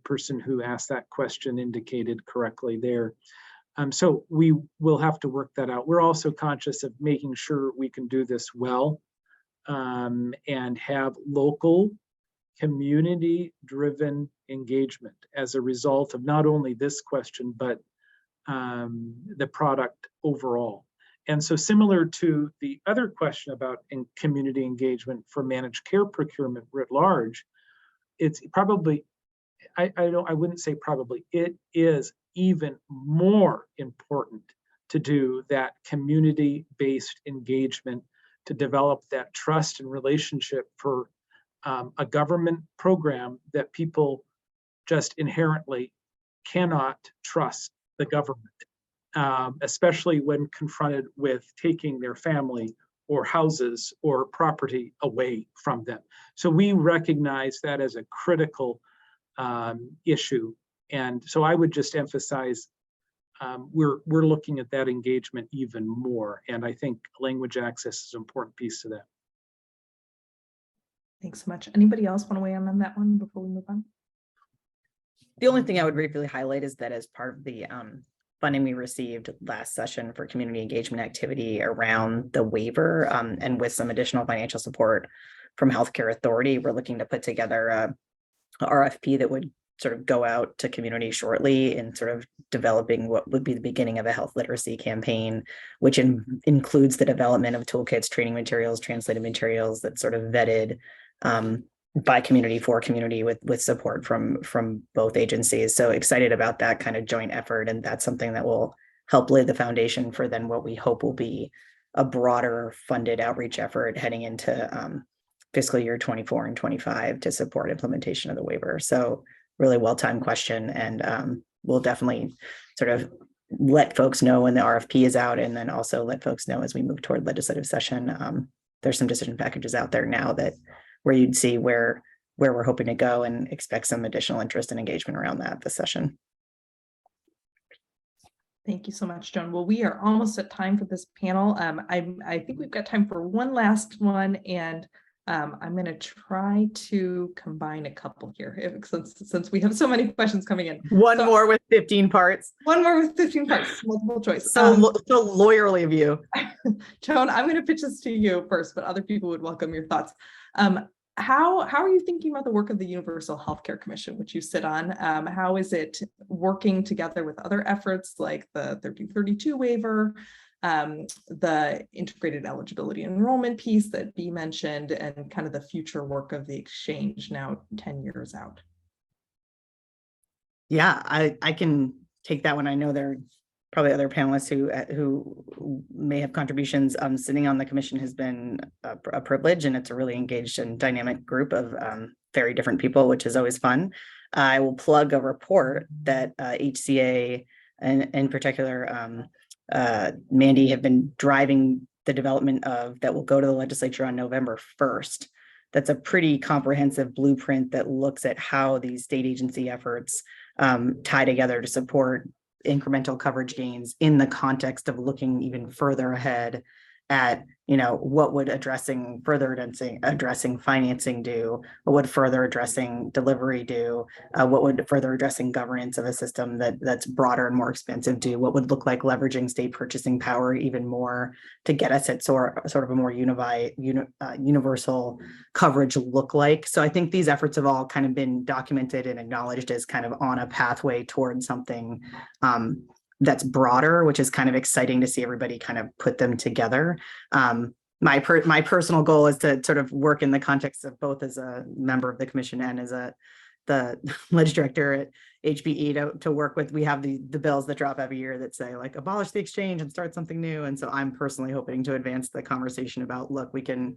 person who asked that question indicated correctly there. So we will have to work that out. We're also conscious of making sure we can do this well and have local community-driven engagement as a result of not only this question, but the product overall. And so similar to the other question about community engagement for managed care procurement writ large, it's probably, I wouldn't say probably, it is even more important to do that community-based engagement, to develop that trust and relationship for a government program that people just inherently cannot trust the government. Especially when confronted with taking their family or houses or property away from them. So we recognize that as a critical issue. And so I would just emphasize we're looking at that engagement even more. And I think language access is an important piece to that. Thanks so much. Anybody else want to weigh in on that one before we move on? The only thing I would briefly highlight is that as part of the funding we received last session for community engagement activity around the waiver, and with some additional financial support from Healthcare Authority, we're looking to put together a RFP that would sort of go out to community shortly in sort of developing what would be the beginning of a health literacy campaign, which includes the development of toolkits, training materials, translated materials that sort of vetted by community for community with support from both agencies. So excited about that kind of joint effort. And that's something that will help lay the foundation for then what we hope will be a broader funded outreach effort heading into fiscal year 24 and 25 to support implementation of the waiver. So really well-timed question. And we'll definitely sort of let folks know when the RFP is out, and then also let folks know as we move toward legislative session. There's some decision packages out there now where you'd see where we're hoping to go, and expect some additional interest and engagement around that this session. Thank you so much, Joan. Well, we are almost at time for this panel. I think we've got time for one last one, and I'm going to try to combine a couple here since we have so many questions coming in. One more with 15 parts. One more with 15 parts, multiple choice. So lawyerly of you. Joan, I'm going to pitch this to you first, but other people would welcome your thoughts. how are you thinking about the work of the Universal Healthcare Commission, which you sit on? How is it working together with other efforts like the 1332 waiver, the integrated eligibility enrollment piece that Bea mentioned, and kind of the future work of the exchange now 10 years out? Yeah, I can take that one. I know there are probably other panelists who may have contributions. Sitting on the commission has been a privilege, and it's a really engaged and dynamic group of very different people, which is always fun. I will plug a report that HCA and in particular Mandy have been driving the development of, that will go to the legislature on November 1st. That's a pretty comprehensive blueprint that looks at how these state agency efforts tie together to support incremental coverage gains in the context of looking even further ahead at, what would addressing financing do? What would further addressing delivery do? What would further addressing governance of a system that's broader and more expansive do? What would look like leveraging state purchasing power even more to get us at sort of a more universal coverage look like? So I think these efforts have all kind of been documented and acknowledged as kind of on a pathway towards something that's broader, which is kind of exciting to see everybody kind of put them together. My personal goal is to sort of work in the context of both as a member of the commission and as the ledge director at HBE to work with. We have the bills that drop every year that say like abolish the exchange and start something new. And so I'm personally hoping to advance the conversation about, look, we can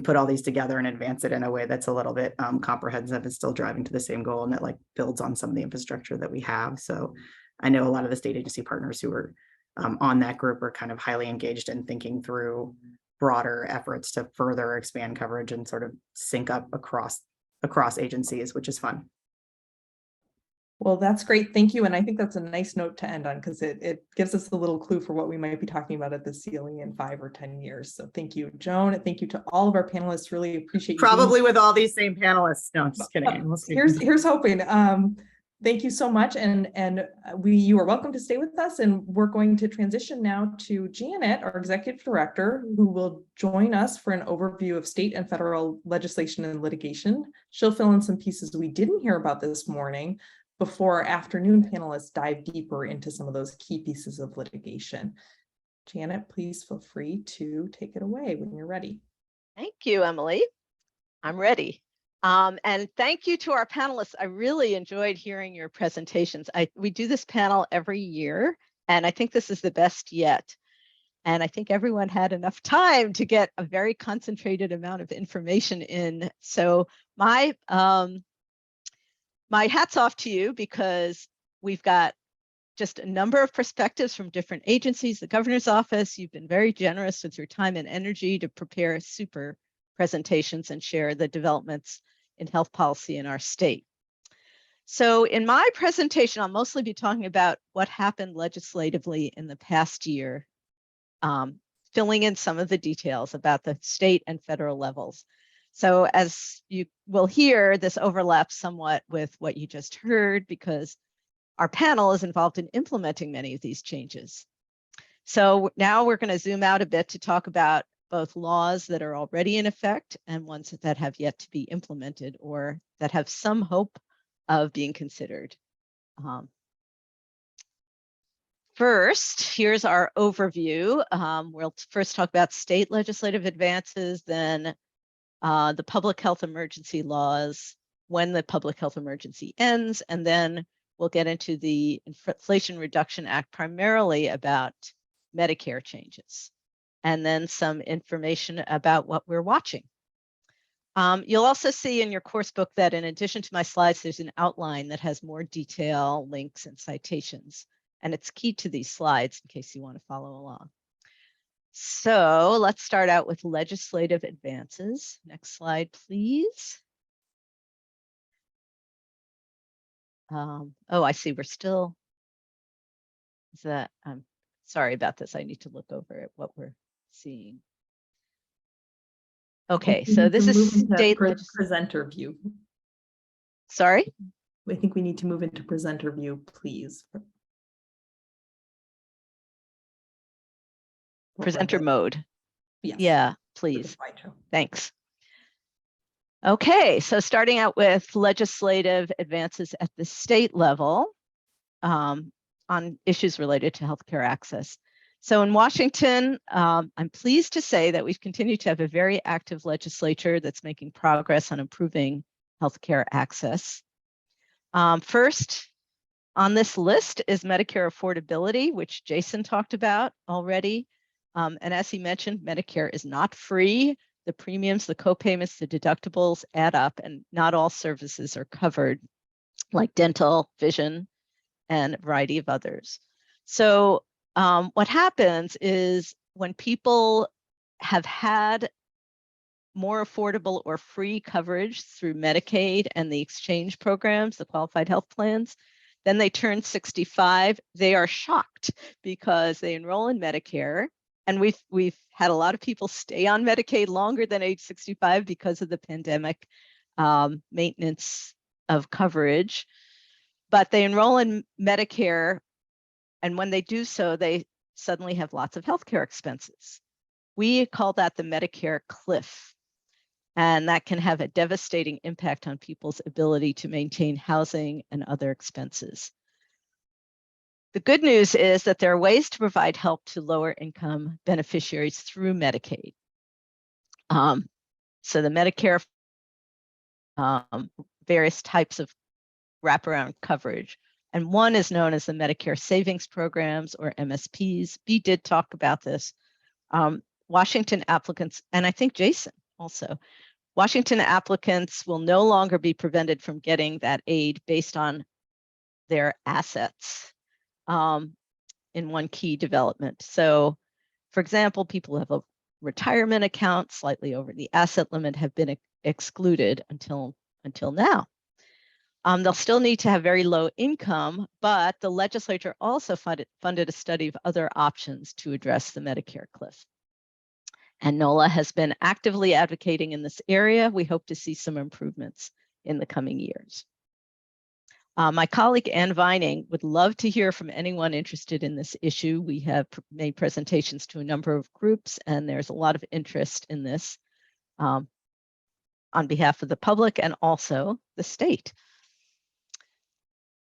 put all these together and advance it in a way that's a little bit comprehensive and still driving to the same goal, and that like builds on some of the infrastructure that we have. So I know a lot of the state agency partners who are on that group are kind of highly engaged in thinking through broader efforts to further expand coverage and sort of sync up across agencies, which is fun. Well, that's great. Thank you. And I think that's a nice note to end on, because it gives us a little clue for what we might be talking about at the ceiling in 5 or 10 years. So thank you, Joan. Thank you to all of our panelists. Really appreciate you. Probably with all these same panelists. No, I'm just kidding. Here's hoping. Thank you so much. And you are welcome to stay with us. And we're going to transition now to Janet, our executive director, who will join us for an overview of state and federal legislation and litigation. She'll fill in some pieces we didn't hear about this morning before our afternoon panelists dive deeper into some of those key pieces of litigation. Janet, please feel free to take it away when you're ready. Thank you, Emily. I'm ready. And thank you to our panelists. I really enjoyed hearing your presentations. We do this panel every year, and I think this is the best yet. And I think everyone had enough time to get a very concentrated amount of information in. So my hat's off to you, because we've got just a number of perspectives from different agencies, the governor's office. You've been very generous with your time and energy to prepare super presentations and share the developments in health policy in our state. So in my presentation, I'll mostly be talking about what happened legislatively in the past year, filling in some of the details about the state and federal levels. So as you will hear, this overlaps somewhat with what you just heard, because our panel is involved in implementing many of these changes. So now we're going to zoom out a bit to talk about both laws that are already in effect and ones that have yet to be implemented or that have some hope of being considered. First, here's our overview. We'll first talk about state legislative advances, then the public health emergency laws, when the public health emergency ends, and then we'll get into the Inflation Reduction Act, primarily about Medicare changes, and then some information about what we're watching. You'll also see in your course book that in addition to my slides, there's an outline that has more detail, links, and citations. And it's key to these slides in case you want to follow along. So let's start out with legislative advances. Next slide, please. Oh, I see we're still, I'm sorry about this. I need to look over at what we're seeing. Okay, so this is state presenter view. Sorry? I think we need to move into presenter view, please. Presenter mode. Yes. Yeah, please. Thanks. Okay, so starting out with legislative advances at the state level on issues related to healthcare access. So in Washington, I'm pleased to say that we've continued to have a very active legislature that's making progress on improving healthcare access. First on this list is Medicare affordability, which Jason talked about already. And as he mentioned, Medicare is not free. The premiums, the co-payments, the deductibles add up, and not all services are covered, like dental, vision, and a variety of others. So what happens is when people have had more affordable or free coverage through Medicaid and the exchange programs, the qualified health plans, then they turn 65, they are shocked because they enroll in Medicare. And we've had a lot of people stay on Medicaid longer than age 65 because of the pandemic maintenance of coverage. But they enroll in Medicare, and when they do so, they suddenly have lots of healthcare expenses. We call that the Medicare cliff. And that can have a devastating impact on people's ability to maintain housing and other expenses. The good news is that there are ways to provide help to lower income beneficiaries through Medicaid. So the Medicare, various types of wraparound coverage. And one is known as the Medicare Savings Programs, or MSPs. Bea did talk about this. Washington applicants, and I think Jason also, Washington applicants will no longer be prevented from getting that aid based on their assets in one key development. So, for example, people who have a retirement account slightly over the asset limit have been excluded until now. They'll still need to have very low income, but the legislature also funded a study of other options to address the Medicare cliff. And NoHLA has been actively advocating in this area. We hope to see some improvements in the coming years. My colleague Ann Vining would love to hear from anyone interested in this issue. We have made presentations to a number of groups, and there's a lot of interest in this on behalf of the public and also the state.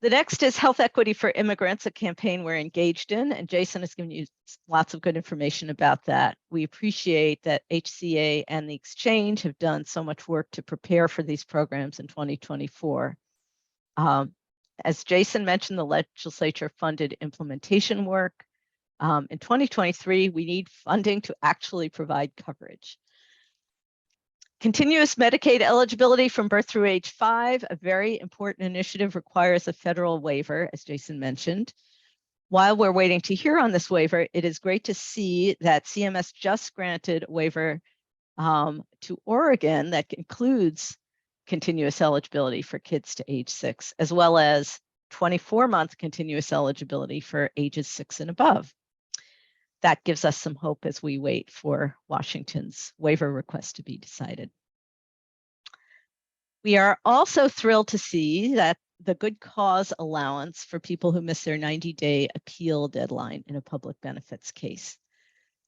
The next is Health Equity for Immigrants, a campaign we're engaged in, and Jason has given you lots of good information about that. We appreciate that HCA and the Exchange have done so much work to prepare for these programs in 2024. As Jason mentioned, the legislature funded implementation work. In 2023, we need funding to actually provide coverage. Continuous Medicaid eligibility from birth through age 5, a very important initiative, requires a federal waiver, as Jason mentioned. While we're waiting to hear on this waiver, it is great to see that CMS just granted a waiver to Oregon that includes continuous eligibility for kids to age 6, as well as 24-month continuous eligibility for ages 6 and above. That gives us some hope as we wait for Washington's waiver request to be decided. We are also thrilled to see that the good cause allowance for people who miss their 90-day appeal deadline in a public benefits case.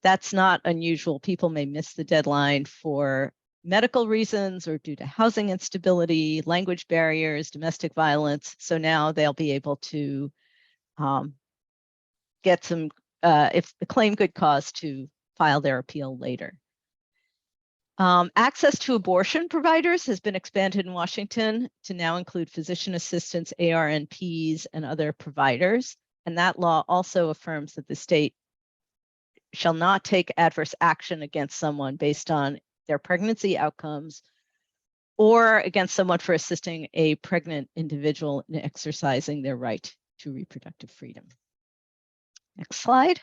That's not unusual. People may miss the deadline for medical reasons or due to housing instability, language barriers, domestic violence. So now they'll be able to get some, if claim good cause to file their appeal later. Access to abortion providers has been expanded in Washington to now include physician assistants, ARNPs, and other providers. And that law also affirms that the state shall not take adverse action against someone based on their pregnancy outcomes or against someone for assisting a pregnant individual in exercising their right to reproductive freedom. Next slide.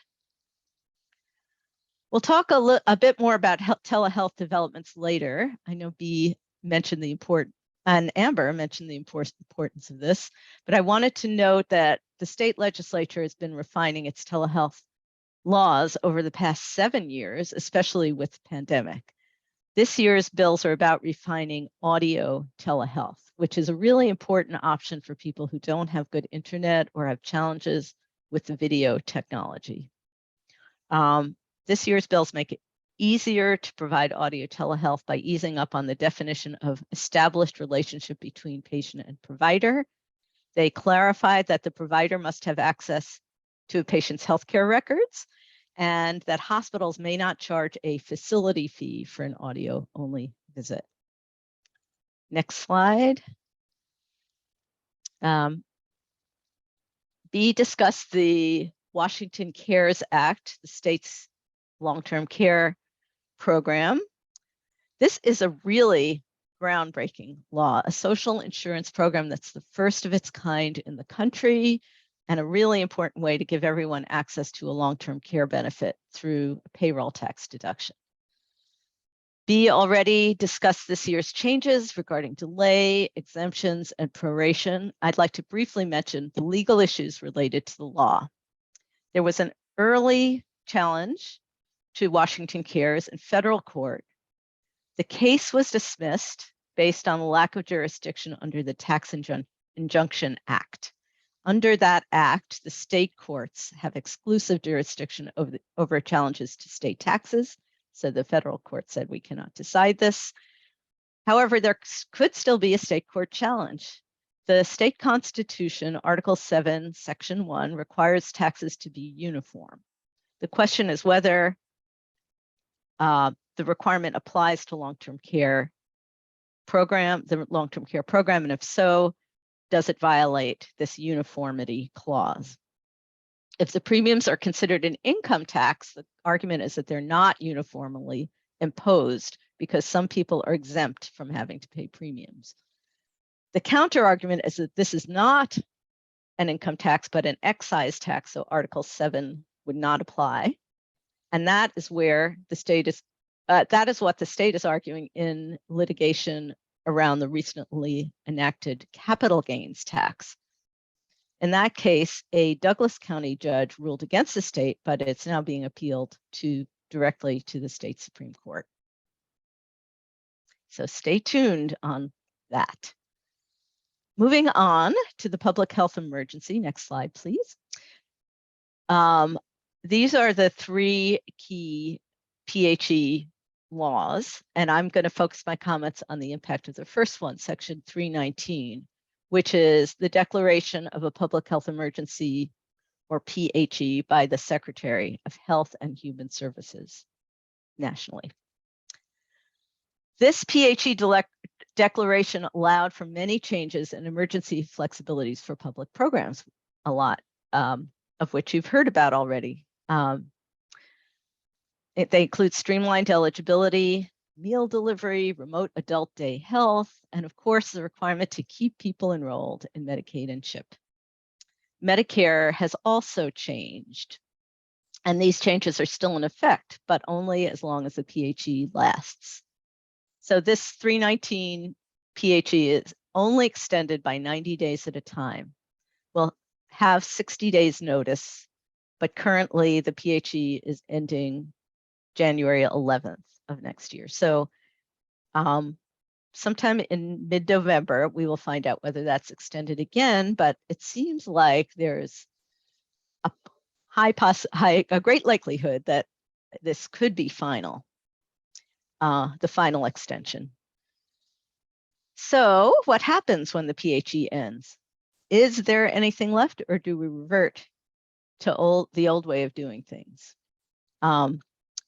We'll talk a bit more about telehealth developments later. I know Bea mentioned the importance, and Amber mentioned the importance of this, but I wanted to note that the state legislature has been refining its telehealth laws over the past 7 years, especially with the pandemic. This year's bills are about refining audio telehealth, which is a really important option for people who don't have good internet or have challenges with the video technology. This year's bills make easier to provide audio telehealth by easing up on the definition of established relationship between patient and provider. They clarified that the provider must have access to a patient's healthcare records and that hospitals may not charge a facility fee for an audio-only visit. Next slide. B discussed the Washington CARES Act, the state's long-term care program. This is a really groundbreaking law, a social insurance program that's the first of its kind in the country and a really important way to give everyone access to a long-term care benefit through a payroll tax deduction. B already discussed this year's changes regarding delay, exemptions, and proration. I'd like to briefly mention the legal issues related to the law. There was an early challenge to Washington CARES in federal court. The case was dismissed based on the lack of jurisdiction under the Tax Injunction Act. Under that act, the state courts have exclusive jurisdiction over challenges to state taxes. So the federal court said we cannot decide this. However, there could still be a state court challenge. The state constitution, Article 7, Section 1, requires taxes to be uniform. The question is whether the requirement applies to long-term care program, the long-term care program, and if so, does it violate this uniformity clause? If the premiums are considered an income tax, the argument is that they're not uniformly imposed because some people are exempt from having to pay premiums. The counter argument is that this is not an income tax, but an excise tax, so Article 7 would not apply. And that is where the state is, that is what the state is arguing in litigation around the recently enacted capital gains tax. In that case, a Douglas County judge ruled against the state, but it's now being appealed directly to the state Supreme Court. So stay tuned on that. Moving on to the public health emergency. Next slide, please. These are the three key PHE laws, and I'm going to focus my comments on the impact of the first one, Section 319, which is the declaration of a public health emergency, or PHE, by the Secretary of Health and Human Services nationally. This PHE declaration allowed for many changes and emergency flexibilities for public programs, a lot of which you've heard about already. They include streamlined eligibility, meal delivery, remote adult day health, and of course, the requirement to keep people enrolled in Medicaid and CHIP. Medicare has also changed, and these changes are still in effect, but only as long as the PHE lasts. So this 319 PHE is only extended by 90 days at a time. We'll have 60 days notice, but currently the PHE is ending January 11th of next year. So sometime in mid-November, we will find out whether that's extended again, but it seems like there's a great likelihood that this could be final, the final extension. So what happens when the PHE ends? Is there anything left, or do we revert to the old way of doing things?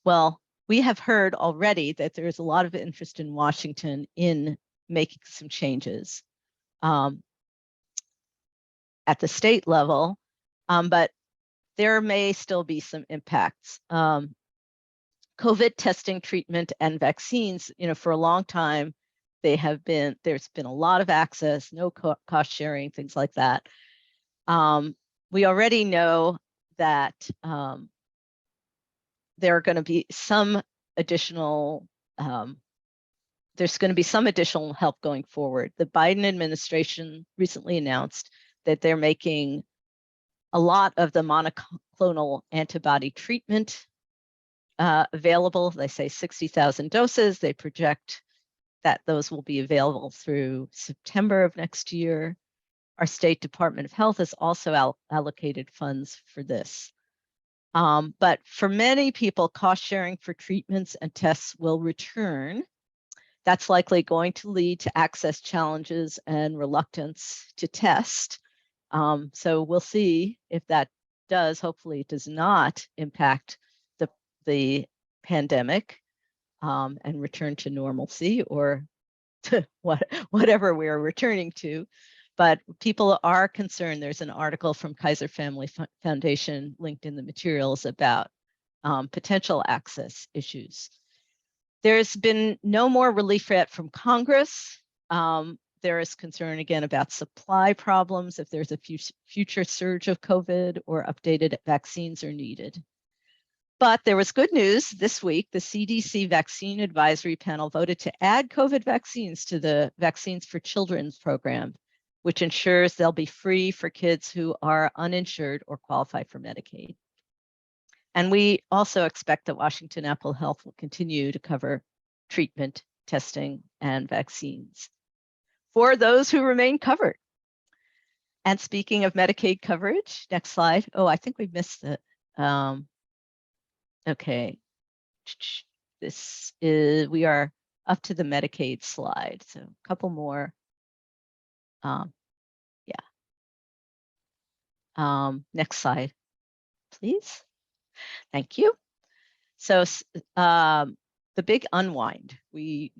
Well, we have heard already that there's a lot of interest in Washington in making some changes at the state level, but there may still be some impacts. COVID testing, treatment, and vaccines, for a long time, there's been a lot of access, no cost sharing, things like that. We already know that there are going to be some additional, there's going to be some additional help going forward. The Biden administration recently announced that they're making a lot of the monoclonal antibody treatment available. They say 60,000 doses. They project that those will be available through September of next year. Our State Department of Health has also allocated funds for this. But for many people, cost sharing for treatments and tests will return. That's likely going to lead to access challenges and reluctance to test. So we'll see if that does. Hopefully it does not impact the pandemic and return to normalcy, or to whatever we're returning to. But people are concerned. There's an article from Kaiser Family Foundation linked in the materials about potential access issues. There's been no more relief yet from Congress. There is concern again about supply problems if there's a future surge of COVID or updated vaccines are needed. But there was good news this week. The CDC Vaccine Advisory Panel voted to add COVID vaccines to the Vaccines for Children's program, which ensures they'll be free for kids who are uninsured or qualify for Medicaid. And we also expect that Washington Apple Health will continue to cover treatment, testing, and vaccines for those who remain covered. And speaking of Medicaid coverage, next slide. Oh, I think we missed it. Okay, we are up to the Medicaid slide. So a couple more. Next slide, please. Thank you. So the big unwind,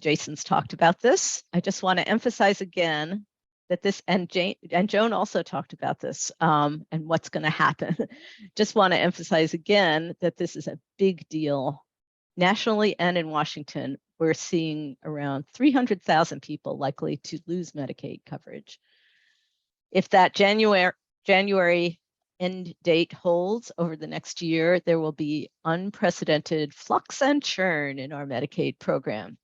Jason's talked about this. I just want to emphasize again that this, and Joan also talked about this, and what's going to happen. Just want to emphasize again that this is a big deal nationally and in Washington. We're seeing around 300,000 people likely to lose Medicaid coverage. If that January end date holds over the next year, there will be unprecedented flux and churn in our Medicaid program.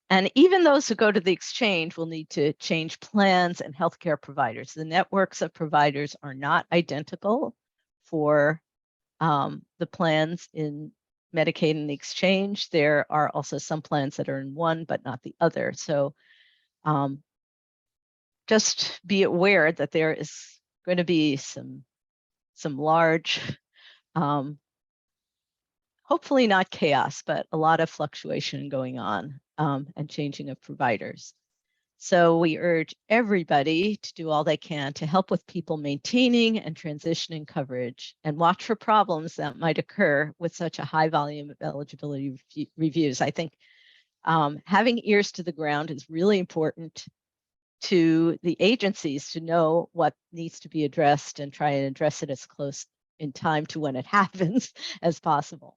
And even those who go to the exchange will need to change plans and healthcare providers. The networks of providers are not identical for the plans in Medicaid and the exchange. There are also some plans that are in one, but not the other. So just be aware that there is going to be some large, hopefully not chaos, but a lot of fluctuation going on and changing of providers. So we urge everybody to do all they can to help with people maintaining and transitioning coverage, and watch for problems that might occur with such a high volume of eligibility reviews. I think having ears to the ground is really important to the agencies to know what needs to be addressed and try and address it as close in time to when it happens as possible.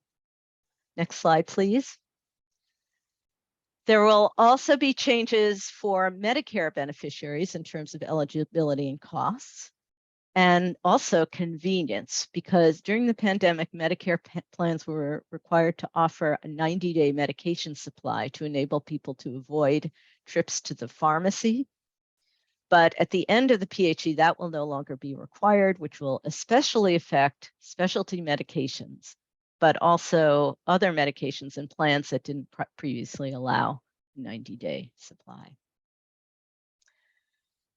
Next slide, please. There will also be changes for Medicare beneficiaries in terms of eligibility and costs, and also convenience, because during the pandemic, Medicare plans were required to offer a 90-day medication supply to enable people to avoid trips to the pharmacy. But at the end of the PHE, that will no longer be required, which will especially affect specialty medications, but also other medications and plans that didn't previously allow 90-day supply.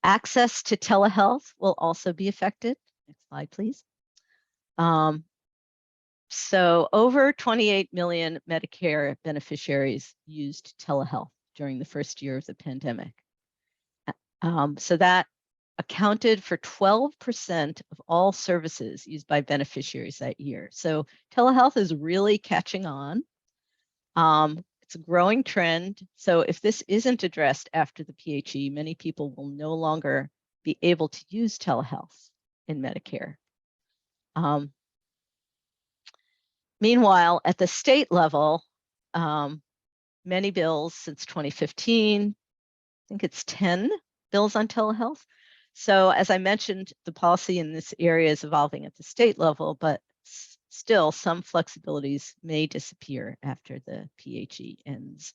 Access to telehealth will also be affected. Next slide, please. So over 28 million Medicare beneficiaries used telehealth during the first year of the pandemic. So that accounted for 12% of all services used by beneficiaries that year. So telehealth is really catching on. It's a growing trend. So if this isn't addressed after the PHE, many people will no longer be able to use telehealth in Medicare. Meanwhile, at the state level, many bills since 2015, I think it's 10 bills on telehealth. So as I mentioned, the policy in this area is evolving at the state level, but still some flexibilities may disappear after the PHE ends.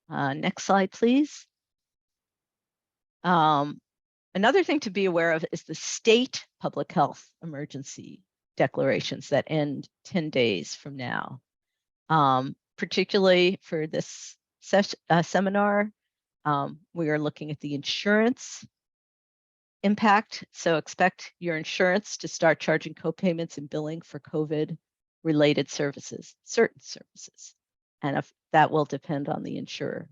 Next slide, please. Another thing to be aware of is the state public health emergency declarations that end 10 days from now. Particularly for this seminar, we are looking at the insurance impact. So expect your insurance to start charging copayments and billing for COVID-related services, certain services. And if that will depend on the insurer.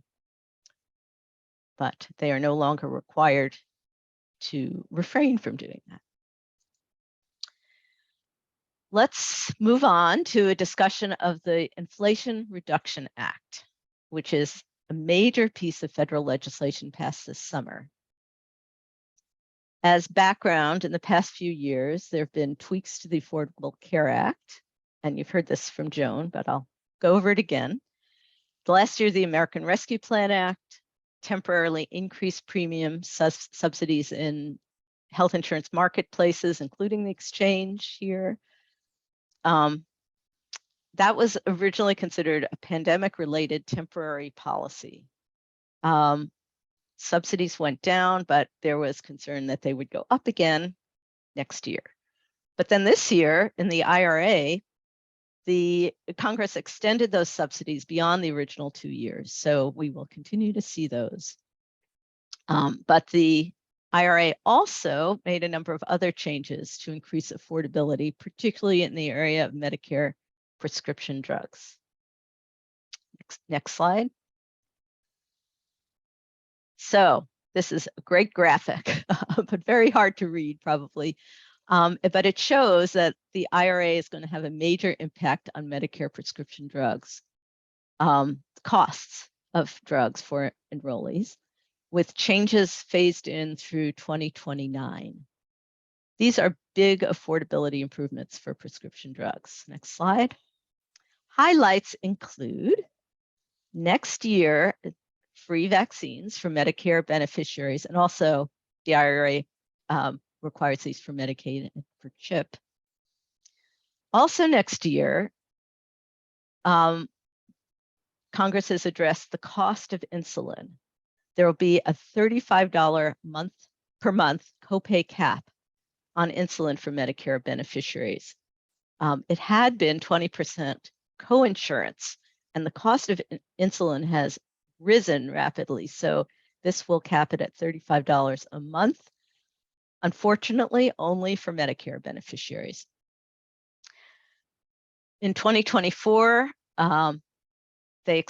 But they are no longer required to refrain from doing that. Let's move on to a discussion of the Inflation Reduction Act, which is a major piece of federal legislation passed this summer. As background, in the past few years, there have been tweaks to the Affordable Care Act, and you've heard this from Joan, but I'll go over it again. Last year, the American Rescue Plan Act temporarily increased premium subsidies in health insurance marketplaces, including the exchange here. That was originally considered a pandemic-related temporary policy. Subsidies went down, but there was concern that they would go up again next year. But then this year, in the IRA, the Congress extended those subsidies beyond the original 2 years. So we will continue to see those. But the IRA also made a number of other changes to increase affordability, particularly in the area of Medicare prescription drugs. Next slide. So this is a great graphic, but very hard to read probably. But it shows that the IRA is going to have a major impact on Medicare prescription drugs, costs of drugs for enrollees, with changes phased in through 2029. These are big affordability improvements for prescription drugs. Next slide. Highlights include next year, free vaccines for Medicare beneficiaries, and also the IRA requires these for Medicaid and for CHIP. Also next year, Congress has addressed the cost of insulin. There will be a $35 per month copay cap on insulin for Medicare beneficiaries. It had been 20% coinsurance, and the cost of insulin has risen rapidly. So this will cap it at $35 a month, unfortunately, only for Medicare beneficiaries. In 2024, they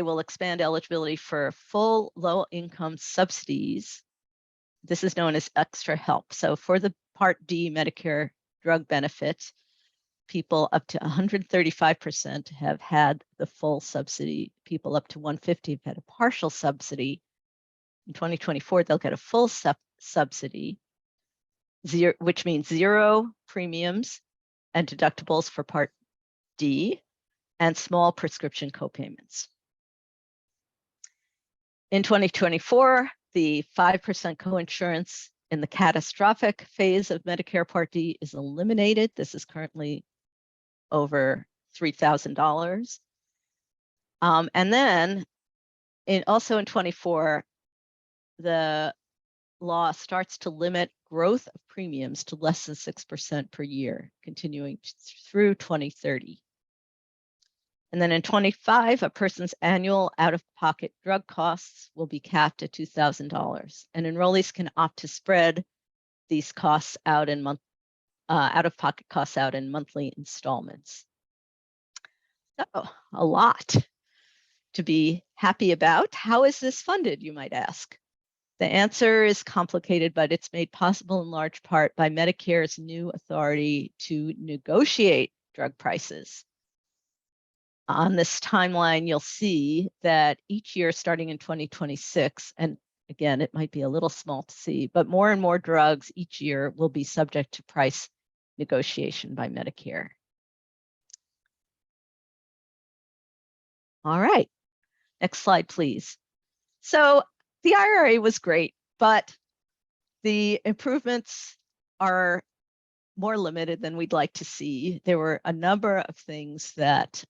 will expand eligibility for full low-income subsidies. This is known as extra help. So for the Part D Medicare drug benefit, people up to 135% have had the full subsidy. People up to 150 have had a partial subsidy. In 2024, they'll get a full subsidy, which means zero premiums and deductibles for Part D and small prescription copayments. In 2024, the 5% coinsurance in the catastrophic phase of Medicare Part D is eliminated. This is currently over $3,000. And then also in 24, the law starts to limit growth of premiums to less than 6% per year, continuing through 2030. And then in 25, a person's annual out-of-pocket drug costs will be capped at $2,000. And enrollees can opt to spread these costs out in out-of-pocket costs out in monthly installments. So a lot to be happy about. How is this funded, you might ask? The answer is complicated, but it's made possible in large part by Medicare's new authority to negotiate drug prices. On this timeline, you'll see that each year starting in 2026, and again, it might be a little small to see, but more and more drugs each year will be subject to price negotiation by Medicare. All right, next slide, please. So the IRA was great, but the improvements are more limited than we'd like to see. There were a number of things that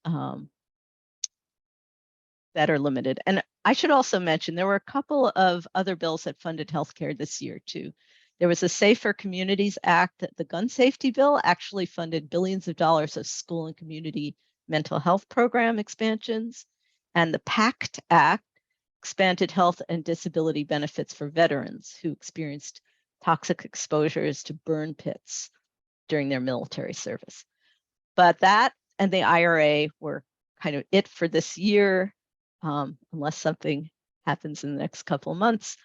that are limited. And I should also mention, there were a couple of other bills that funded healthcare this year too. There was a Safer Communities Act. The gun safety bill actually funded billions of dollars of school and community mental health program expansions. And the PACT Act expanded health and disability benefits for veterans who experienced toxic exposures to burn pits during their military service. But that and the IRA were kind of it for this year, unless something happens in the next couple of months.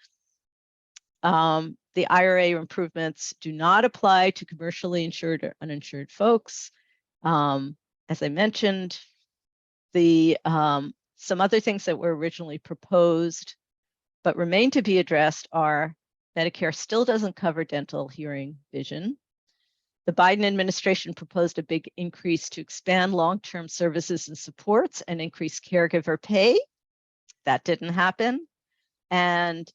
The IRA improvements do not apply to commercially insured or uninsured folks. As I mentioned, some other things that were originally proposed but remain to be addressed are Medicare still doesn't cover dental, hearing, vision. The Biden administration proposed a big increase to expand long-term services and supports and increase caregiver pay. That didn't happen. And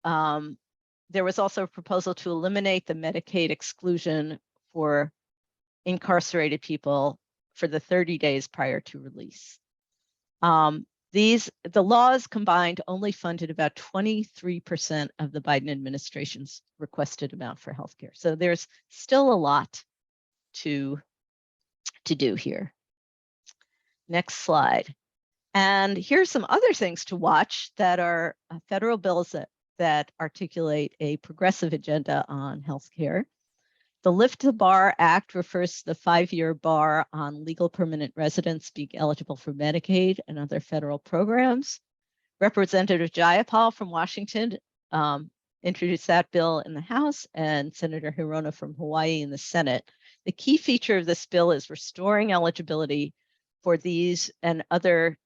there was also a proposal to eliminate the Medicaid exclusion for incarcerated people for the 30 days prior to release. The laws combined only funded about 23% of the Biden administration's requested amount for healthcare. So there's still a lot to do here. Next slide. And here's some other things to watch that are federal bills that articulate a progressive agenda on healthcare. The Lift the Bar Act refers to the 5-year bar on legal permanent residents being eligible for Medicaid and other federal programs. Representative Jayapal from Washington introduced that bill in the House, and Senator Hirono from Hawaii in the Senate. The key feature of this bill is restoring eligibility for these and other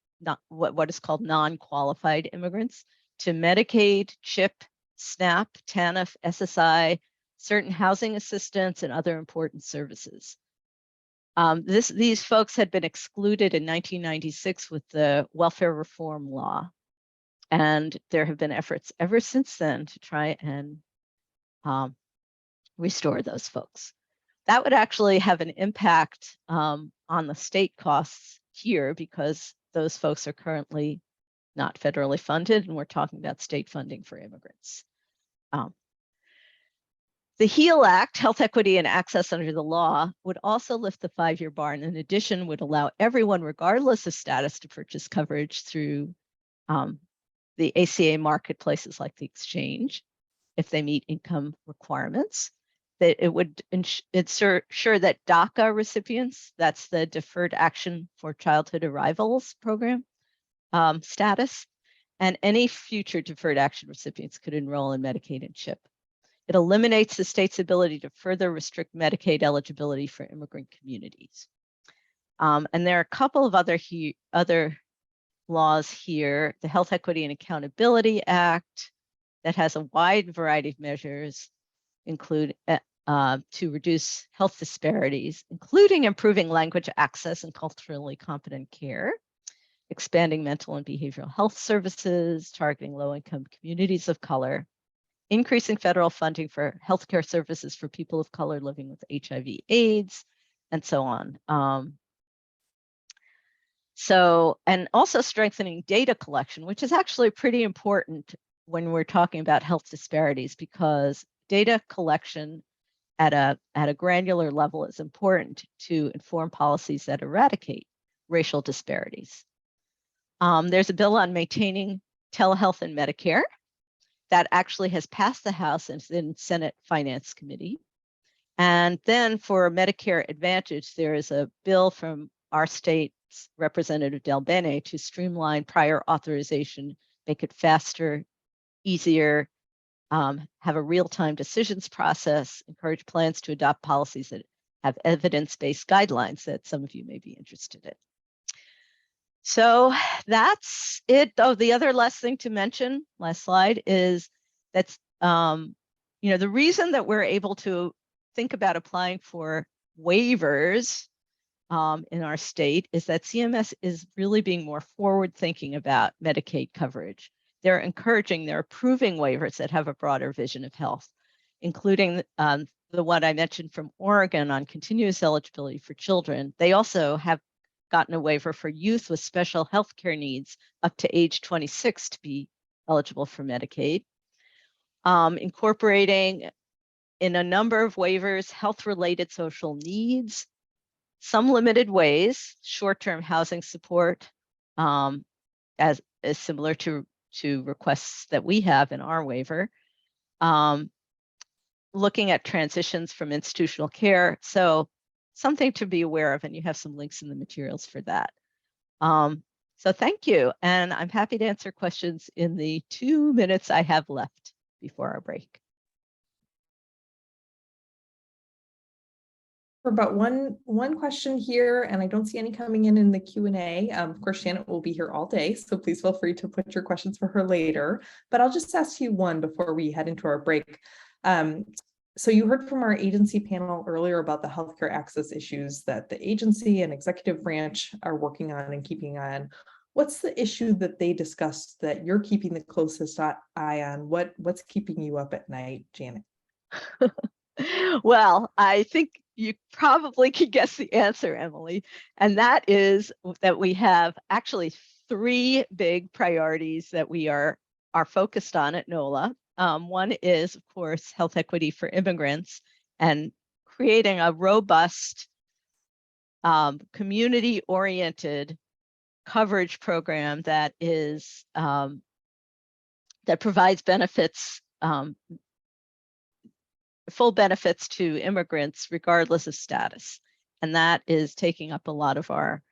what is called non-qualified immigrants to Medicaid, CHIP, SNAP, TANF, SSI, certain housing assistance, and other important services. These folks had been excluded in 1996 with the welfare reform law. And there have been efforts ever since then to try and restore those folks. That would actually have an impact on the state costs here because those folks are currently not federally funded, and we're talking about state funding for immigrants. The HEAL Act, Health Equity and Access Under the Law, would also lift the 5-year bar, and in addition would allow everyone, regardless of status, to purchase coverage through the ACA marketplaces like the exchange, if they meet income requirements. That it would ensure that DACA recipients, that's the Deferred Action for Childhood Arrivals program status, and any future deferred action recipients could enroll in Medicaid and CHIP. It eliminates the state's ability to further restrict Medicaid eligibility for immigrant communities. And there are a couple of other laws here. The Health Equity and Accountability Act that has a wide variety of measures include to reduce health disparities, including improving language access and culturally competent care, expanding mental and behavioral health services, targeting low-income communities of color, increasing federal funding for healthcare services for people of color living with HIV/AIDS, and so on. And also strengthening data collection, which is actually pretty important when we're talking about health disparities, because data collection at a granular level is important to inform policies that eradicate racial disparities. There's a bill on maintaining telehealth and Medicare that actually has passed the House and is in Senate Finance Committee. And then for Medicare Advantage, there is a bill from our state's Representative Del Bene to streamline prior authorization, make it faster, easier, have a real-time decisions process, encourage plans to adopt policies that have evidence-based guidelines that some of you may be interested in. So that's it. Oh, the other last thing to mention, last slide, is that's, the reason that we're able to think about applying for waivers in our state is that CMS is really being more forward-thinking about Medicaid coverage. They're approving waivers that have a broader vision of health, including the one I mentioned from Oregon on continuous eligibility for children. They also have gotten a waiver for youth with special health care needs up to age 26 to be eligible for Medicaid. Incorporating in a number of waivers, health-related social needs, some limited ways, short-term housing support, as similar to to requests that we have in our waiver. Looking at transitions from institutional care. So something to be aware of, and you have some links in the materials for that. So thank you. And I'm happy to answer questions in the 2 minutes I have left before our break. For about one question here, and I don't see any coming in the Q&A. Of course, Janet will be here all day, so please feel free to put your questions for her later. But I'll just ask you one before we head into our break. So you heard from our agency panel earlier about the healthcare access issues that the agency and executive branch are working on and keeping on. What's the issue that they discussed that you're keeping the closest eye on? What's keeping you up at night, Janet? Well, I think you probably could guess the answer, Emily, and that is that we have actually 3 big priorities that we are focused on at NoHLA. One is, of course, health equity for immigrants and creating a robust, community-oriented coverage program that is that provides benefits, full benefits to immigrants regardless of status. And that is taking up a lot of our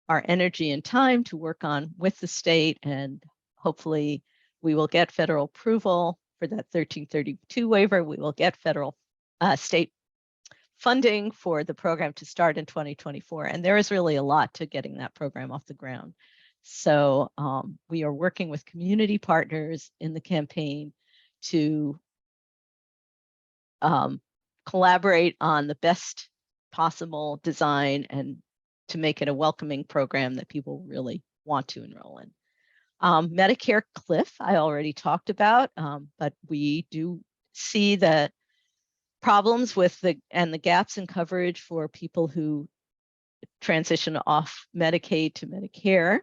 energy and time to work on with the state, and hopefully we will get federal approval for that 1332 waiver. We will get federal state funding for the program to start in 2024. And there is really a lot to getting that program off the ground. So we are working with community partners in the campaign to collaborate on the best possible design and to make it a welcoming program that people really want to enroll in. Medicare cliff, I already talked about, but we do see the problems with the gaps in coverage for people who transition off Medicaid to Medicare.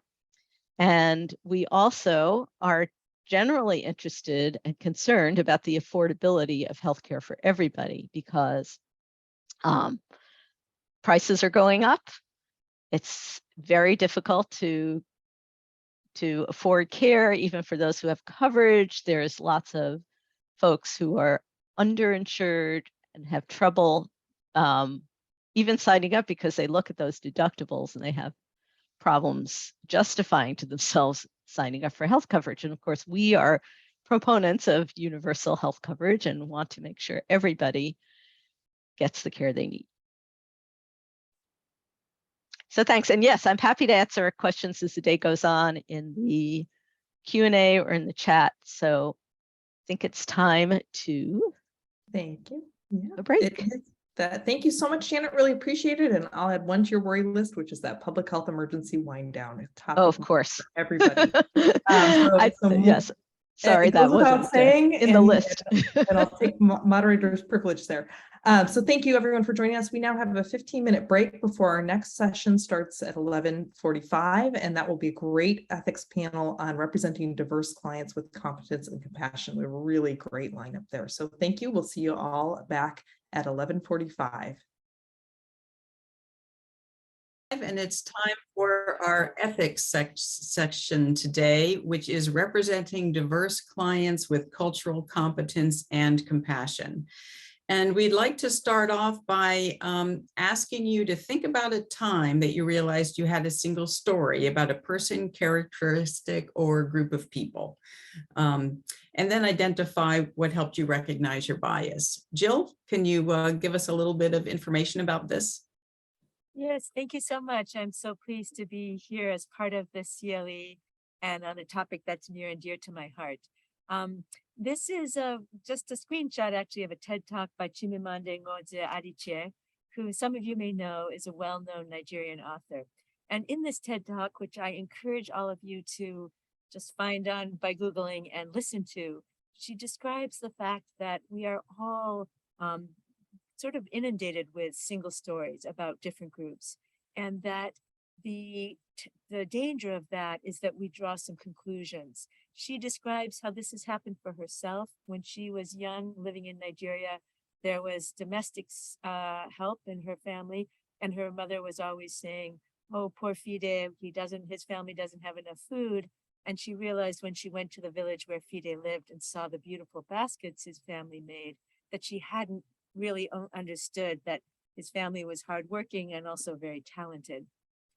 And we also are generally interested and concerned about the affordability of healthcare for everybody, because prices are going up. It's very difficult to afford care, even for those who have coverage. There's lots of folks who are underinsured and have trouble even signing up because they look at those deductibles and they have problems justifying to themselves signing up for health coverage. And of course, we are proponents of universal health coverage and want to make sure everybody gets the care they need. So thanks. And yes, I'm happy to answer questions as the day goes on in the Q&A or in the chat. So I think it's time to Thank you. Yeah, a break. it is that. Thank you so much, Janet. Really appreciate it. And I'll add one to your worry list, which is that public health emergency wind down. Oh, of course. Everybody. Yes. Sorry, that wasn't saying in the list. And I'll take moderator's privilege there. So thank you everyone for joining us. We now have a 15-minute break before our next session starts at 11:45, and that will be a great ethics panel on representing diverse clients with competence and compassion. We have a really great lineup there. So thank you. We'll see you all back at 11:45. And it's time for our ethics section today, which is representing diverse clients with cultural competence and compassion. And we'd like to start off by asking you to think about a time that you realized you had a single story about a person, characteristic, or group of people. And then identify what helped you recognize your bias. Jill, can you give us a little bit of information about this? Yes, thank you so much. I'm so pleased to be here as part of the CLE and on a topic that's near and dear to my heart. This is just a screenshot actually of a TED Talk by Chimamanda Ngozi Adichie, who some of you may know is a well-known Nigerian author. And in this TED Talk, which I encourage all of you to just find on by Googling and listen to, she describes the fact that we are all sort of inundated with single stories about different groups, and that the danger of that is that we draw some conclusions. She describes how this has happened for herself when she was young, living in Nigeria. There was domestic help in her family, and her mother was always saying, "Oh, poor Fide, his family doesn't have enough food." And she realized when she went to the village where Fide lived and saw the beautiful baskets his family made, that she hadn't really understood that his family was hardworking and also very talented.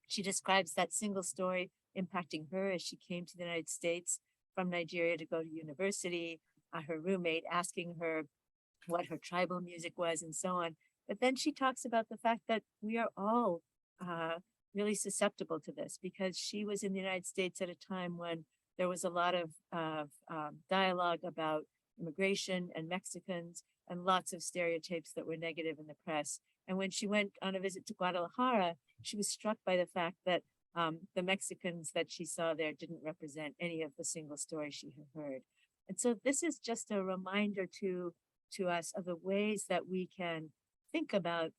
She describes that single story impacting her as she came to the United States from Nigeria to go to university, her roommate asking her what her tribal music was and so on. But then she talks about the fact that we are all really susceptible to this, because she was in the United States at a time when there was a lot of dialogue about immigration and Mexicans and lots of stereotypes that were negative in the press. And when she went on a visit to Guadalajara, she was struck by the fact that the Mexicans that she saw there didn't represent any of the single stories she had heard. And so this is just a reminder to us of the ways that we can think about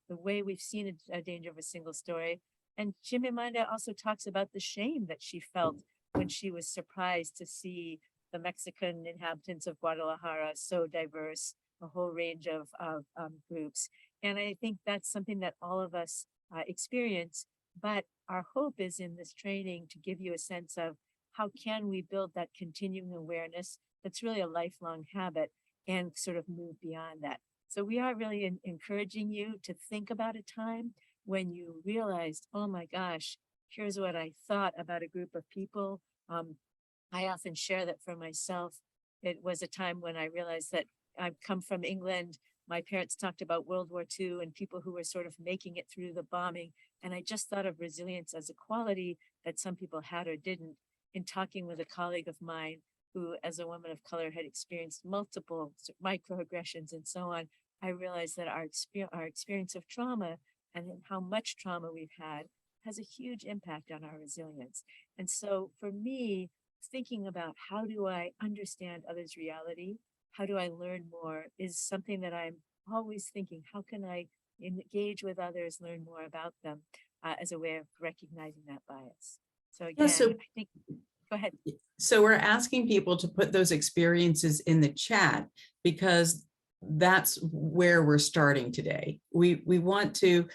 the way we've seen a danger of a single story. And Chimamanda also talks about the shame that she felt when she was surprised to see the Mexican inhabitants of Guadalajara so diverse, a whole range of groups. And I think that's something that all of us experience, but our hope is in this training to give you a sense of how can we build that continuing awareness that's really a lifelong habit and sort of move beyond that. So we are really encouraging you to think about a time when you realized, oh my gosh, here's what I thought about a group of people. I often share that for myself. It was a time when I realized that I've come from England. My parents talked about World War II and people who were sort of making it through the bombing. And I just thought of resilience as a quality that some people had or didn't. In talking with a colleague of mine who, as a woman of color, had experienced multiple microaggressions and so on, I realized that our experience of trauma and how much trauma we've had has a huge impact on our resilience. And so for me, thinking about how do I understand others' reality, how do I learn more, is something that I'm always thinking, how can I engage with others, learn more about them as a way of recognizing that bias. So again, I think, go ahead. So we're asking people to put those experiences in the chat because that's where we're starting today. We want to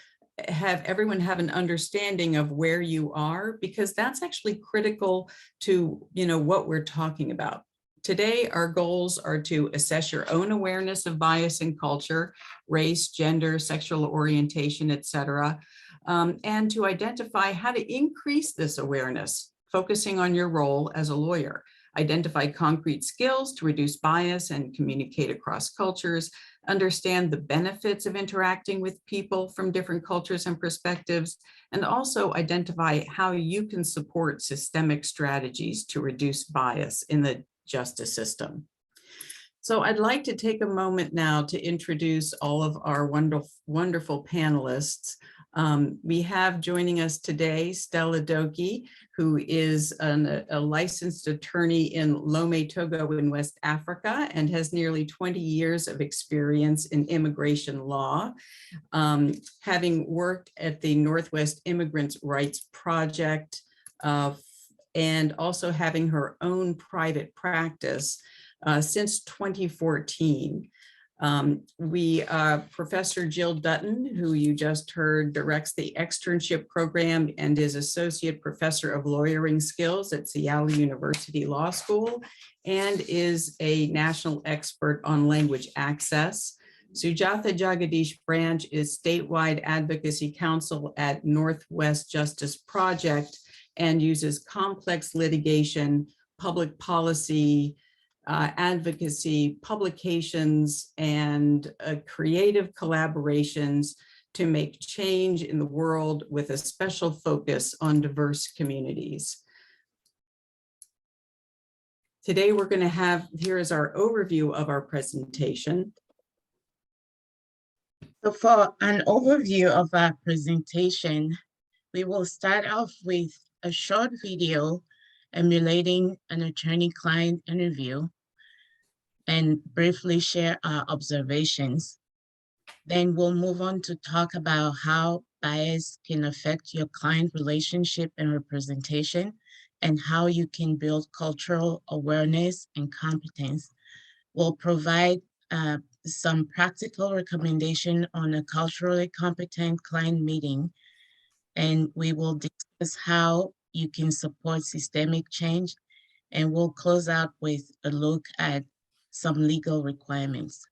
have everyone have an understanding of where you are, because that's actually critical to, what we're talking about. Today, our goals are to assess your own awareness of bias in culture, race, gender, sexual orientation, etc., and to identify how to increase this awareness, focusing on your role as a lawyer. Identify concrete skills to reduce bias and communicate across cultures, understand the benefits of interacting with people from different cultures and perspectives, and also identify how you can support systemic strategies to reduce bias in the justice system. So I'd like to take a moment now to introduce all of our wonderful panelists. We have joining us today, Stella Doki, who is a licensed attorney in Lome, Togo in West Africa and has nearly 20 years of experience in immigration law, having worked at the Northwest Immigrants' Rights Project and also having her own private practice since 2014. Professor Jill Dutton, who you just heard, directs the externship program and is Associate Professor of Lawyering Skills at Seattle University Law School and is a national expert on language access. Sujatha Jagadish Branch is statewide advocacy counsel at Northwest Justice Project and uses complex litigation, public policy, advocacy, publications, and creative collaborations to make change in the world with a special focus on diverse communities. Today, we're going to have, here is our overview of our presentation. So for an overview of our presentation, we will start off with a short video emulating an attorney-client interview and briefly share our observations. Then we'll move on to talk about how bias can affect your client relationship and representation and how you can build cultural awareness and competence. We'll provide some practical recommendation on a culturally competent client meeting, and we will discuss how you can support systemic change, and we'll close out with a look at some legal requirements.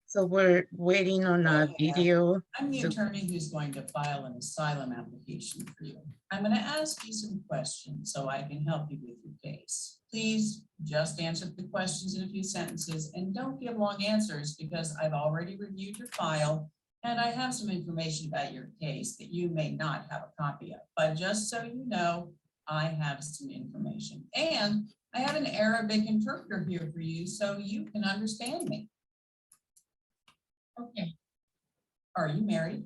So we're waiting on a video. I'm the attorney who's going to file an asylum application for you. I'm going to ask you some questions so I can help you with your case. Please just answer the questions in a few sentences and don't give long answers because I've already reviewed your file and I have some information about your case that you may not have a copy of. But just so you know, I have some information and I have an Arabic interpreter here for you so you can understand me. Okay, Are you married?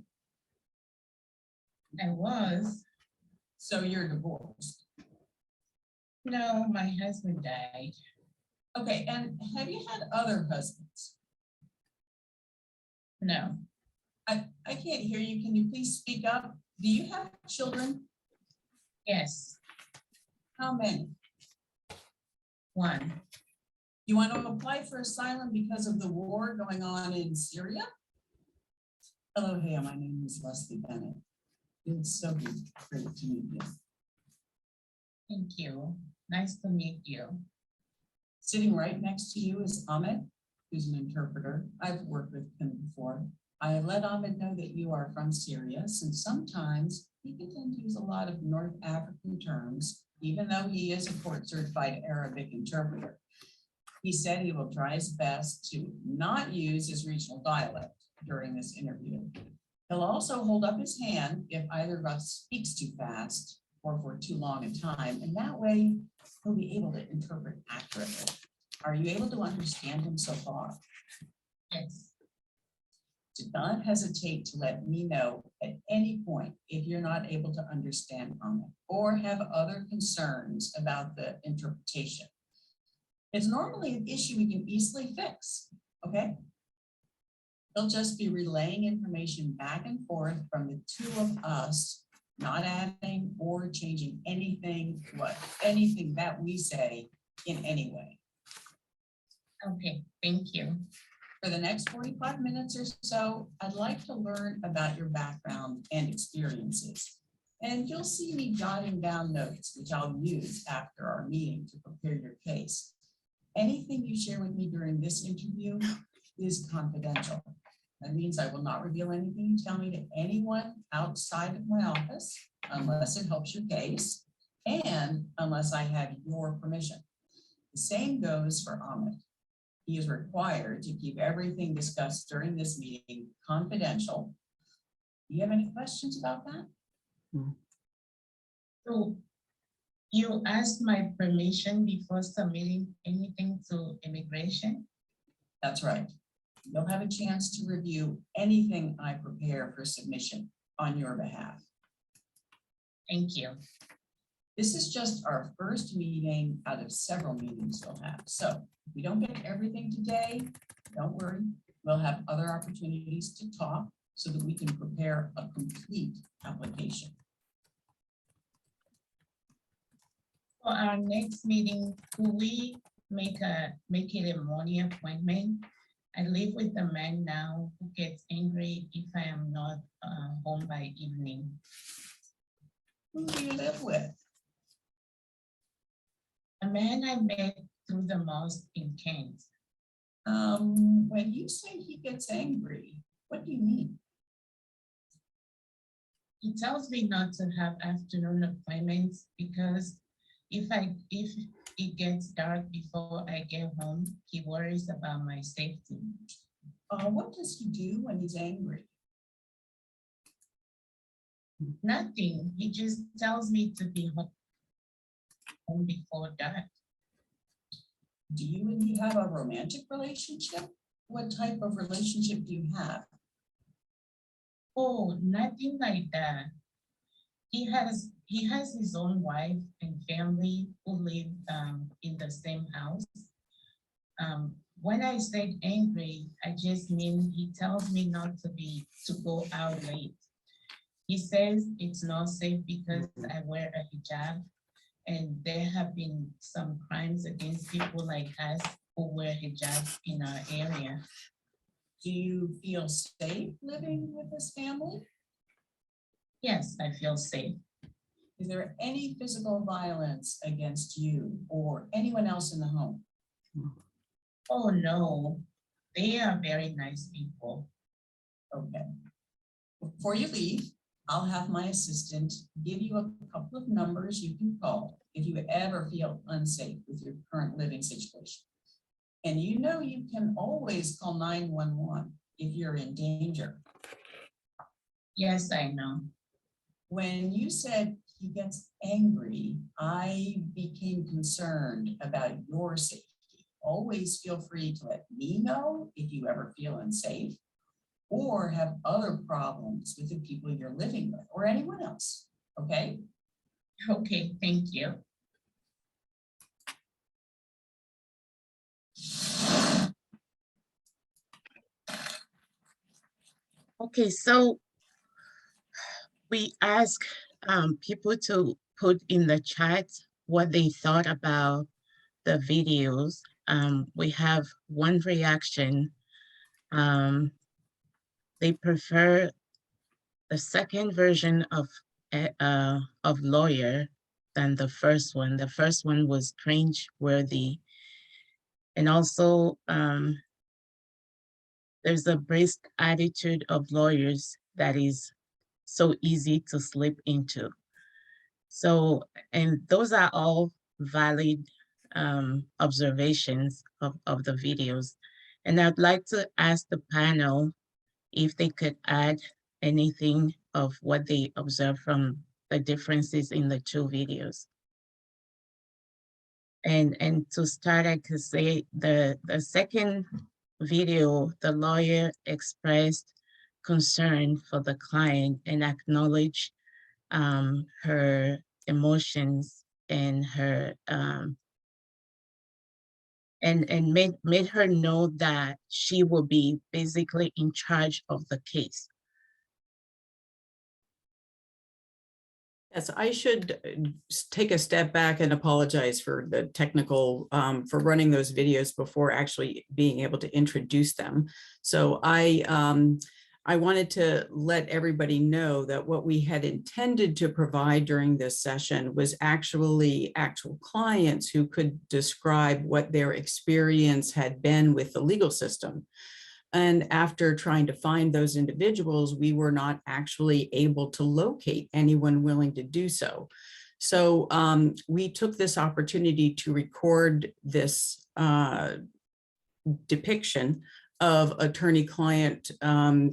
I was. So you're divorced. No, my husband died. Okay, and have you had other husbands? No, I can't hear you. Can you please speak up? Do you have children? yes, How many? one. You want to apply for asylum because of the war going on in Syria? Hello, hey, my name is Leslie Bennett. It's so great to meet you. Thank you. Nice to meet you. Sitting right next to you is Ahmed, who's an interpreter. I've worked with him before. I have let Ahmed know that you are from Syria, since sometimes he can tend to use a lot of North African terms, even though he is a court-certified Arabic interpreter. He said he will try his best to not use his regional dialect during this interview. He'll also hold up his hand if either of us speaks too fast or for too long a time, and that way he'll be able to interpret accurately. Are you able to understand him so far? Yes. Do not hesitate to let me know at any point if you're not able to understand Ahmed or have other concerns about the interpretation. It's normally an issue we can easily fix, okay? They'll just be relaying information back and forth from the two of us, not adding or changing anything that we say in any way. Okay, thank you. For the next 45 minutes or so, I'd like to learn about your background and experiences. And you'll see me jotting down notes, which I'll use after our meeting to prepare your case. Anything you share with me during this interview is confidential. That means I will not reveal anything you tell me to anyone outside of my office unless it helps your case and unless I have your permission. The same goes for Ahmed. He is required to keep everything discussed during this meeting confidential. Do you have any questions about that? So you asked my permission before submitting anything to immigration? That's right. You'll have a chance to review anything I prepare for submission on your behalf. Thank you. This is just our first meeting out of several meetings you'll have. So if we don't get everything today, don't worry. We'll have other opportunities to talk so that we can prepare a complete application. For our next meeting, could we make it a morning appointment? I live with a man now who gets angry if I am not home by evening. Who do you live with? A man I met through the mosque in Kent. When you say he gets angry, what do you mean? He tells me not to have afternoon appointments because if it gets dark before I get home, he worries about my safety. What does he do when he's angry? Nothing. He just tells me to be home before dark. Do you and he have a romantic relationship? What type of relationship do you have? Oh, nothing like that. He has his own wife and family who live in the same house. when I said angry, I just mean he tells me not to go out late. He says it's not safe because I wear a hijab, and there have been some crimes against people like us who wear hijabs in our area. Do you feel safe living with this family? Yes, I feel safe. Is there any physical violence against you or anyone else in the home? Oh no, they are very nice people. Okay. Before you leave, I'll have my assistant give you a couple of numbers you can call if you ever feel unsafe with your current living situation. And you know you can always call 911 if you're in danger. Yes, I know. When you said he gets angry, I became concerned about your safety. Always feel free to let me know if you ever feel unsafe or have other problems with the people you're living with or anyone else, okay? Okay, thank you. Okay, so we ask people to put in the chat what they thought about the videos. We have one reaction. They prefer the second version of Lawyer than the first one. The first one was cringe-worthy. And also, there's a brisk attitude of lawyers that is so easy to slip into. So, and those are all valid observations of the videos. And I'd like to ask the panel if they could add anything of what they observed from the differences in the two videos. And to start, I could say the second video, the lawyer expressed concern for the client and acknowledged her emotions and her and made her know that she will be basically in charge of the case. Yes, I should take a step back and apologize for the technical, for running those videos before actually being able to introduce them. So I wanted to let everybody know that what we had intended to provide during this session was actually actual clients who could describe what their experience had been with the legal system. And after trying to find those individuals, we were not actually able to locate anyone willing to do so. So we took this opportunity to record this depiction of attorney-client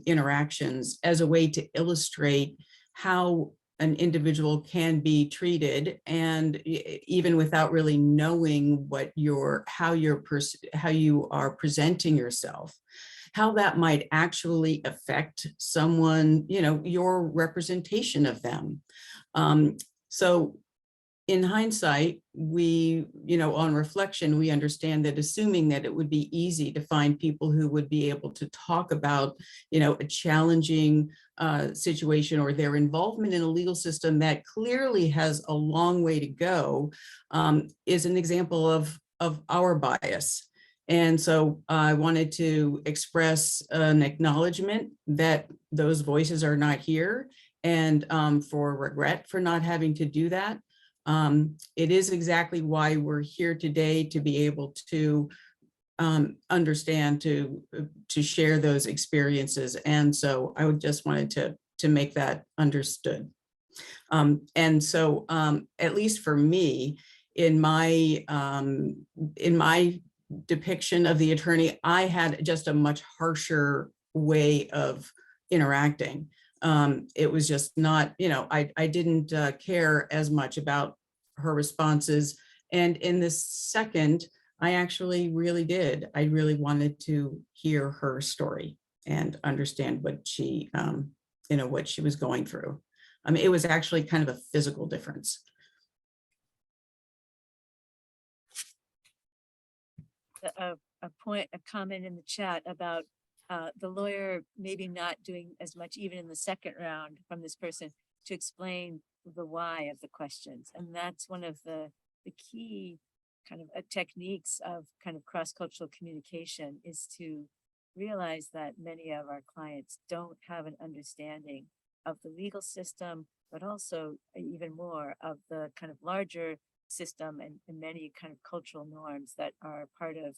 interactions as a way to illustrate how an individual can be treated, and even without really knowing what how you are presenting yourself, how that might actually affect someone, your representation of them. So in hindsight, we, on reflection, we understand that assuming that it would be easy to find people who would be able to talk about, a challenging situation or their involvement in a legal system that clearly has a long way to go, is an example of our bias. And so I wanted to express an acknowledgement that those voices are not here, and for regret for not having to do that. It is exactly why we're here today, to be able to understand, to share those experiences. And so I would just wanted to make that understood. And so at least for me, in my depiction of the attorney, I had just a much harsher way of interacting. It was just not, I didn't care as much about her responses. And in this second, I actually really did. I really wanted to hear her story and understand what she, what she was going through. It was actually kind of a physical difference. a comment in the chat about the lawyer maybe not doing as much even in the second round from this person to explain the why of the questions. And that's one of the key kind of techniques of kind of cross-cultural communication, is to realize that many of our clients don't have an understanding of the legal system, but also even more of the kind of larger system and many kind of cultural norms that are part of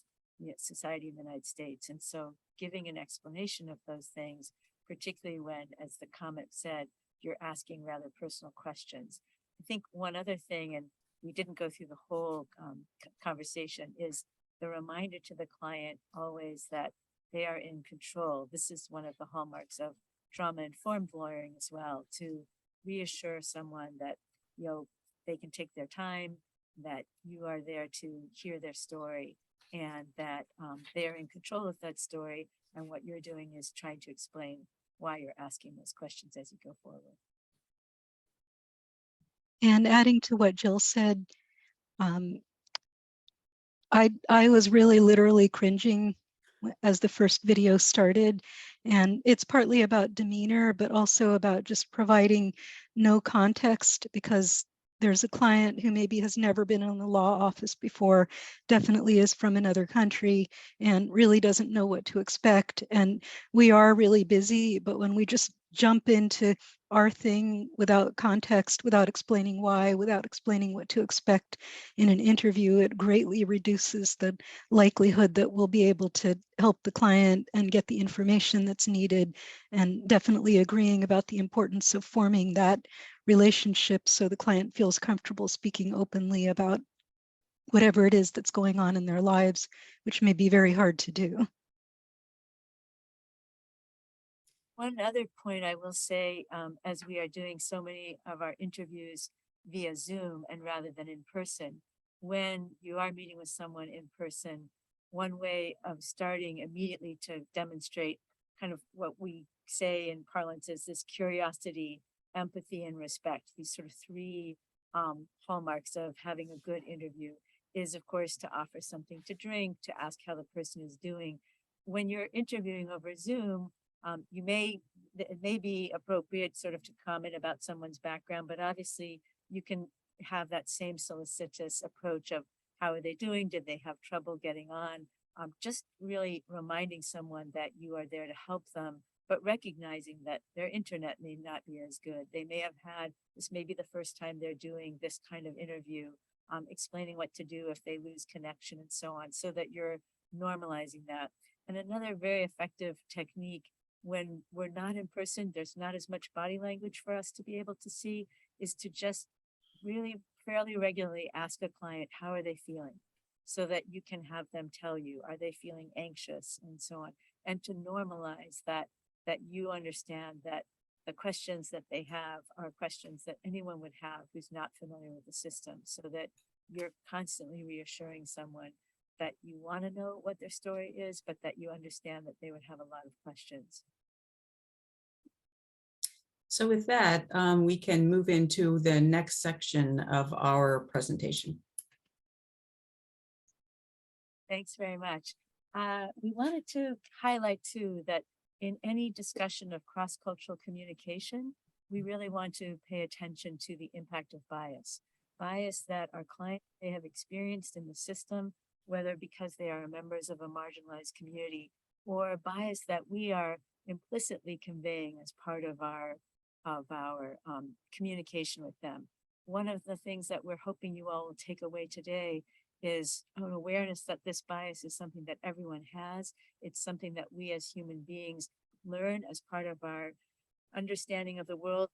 society in the United States. And so giving an explanation of those things, particularly when, as the comment said, you're asking rather personal questions. I think one other thing, and we didn't go through the whole conversation, is the reminder to the client always that they are in control. This is one of the hallmarks of trauma-informed lawyering as well, to reassure someone that, you know, they can take their time, that you are there to hear their story, and that they are in control of that story. And what you're doing is trying to explain why you're asking those questions as you go forward. And adding to what Jill said, I was really literally cringing as the first video started, and it's partly about demeanor, but also about just providing no context, because there's a client who maybe has never been in the law office before, definitely is from another country, and really doesn't know what to expect. And we are really busy, but when we just jump into our thing without context, without explaining why, without explaining what to expect in an interview, it greatly reduces the likelihood that we'll be able to help the client and get the information that's needed, and definitely agreeing about the importance of forming that relationship so the client feels comfortable speaking openly about whatever it is that's going on in their lives, which may be very hard to do. One other point I will say, as we are doing so many of our interviews via Zoom and rather than in person, when you are meeting with someone in person, one way of starting immediately to demonstrate kind of what we say in parlance is this curiosity, empathy, and respect, these sort of three hallmarks of having a good interview, is of course to offer something to drink, to ask how the person is doing. When you're interviewing over Zoom, it may be appropriate sort of to comment about someone's background, but obviously you can have that same solicitous approach of how are they doing? Did they have trouble getting on? Just really reminding someone that you are there to help them, but recognizing that their internet may not be as good. They may have this may be the first time they're doing this kind of interview, explaining what to do if they lose connection and so on, so that you're normalizing that. And another very effective technique when we're not in person, there's not as much body language for us to be able to see, is to just really fairly regularly ask a client, how are they feeling? So that you can have them tell you, are they feeling anxious and so on? And to normalize that you understand that the questions that they have are questions that anyone would have who's not familiar with the system, so that you're constantly reassuring someone that you want to know what their story is, but that you understand that they would have a lot of questions. So with that, we can move into the next section of our presentation. Thanks very much. We wanted to highlight too that in any discussion of cross-cultural communication, we really want to pay attention to the impact of bias. Bias that our clients may have experienced in the system, whether because they are members of a marginalized community, or bias that we are implicitly conveying as part of our communication with them. One of the things that we're hoping you all will take away today is an awareness that this bias is something that everyone has. It's something that we as human beings learn as part of our understanding of the world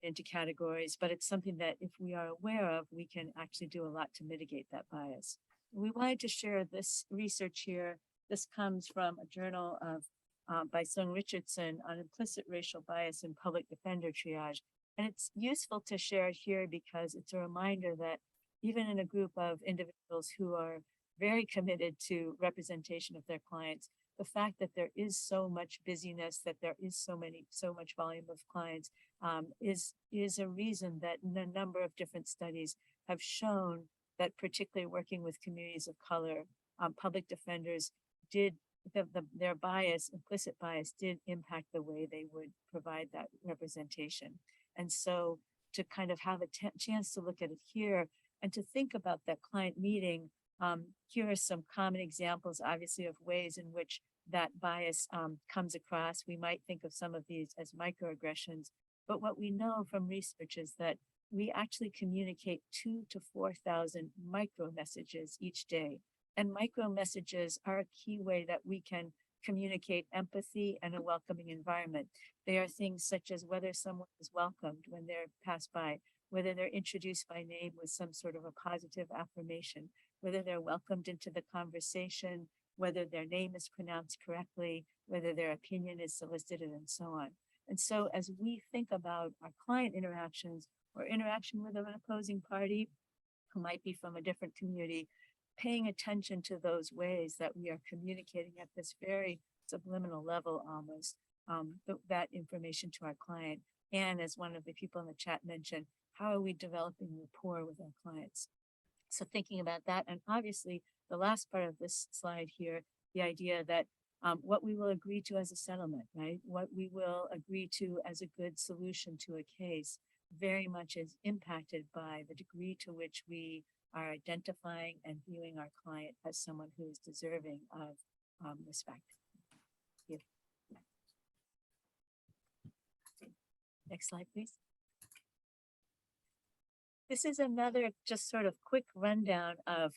into categories, but it's something that if we are aware of, we can actually do a lot to mitigate that bias. We wanted to share this research here. This comes from a journal by Sung Richardson on implicit racial bias in public defender triage. And it's useful to share it here because it's a reminder that even in a group of individuals who are very committed to representation of their clients, the fact that there is so much busyness, that there is so much volume of clients is a reason that a number of different studies have shown that particularly working with communities of color, public defenders did, their bias, implicit bias, did impact the way they would provide that representation. And so to kind of have a chance to look at it here and to think about that client meeting, here are some common examples, obviously, of ways in which that bias comes across. We might think of some of these as microaggressions, but what we know from research is that we actually communicate 2,000 to 4,000 micro messages each day. And micro messages are a key way that we can communicate empathy and a welcoming environment. They are things such as whether someone is welcomed when they're passed by, whether they're introduced by name with some sort of a positive affirmation, whether they're welcomed into the conversation, whether their name is pronounced correctly, whether their opinion is solicited, and so on. And so as we think about our client interactions or interaction with an opposing party who might be from a different community, paying attention to those ways that we are communicating at this very subliminal level almost, that information to our client. And as one of the people in the chat mentioned, how are we developing rapport with our clients? So thinking about that, and obviously the last part of this slide here, the idea that what we will agree to as a settlement, right? What we will agree to as a good solution to a case very much is impacted by the degree to which we are identifying and viewing our client as someone who is deserving of respect. Thank you. Next slide, please. This is another just sort of quick rundown of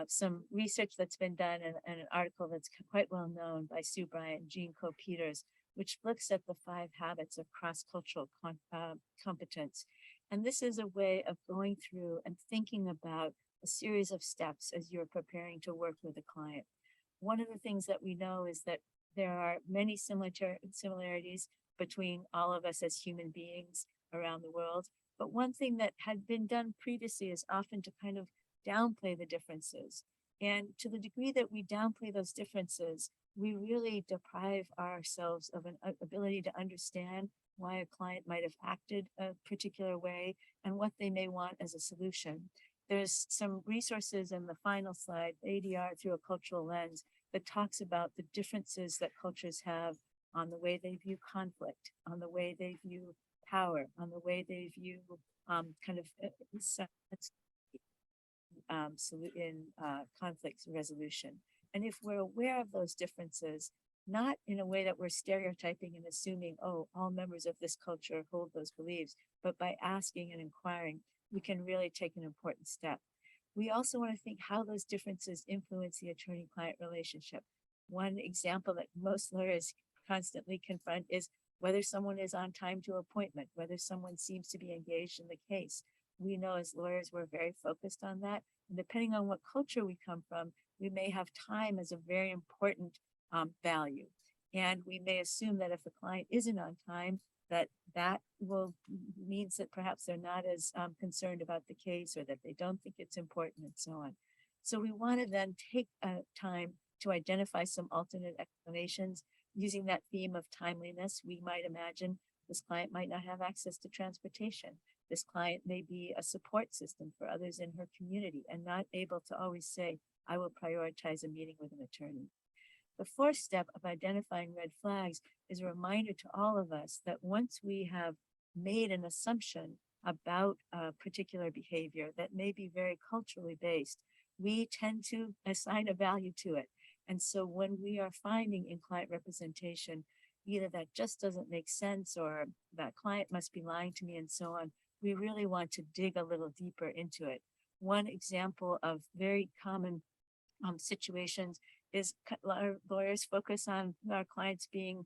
some research that's been done and an article that's quite well known by Sue Bryant and Jean Co-Peters, which looks at the 5 habits of cross-cultural competence. And this is a way of going through and thinking about a series of steps as you're preparing to work with a client. One of the things that we know is that there are many similarities between all of us as human beings around the world. But one thing that had been done previously is often to kind of downplay the differences. And to the degree that we downplay those differences, we really deprive ourselves of an ability to understand why a client might have acted a particular way and what they may want as a solution. There's some resources in the final slide, ADR through a cultural lens, that talks about the differences that cultures have on the way they view conflict, on the way they view power, on the way they view conflict resolution. And if we're aware of those differences, not in a way that we're stereotyping and assuming, oh, all members of this culture hold those beliefs, but by asking and inquiring, we can really take an important step. We also want to think how those differences influence the attorney-client relationship. One example that most lawyers constantly confront is whether someone is on time to appointment, whether someone seems to be engaged in the case. We know as lawyers, we're very focused on that. And depending on what culture we come from, we may have time as a very important value. And we may assume that if the client isn't on time, that will means that perhaps they're not as concerned about the case or that they don't think it's important and so on. So we want to then take time to identify some alternate explanations. Using that theme of timeliness, we might imagine this client might not have access to transportation. This client may be a support system for others in her community and not able to always say, I will prioritize a meeting with an attorney. The fourth step of identifying red flags is a reminder to all of us that once we have made an assumption about a particular behavior that may be very culturally based, we tend to assign a value to it. And so when we are finding in client representation, either that just doesn't make sense or that client must be lying to me and so on, we really want to dig a little deeper into it. One example of very common situations is lawyers focus on our clients being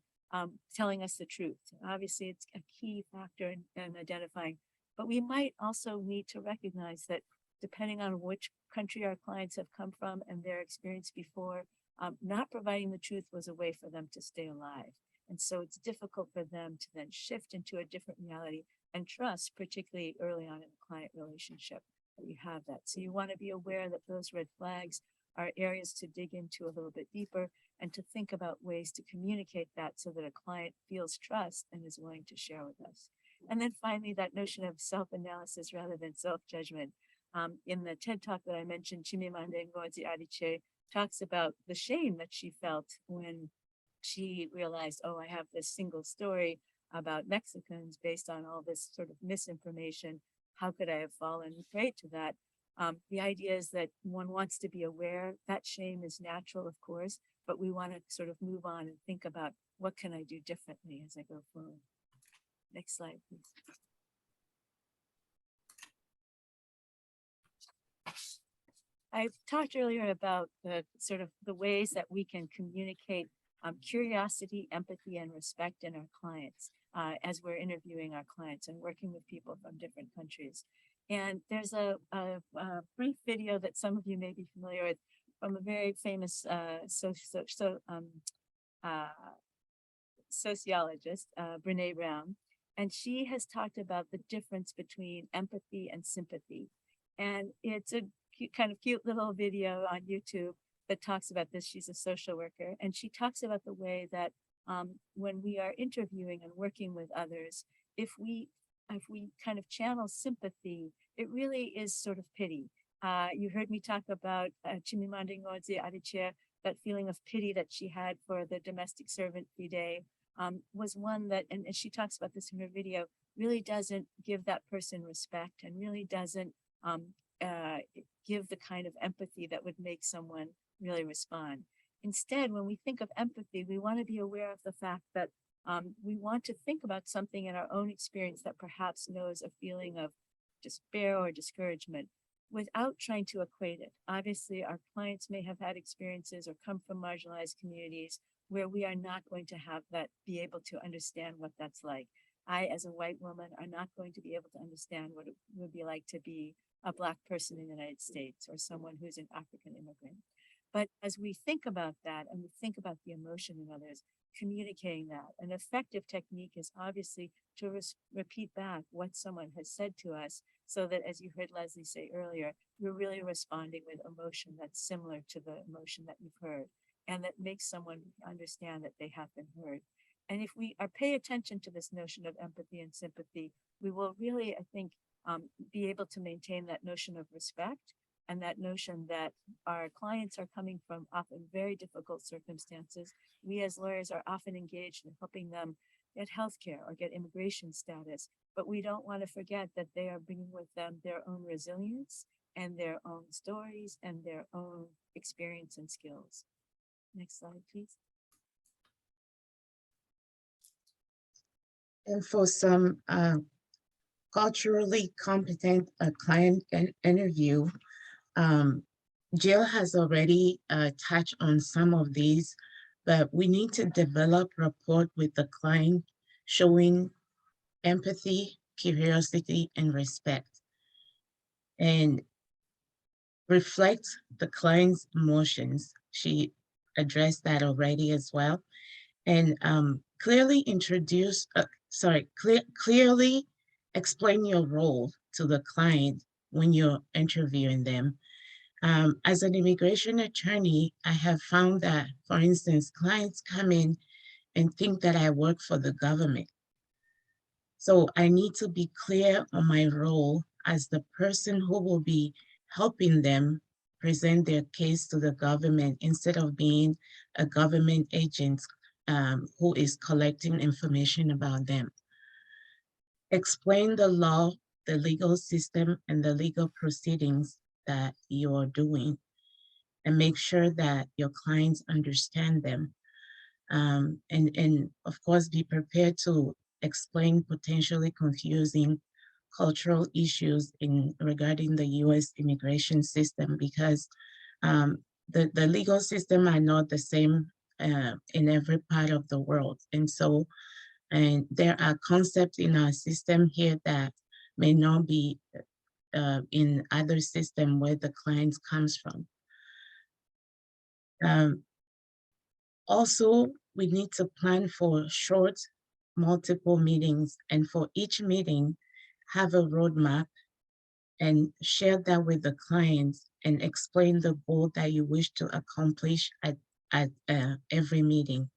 telling us the truth. Obviously, it's a key factor in identifying, but we might also need to recognize that depending on which country our clients have come from and their experience before, not providing the truth was a way for them to stay alive. And so it's difficult for them to then shift into a different reality and trust, particularly early on in the client relationship, that you have that. So you want to be aware that those red flags are areas to dig into a little bit deeper and to think about ways to communicate that so that a client feels trust and is willing to share with us. And then finally, that notion of self-analysis rather than self-judgment. In the TED Talk that I mentioned, Chimamanda Ngozi Adichie talks about the shame that she felt when she realized, oh, I have this single story about Mexicans based on all this sort of misinformation. How could I have fallen prey to that? The idea is that one wants to be aware that shame is natural, of course, but we want to sort of move on and think about what can I do differently as I go forward. Next slide, please. I talked earlier about the sort of the ways that we can communicate curiosity, empathy, and respect in our clients as we're interviewing our clients and working with people from different countries. And there's a brief video that some of you may be familiar with from a very famous sociologist, Brene Brown. And she has talked about the difference between empathy and sympathy. And it's a kind of cute little video on YouTube that talks about this. She's a social worker, and she talks about the way that when we are interviewing and working with others, if we kind of channel sympathy, it really is sort of pity. You heard me talk about Chimamanda Ngozi Adichie, that feeling of pity that she had for the domestic servant Fide, was one that, and she talks about this in her video, really doesn't give that person respect and really doesn't give the kind of empathy that would make someone really respond. Instead, when we think of empathy, we want to be aware of the fact that we want to think about something in our own experience that perhaps knows a feeling of despair or discouragement without trying to equate it. Obviously, our clients may have had experiences or come from marginalized communities where we are not going to have that, be able to understand what that's like. I, as a white woman, are not going to be able to understand what it would be like to be a Black person in the United States or someone who's an African immigrant. But as we think about that and we think about the emotion in others, communicating that, an effective technique is obviously to repeat back what someone has said to us so that, as you heard Leslie say earlier, you're really responding with emotion that's similar to the emotion that you've heard and that makes someone understand that they have been heard. And if we pay attention to this notion of empathy and sympathy, we will really, I think, be able to maintain that notion of respect and that notion that our clients are coming from often very difficult circumstances. We as lawyers are often engaged in helping them get healthcare or get immigration status, but we don't want to forget that they are bringing with them their own resilience and their own stories and their own experience and skills. Next slide, please. And for some culturally competent client interview, Jill has already touched on some of these, but we need to develop rapport with the client, showing empathy, curiosity, and respect, and reflect the client's emotions. She addressed that already as well. And clearly clearly explain your role to the client when you're interviewing them. As an immigration attorney, I have found that, for instance, clients come in and think that I work for the government. So I need to be clear on my role as the person who will be helping them present their case to the government instead of being a government agent who is collecting information about them. Explain the law, the legal system, and the legal proceedings that you're doing, and make sure that your clients understand them. And of course, be prepared to explain potentially confusing cultural issues regarding the US immigration system, because the legal system are not the same in every part of the world. And there are concepts in our system here that may not be in other system where the client comes from. Also, we need to plan for short, multiple meetings, and for each meeting, have a roadmap and share that with the clients and explain the goal that you wish to accomplish at every meeting.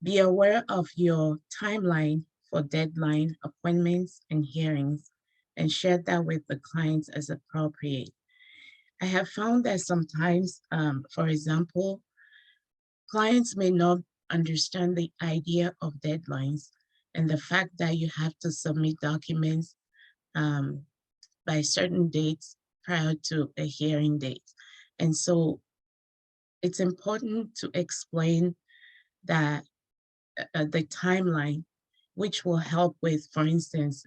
Be aware of your timeline for deadline, appointments, and hearings, and share that with the clients as appropriate. I have found that sometimes, for example, clients may not understand the idea of deadlines and the fact that you have to submit documents by certain dates prior to a hearing date. And so it's important to explain that the timeline, which will help with, for instance,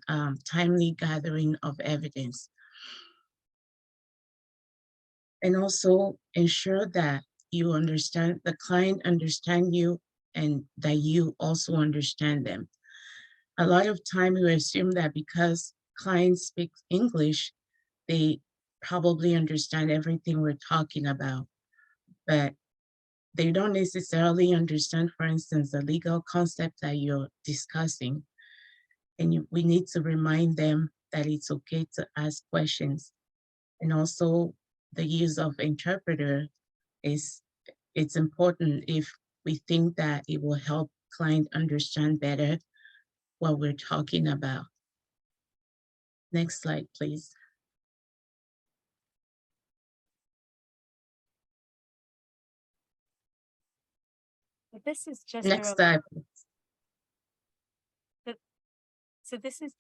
timely gathering of evidence. And also ensure that you understand, the client understand you and that you also understand them. A lot of time we assume that because clients speak English, they probably understand everything we're talking about, but they don't necessarily understand, for instance, the legal concept that you're discussing. And we need to remind them that it's okay to ask questions. And also the use of interpreter it's important if we think that it will help client understand better what we're talking about. Next slide, please. But this is just Next slide. so this is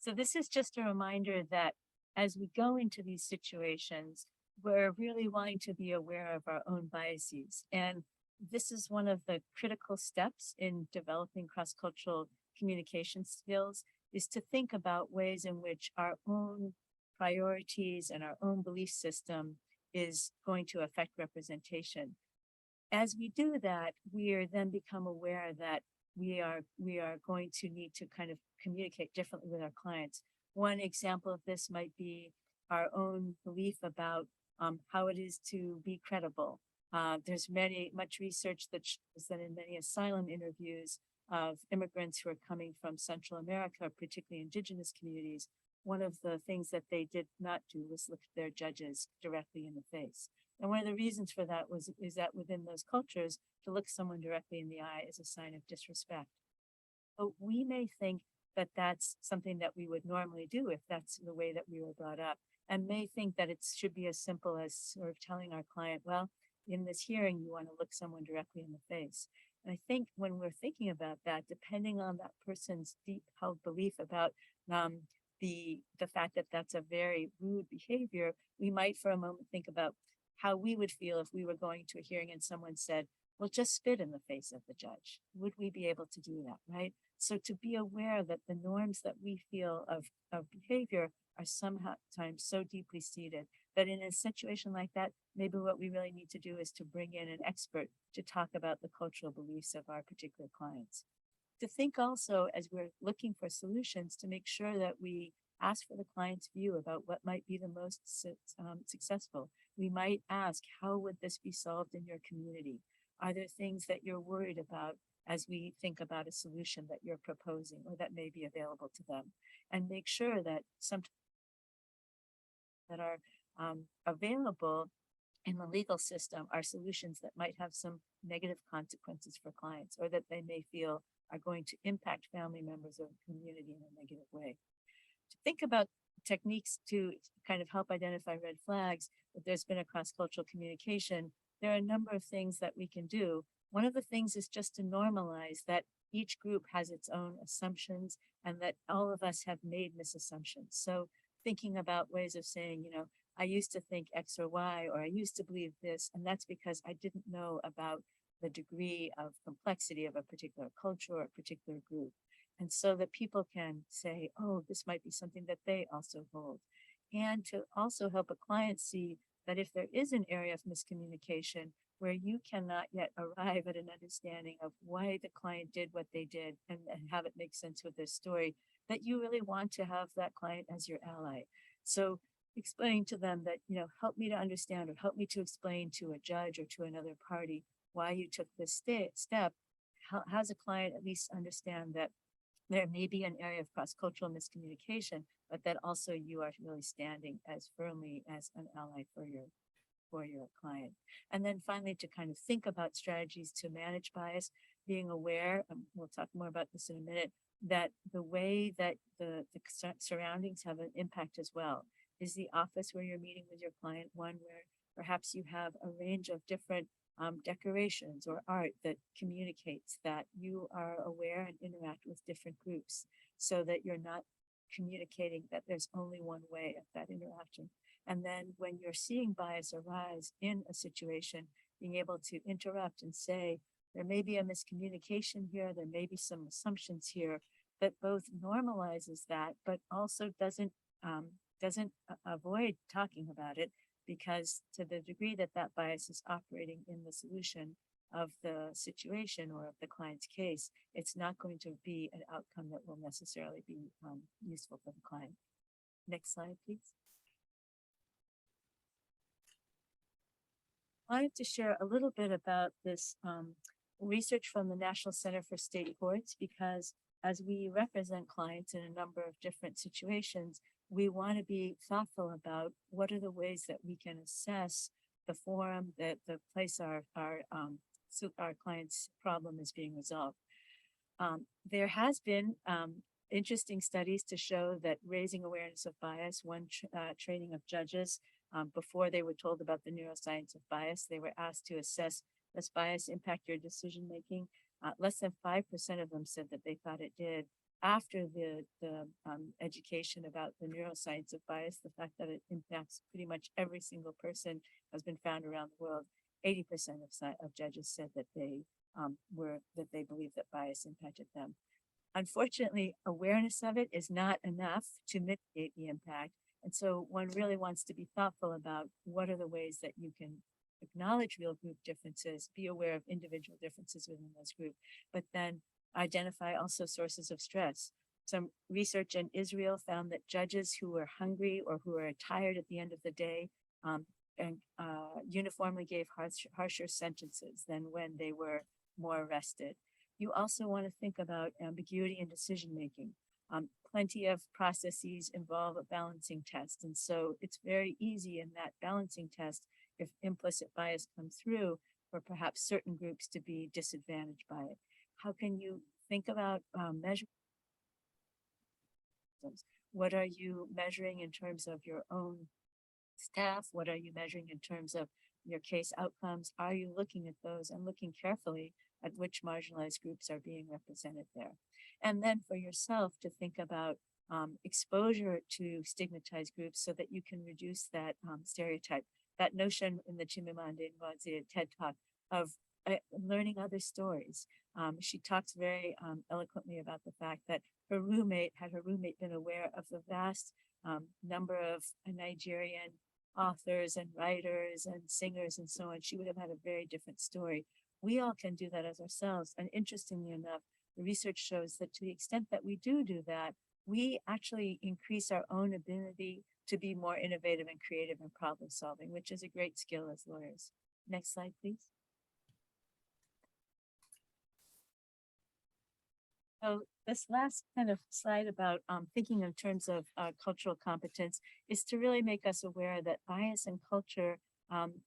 so this is just a reminder that as we go into these situations, we're really wanting to be aware of our own biases. And this is one of the critical steps in developing cross-cultural communication skills, is to think about ways in which our own priorities and our own belief system is going to affect representation. As we do that, we are then become aware that we are going to need to kind of communicate differently with our clients. One example of this might be our own belief about how it is to be credible. There's much research that shows that in many asylum interviews of immigrants who are coming from Central America, particularly indigenous communities, one of the things that they did not do was look their judges directly in the face. And one of the reasons for that is that within those cultures, to look someone directly in the eye is a sign of disrespect. But we may think that that's something that we would normally do if that's the way that we were brought up, and may think that it should be as simple as sort of telling our client, well, in this hearing, you want to look someone directly in the face. And I think when we're thinking about that, depending on that person's deep held belief about the fact that that's a very rude behavior, we might for a moment think about how we would feel if we were going to a hearing and someone said, well, just spit in the face of the judge. Would we be able to do that, right? So to be aware that the norms that we feel of behavior are sometimes so deeply seated that in a situation like that, maybe what we really need to do is to bring in an expert to talk about the cultural beliefs of our particular clients. To think also, as we're looking for solutions, to make sure that we ask for the client's view about what might be the most successful. We might ask, how would this be solved in your community? Are there things that you're worried about as we think about a solution that you're proposing or that may be available to them? And make sure that some that are available in the legal system are solutions that might have some negative consequences for clients, or that they may feel are going to impact family members or the community in a negative way. To think about techniques to kind of help identify red flags, if there's been a cross-cultural communication, there are a number of things that we can do. One of the things is just to normalize that each group has its own assumptions and that all of us have made misassumptions. So thinking about ways of saying, you know, I used to think X or Y, or I used to believe this, and that's because I didn't know about the degree of complexity of a particular culture or a particular group. And so that people can say, oh, this might be something that they also hold. And to also help a client see that if there is an area of miscommunication where you cannot yet arrive at an understanding of why the client did what they did and have it make sense with their story, that you really want to have that client as your ally. So explaining to them that, you know, help me to understand, or help me to explain to a judge or to another party why you took this step, has a client at least understand that there may be an area of cross-cultural miscommunication, but that also you are really standing as firmly as an ally for your client. And then finally, to kind of think about strategies to manage bias, being aware, we'll talk more about this in a minute, that the way that the surroundings have an impact as well. Is the office where you're meeting with your client one where perhaps you have a range of different decorations or art that communicates that you are aware and interact with different groups, so that you're not communicating that there's only one way of that interaction. And then when you're seeing bias arise in a situation, being able to interrupt and say, there may be a miscommunication here, there may be some assumptions here, that both normalizes that, but also doesn't avoid talking about it, because to the degree that that bias is operating in the solution of the situation or of the client's case, it's not going to be an outcome that will necessarily be useful for the client. Next slide, please. I wanted to share a little bit about this research from the National Center for State Courts, because as we represent clients in a number of different situations, we want to be thoughtful about what are the ways that we can assess the forum, that the place our client's problem is being resolved. There has been interesting studies to show that raising awareness of bias, one training of judges, before they were told about the neuroscience of bias, they were asked to assess, does bias impact your decision making? Less than 5% of them said that they thought it did. After the education about the neuroscience of bias, the fact that it impacts pretty much every single person has been found around the world. 80% of judges said that they believe that bias impacted them. Unfortunately, awareness of it is not enough to mitigate the impact. And so one really wants to be thoughtful about what are the ways that you can acknowledge real group differences, be aware of individual differences within those groups, but then identify also sources of stress. Some research in Israel found that judges who were hungry or who were tired at the end of the day uniformly gave harsher sentences than when they were more rested. You also want to think about ambiguity in decision-making. Plenty of processes involve a balancing test. And so it's very easy in that balancing test, if implicit bias comes through, for perhaps certain groups to be disadvantaged by it. How can you think about measuring? What are you measuring in terms of your own staff? What are you measuring in terms of your case outcomes? Are you looking at those and looking carefully at which marginalized groups are being represented there? And then for yourself to think about exposure to stigmatized groups so that you can reduce that stereotype. That notion in the Chimamanda Ngozi TED Talk of learning other stories. She talks very eloquently about the fact that had her roommate been aware of the vast number of Nigerian authors and writers and singers and so on, she would have had a very different story. We all can do that as ourselves. And interestingly enough, the research shows that to the extent that we do that, we actually increase our own ability to be more innovative and creative in problem solving, which is a great skill as lawyers. Next slide, please. So this last kind of slide about thinking in terms of cultural competence is to really make us aware that bias and culture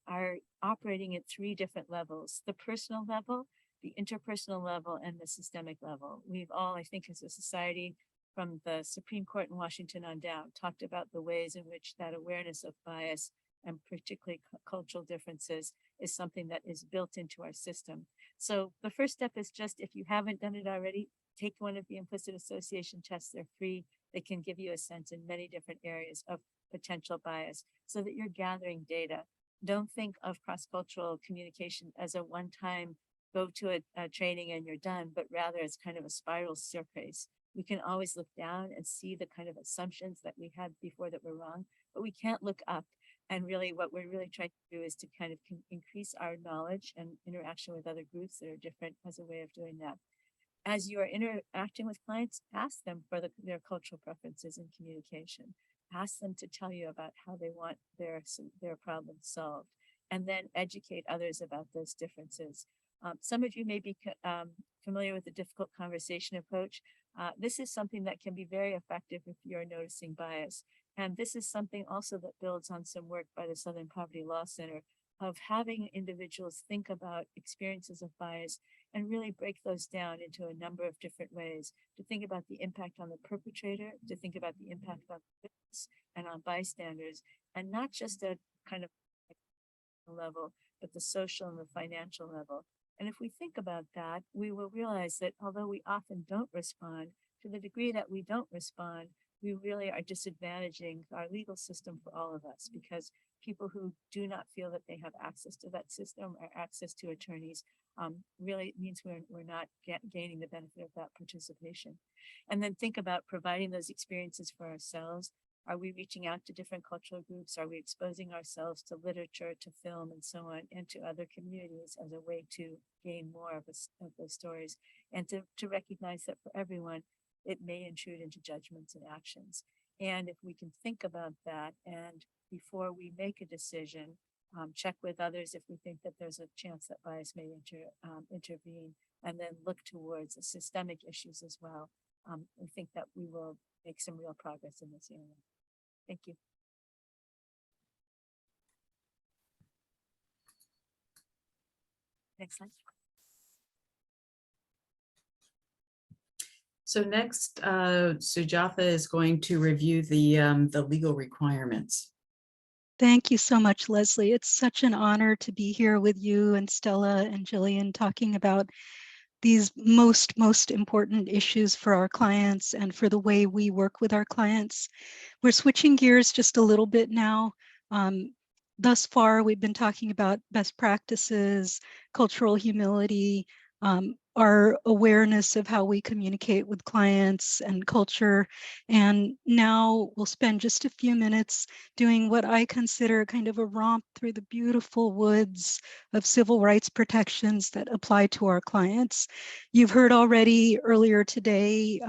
are operating at three different levels: the personal level, the interpersonal level, and the systemic level. We've all, I think, as a society, from the Supreme Court in Washington on down, talked about the ways in which that awareness of bias and particularly cultural differences is something that is built into our system. So the first step is just, if you haven't done it already, take one of the implicit association tests. They're free. They can give you a sense in many different areas of potential bias so that you're gathering data. Don't think of cross-cultural communication as a one-time go to a training and you're done, but rather it's kind of a spiral staircase. We can always look down and see the kind of assumptions that we had before that were wrong, but we can't look up. And really what we're really trying to do is to kind of increase our knowledge and interaction with other groups that are different as a way of doing that. As you are interacting with clients, ask them for their cultural preferences in communication. Ask them to tell you about how they want their problems solved, and then educate others about those differences. Some of you may be familiar with the difficult conversation approach. This is something that can be very effective if you're noticing bias. And this is something also that builds on some work by the Southern Poverty Law Center of having individuals think about experiences of bias and really break those down into a number of different ways, to think about the impact on the perpetrator, to think about the impact on the witness and on bystanders, and not just at kind of level, but the social and the financial level. And if we think about that, we will realize that although we often don't respond, to the degree that we don't respond, we really are disadvantaging our legal system for all of us, because people who do not feel that they have access to that system or access to attorneys really means we're not gaining the benefit of that participation. And then think about providing those experiences for ourselves. Are we reaching out to different cultural groups? Are we exposing ourselves to literature, to film, and so on, and to other communities as a way to gain more of those stories, and to recognize that for everyone, it may intrude into judgments and actions. And if we can think about that, and before we make a decision, check with others if we think that there's a chance that bias may intervene, and then look towards the systemic issues as well, we think that we will make some real progress in this area. Thank you. Next slide. So next, Sujatha is going to review the legal requirements. Thank you so much, Leslie. It's such an honor to be here with you and Stella and Jillian talking about these most important issues for our clients and for the way we work with our clients. We're switching gears just a little bit now. Thus far, we've been talking about best practices, cultural humility, our awareness of how we communicate with clients and culture. And now we'll spend just a few minutes doing what I consider kind of a romp through the beautiful woods of civil rights protections that apply to our clients. You've heard already earlier today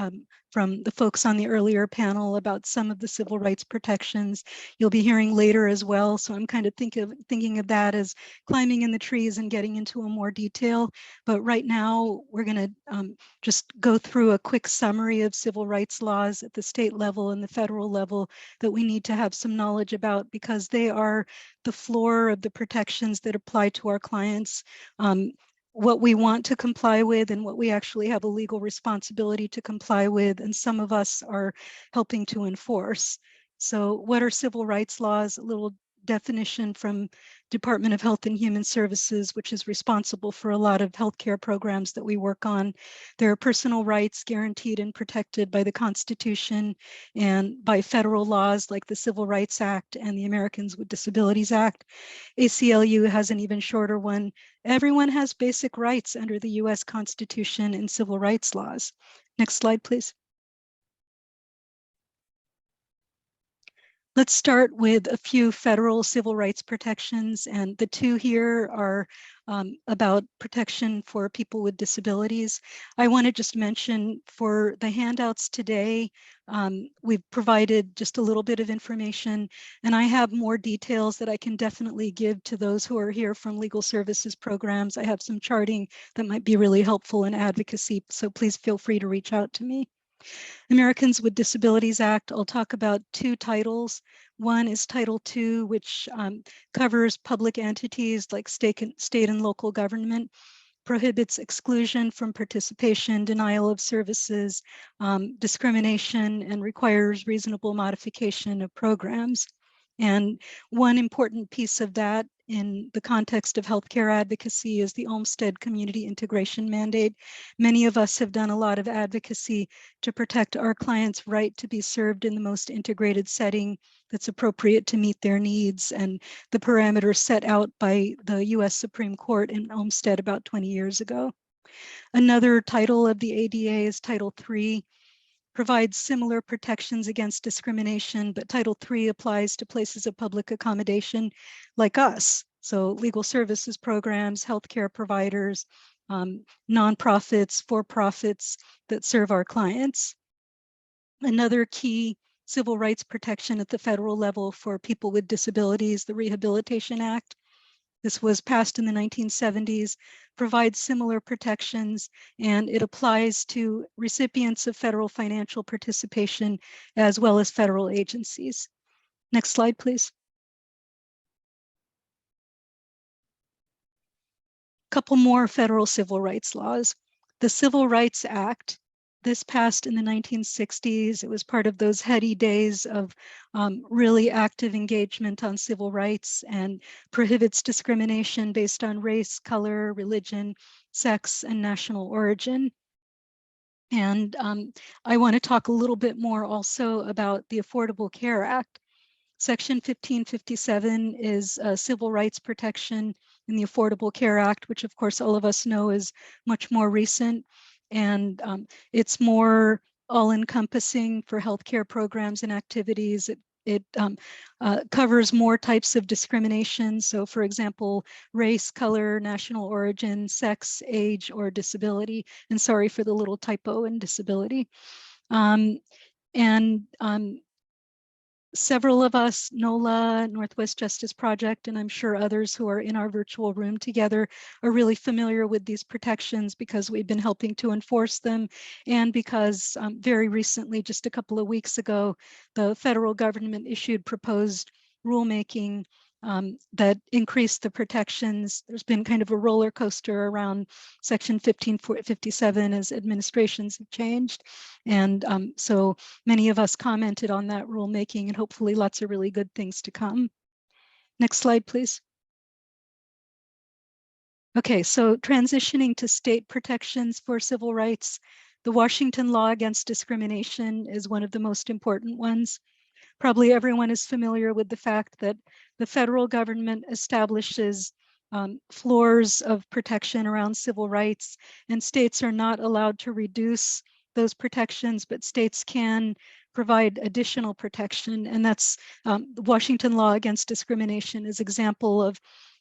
from the folks on the earlier panel about some of the civil rights protections. You'll be hearing later as well. So I'm kind of thinking of that as climbing in the trees and getting into a more detail. But right now, we're going to just go through a quick summary of civil rights laws at the state level and the federal level that we need to have some knowledge about, because they are the floor of the protections that apply to our clients. What we want to comply with and what we actually have a legal responsibility to comply with, and some of us are helping to enforce. So what are civil rights laws? A little definition from Department of Health and Human Services, which is responsible for a lot of healthcare programs that we work on. There are personal rights guaranteed and protected by the Constitution and by federal laws like the Civil Rights Act and the Americans with Disabilities Act. ACLU has an even shorter one. Everyone has basic rights under the US Constitution and civil rights laws. Next slide, please. Let's start with a few federal civil rights protections, and the two here are about protection for people with disabilities. I want to just mention for the handouts today, we've provided just a little bit of information, and I have more details that I can definitely give to those who are here from legal services programs. I have some charting that might be really helpful in advocacy, so please feel free to reach out to me. Americans with Disabilities Act, I'll talk about two titles. One is Title II, which covers public entities like state and local government, prohibits exclusion from participation, denial of services, discrimination, and requires reasonable modification of programs. And one important piece of that in the context of healthcare advocacy is the Olmstead Community Integration Mandate. Many of us have done a lot of advocacy to protect our clients' right to be served in the most integrated setting that's appropriate to meet their needs, and the parameters set out by the US Supreme Court in Olmstead about 20 years ago. Another title of the ADA is Title III. Provides similar protections against discrimination, but Title III applies to places of public accommodation like us. So legal services programs, healthcare providers, nonprofits, for-profits that serve our clients. Another key civil rights protection at the federal level for people with disabilities, the Rehabilitation Act. This was passed in the 1970s, provides similar protections, and it applies to recipients of federal financial participation as well as federal agencies. Next slide, please. couple more federal civil rights laws. The Civil Rights Act, this passed in the 1960s. It was part of those heady days of really active engagement on civil rights and prohibits discrimination based on race, color, religion, sex, and national origin. And I want to talk a little bit more also about the Affordable Care Act. Section 1557 is civil rights protection in the Affordable Care Act, which of course all of us know is much more recent. And it's more all-encompassing for healthcare programs and activities. It covers more types of discrimination. So for example, race, color, national origin, sex, age, or disability. And sorry for the little typo in disability. Several of us, NoHLA, Northwest Justice Project, and I'm sure others who are in our virtual room together are really familiar with these protections because we've been helping to enforce them, and because very recently, just a couple of weeks ago, the federal government issued proposed rulemaking that increased the protections. There's been kind of a roller coaster around Section 1557 as administrations have changed. And so many of us commented on that rulemaking, and hopefully lots of really good things to come. Next slide, please. Okay, so transitioning to state protections for civil rights, the Washington Law Against Discrimination is one of the most important ones. Probably everyone is familiar with the fact that the federal government establishes floors of protection around civil rights, and states are not allowed to reduce those protections, but states can provide additional protection. And that's the Washington Law Against Discrimination is an example of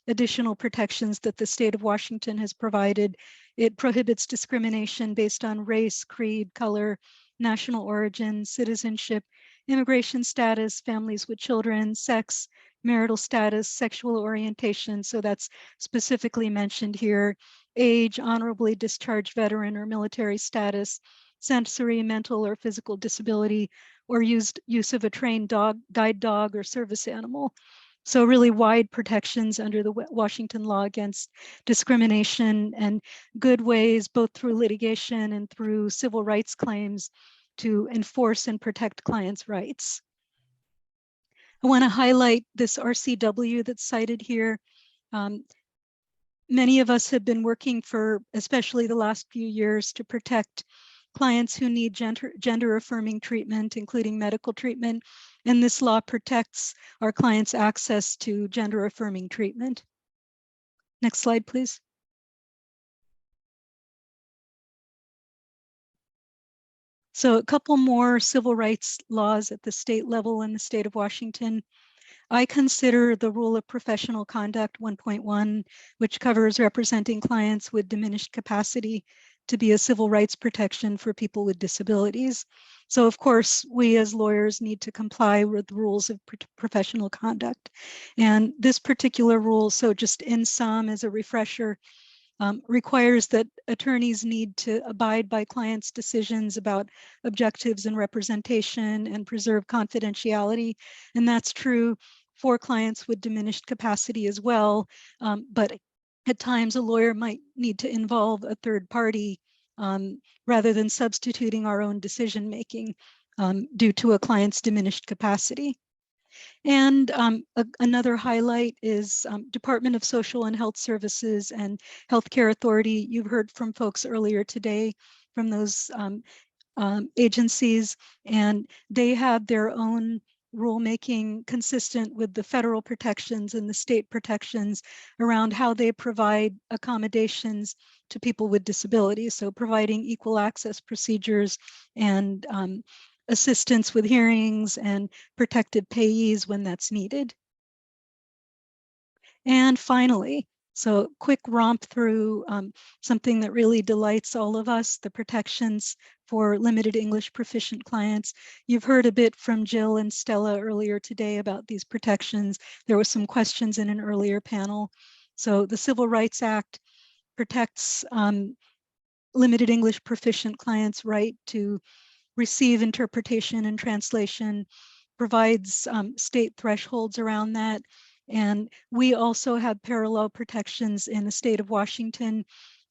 additional protections that the state of Washington has provided. It prohibits discrimination based on race, creed, color, national origin, citizenship, immigration status, families with children, sex, marital status, sexual orientation. So that's specifically mentioned here. Age, honorably discharged veteran or military status, sensory, mental, or physical disability, or use of a trained dog, guide dog, or service animal. So really wide protections under the Washington Law Against Discrimination, and good ways, both through litigation and through civil rights claims, to enforce and protect clients' rights. I want to highlight this RCW that's cited here. Many of us have been working for, especially the last few years, to protect clients who need gender affirming treatment, including medical treatment. And this law protects our clients' access to gender affirming treatment. Next slide, please. So a couple more civil rights laws at the state level in the state of Washington. I consider the Rule of Professional Conduct 1.1, which covers representing clients with diminished capacity, to be a civil rights protection for people with disabilities. So of course, we as lawyers need to comply with the rules of professional conduct. And this particular rule, so just in sum as a refresher, requires that attorneys need to abide by clients' decisions about objectives and representation and preserve confidentiality. And that's true for clients with diminished capacity as well. But at times a lawyer might need to involve a third party rather than substituting our own decision making due to a client's diminished capacity. And another highlight is Department of Social and Health Services and Healthcare Authority. You've heard from folks earlier today from those agencies, and they have their own rulemaking consistent with the federal protections and the state protections around how they provide accommodations to people with disabilities. So providing equal access procedures and assistance with hearings and protected payees when that's needed. And finally, so quick romp through something that really delights all of us, the protections for limited English proficient clients. You've heard a bit from Jill and Stella earlier today about these protections. There were some questions in an earlier panel. So the Civil Rights Act protects limited English proficient clients' right to receive interpretation and translation, provides state thresholds around that, And we also have parallel protections in the state of Washington.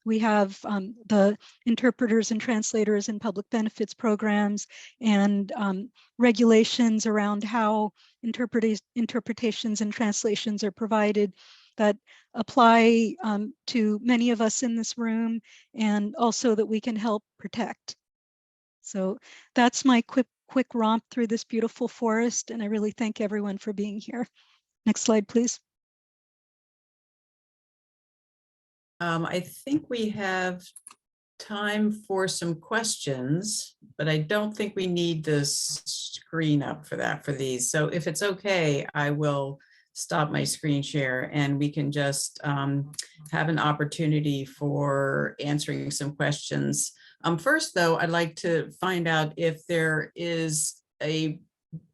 We have the interpreters and translators and public benefits programs and regulations around how interpretations and translations are provided that apply to many of us in this room, and also that we can help protect. So that's my quick romp through this beautiful forest, and I really thank everyone for being here. Next slide, please. I think we have time for some questions, but I don't think we need the screen up for that for these. So if it's okay, I will stop my screen share and we can just have an opportunity for answering some questions. First, though, I'd like to find out if there is a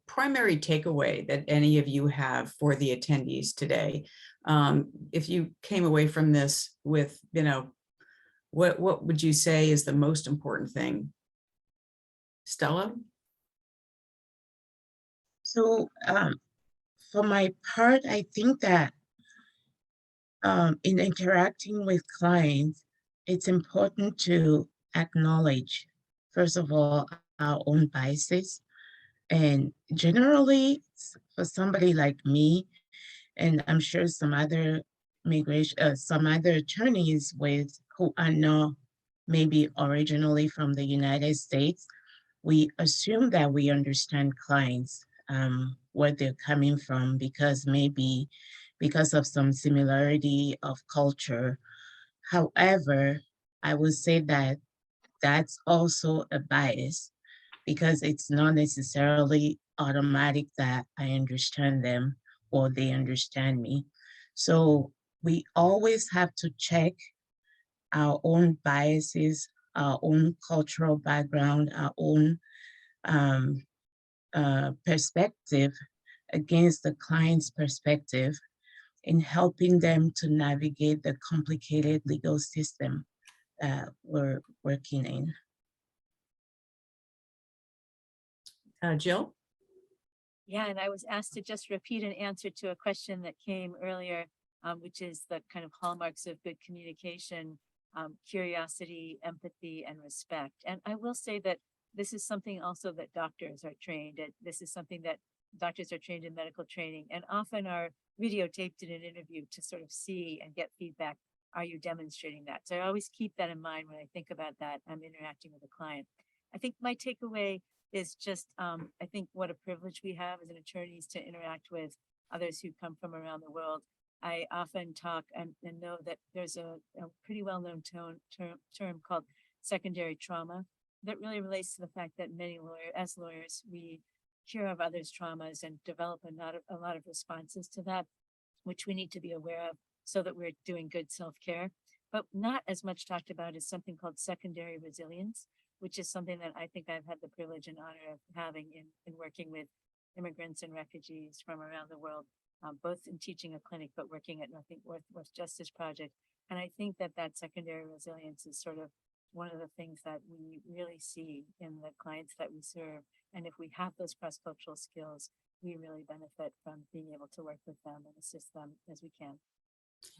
primary takeaway that any of you have for the attendees today. If you came away from this with, you know, what would you say is the most important thing? Stella? So for my part, I think that in interacting with clients, it's important to acknowledge, first of all, our own biases. And generally, for somebody like me, and I'm sure some other attorneys who are not maybe originally from the United States, we assume that we understand clients, where they're coming from, because of some similarity of culture. However, I would say that that's also a bias, because it's not necessarily automatic that I understand them or they understand me. So we always have to check our own biases, our own cultural background, our own perspective against the client's perspective in helping them to navigate the complicated legal system that we're working in. Jill? Yeah, and I was asked to just repeat an answer to a question that came earlier, which is the kind of hallmarks of good communication, curiosity, empathy, and respect. And I will say that this is something also that doctors are trained at. This is something that doctors are trained in medical training and often are videotaped in an interview to sort of see and get feedback. Are you demonstrating that? So I always keep that in mind when I think about that. I'm interacting with a client. I think my takeaway is just, I think what a privilege we have as an attorneys to interact with others who come from around the world. I often talk and know that there's a pretty well-known term called secondary trauma that really relates to the fact that many lawyers, we hear of others' traumas and develop a lot of responses to that, which we need to be aware of so that we're doing good self-care. But not as much talked about is something called secondary resilience, which is something that I think I've had the privilege and honor of having in working with immigrants and refugees from around the world, both in teaching a clinic, but working at North Justice Project. And I think that secondary resilience is sort of one of the things that we really see in the clients that we serve. And if we have those cross-cultural skills, we really benefit from being able to work with them and assist them as we can.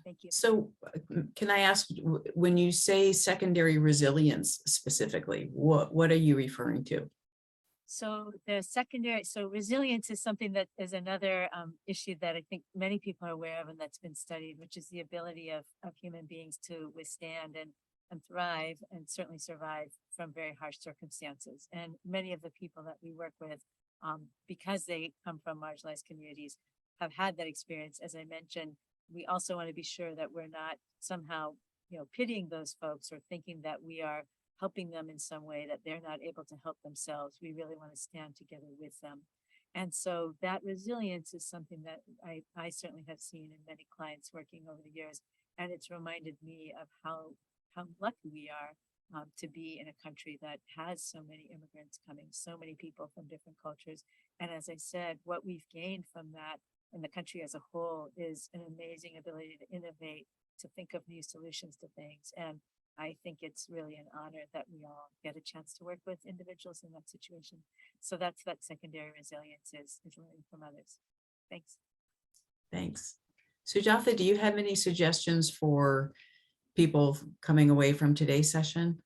Thank you. So can I ask, when you say secondary resilience specifically, what are you referring to? So resilience is something that is another issue that I think many people are aware of and that's been studied, which is the ability of human beings to withstand and thrive and certainly survive from very harsh circumstances. And many of the people that we work with, because they come from marginalized communities, have had that experience. As I mentioned, we also want to be sure that we're not somehow, pitying those folks or thinking that we are helping them in some way that they're not able to help themselves. We really want to stand together with them. And so that resilience is something that I certainly have seen in many clients working over the years. And it's reminded me of how lucky we are to be in a country that has so many immigrants coming, so many people from different cultures. And as I said, what we've gained from that in the country as a whole is an amazing ability to innovate, to think of new solutions to things. And I think it's really an honor that we all get a chance to work with individuals in that situation. So that's that secondary resilience is learning from others. Thanks. Thanks. Sujatha, do you have any suggestions for people coming away from today's session?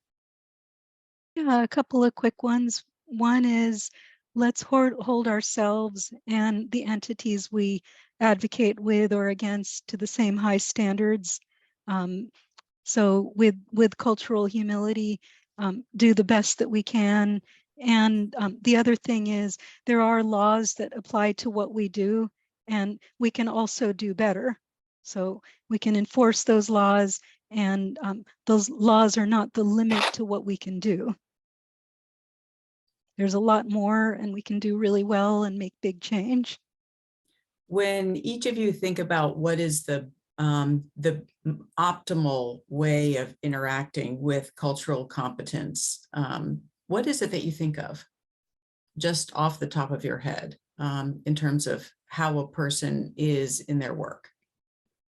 Yeah, a couple of quick ones. One is let's hold ourselves and the entities we advocate with or against to the same high standards. So with cultural humility, do the best that we can. And the other thing is there are laws that apply to what we do, and we can also do better. So we can enforce those laws, and those laws are not the limit to what we can do. There's a lot more, and we can do really well and make big change. When each of you think about what is the optimal way of interacting with cultural competence, what is it that you think of just off the top of your head in terms of how a person is in their work?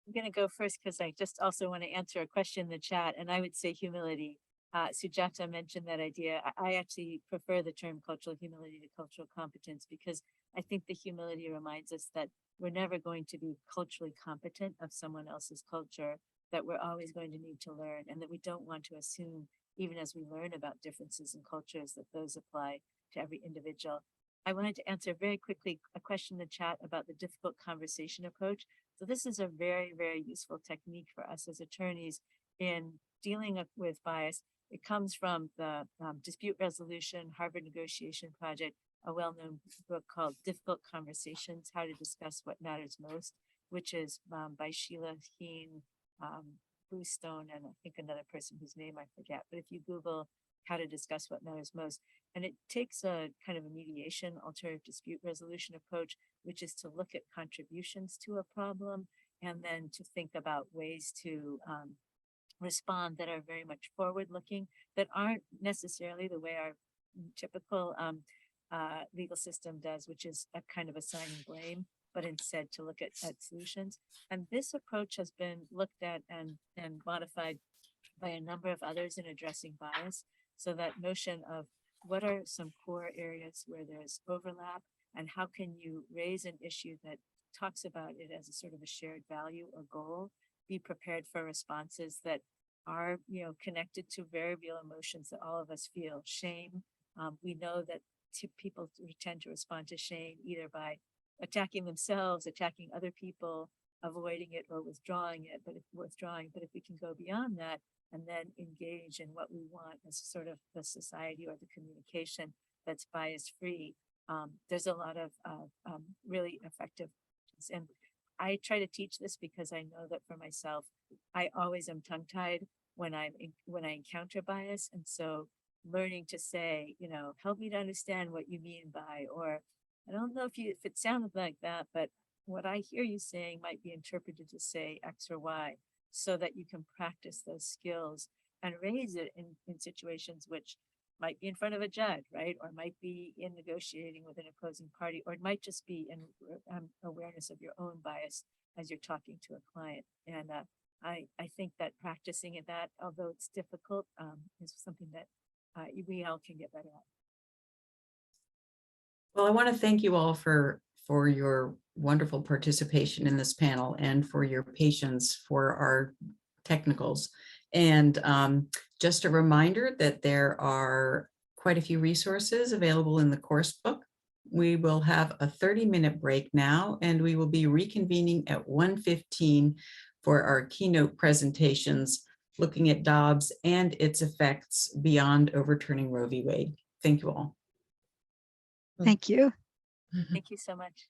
I'm going to go first because I just also want to answer a question in the chat, and I would say humility. Sujatha mentioned that idea. I actually prefer the term cultural humility to cultural competence because I think the humility reminds us that we're never going to be culturally competent of someone else's culture, that we're always going to need to learn, and that we don't want to assume, even as we learn about differences in cultures, that those apply to every individual. I wanted to answer very quickly a question in the chat about the difficult conversation approach. So this is a very, very useful technique for us as attorneys in dealing with bias. It comes from the Dispute Resolution Harvard Negotiation Project, a well-known book called Difficult Conversations, How to Discuss What Matters Most, which is by Sheila Heen, Bruce Stone, and I think another person whose name I forget. But if you Google How to Discuss What Matters Most, and it takes a kind of a mediation, alternative dispute resolution approach, which is to look at contributions to a problem, and then to think about ways to respond that are very much forward-looking, that aren't necessarily the way our typical legal system does, which is a kind of assigning blame, but instead to look at solutions. And this approach has been looked at and modified by a number of others in addressing bias. So that notion of what are some core areas where there's overlap, and how can you raise an issue that talks about it as a sort of a shared value or goal, be prepared for responses that are, connected to very real emotions that all of us feel. Shame. We know that people tend to respond to shame either by attacking themselves, attacking other people, avoiding it, or withdrawing it. But if we can go beyond that and then engage in what we want as sort of the society or the communication that's bias-free, there's a lot of really effective. And I try to teach this because I know that for myself, I always am tongue-tied when I encounter bias. And so learning to say, help me to understand what you mean by, or I don't know if it sounded like that, but what I hear you saying might be interpreted to say X or Y, so that you can practice those skills and raise it in situations which might be in front of a judge, right? Or might be in negotiating with an opposing party, or it might just be in awareness of your own bias as you're talking to a client. And I think that practicing at that, although it's difficult, is something that we all can get better at. Well, I want to thank you all for your wonderful participation in this panel and for your patience for our technicals. And just a reminder that there are quite a few resources available in the course book. We will have a 30-minute break now, and we will be reconvening at 1:15 for our keynote presentations, looking at Dobbs and its effects beyond overturning Roe v. Wade. Thank you all. Thank you. Thank you so much.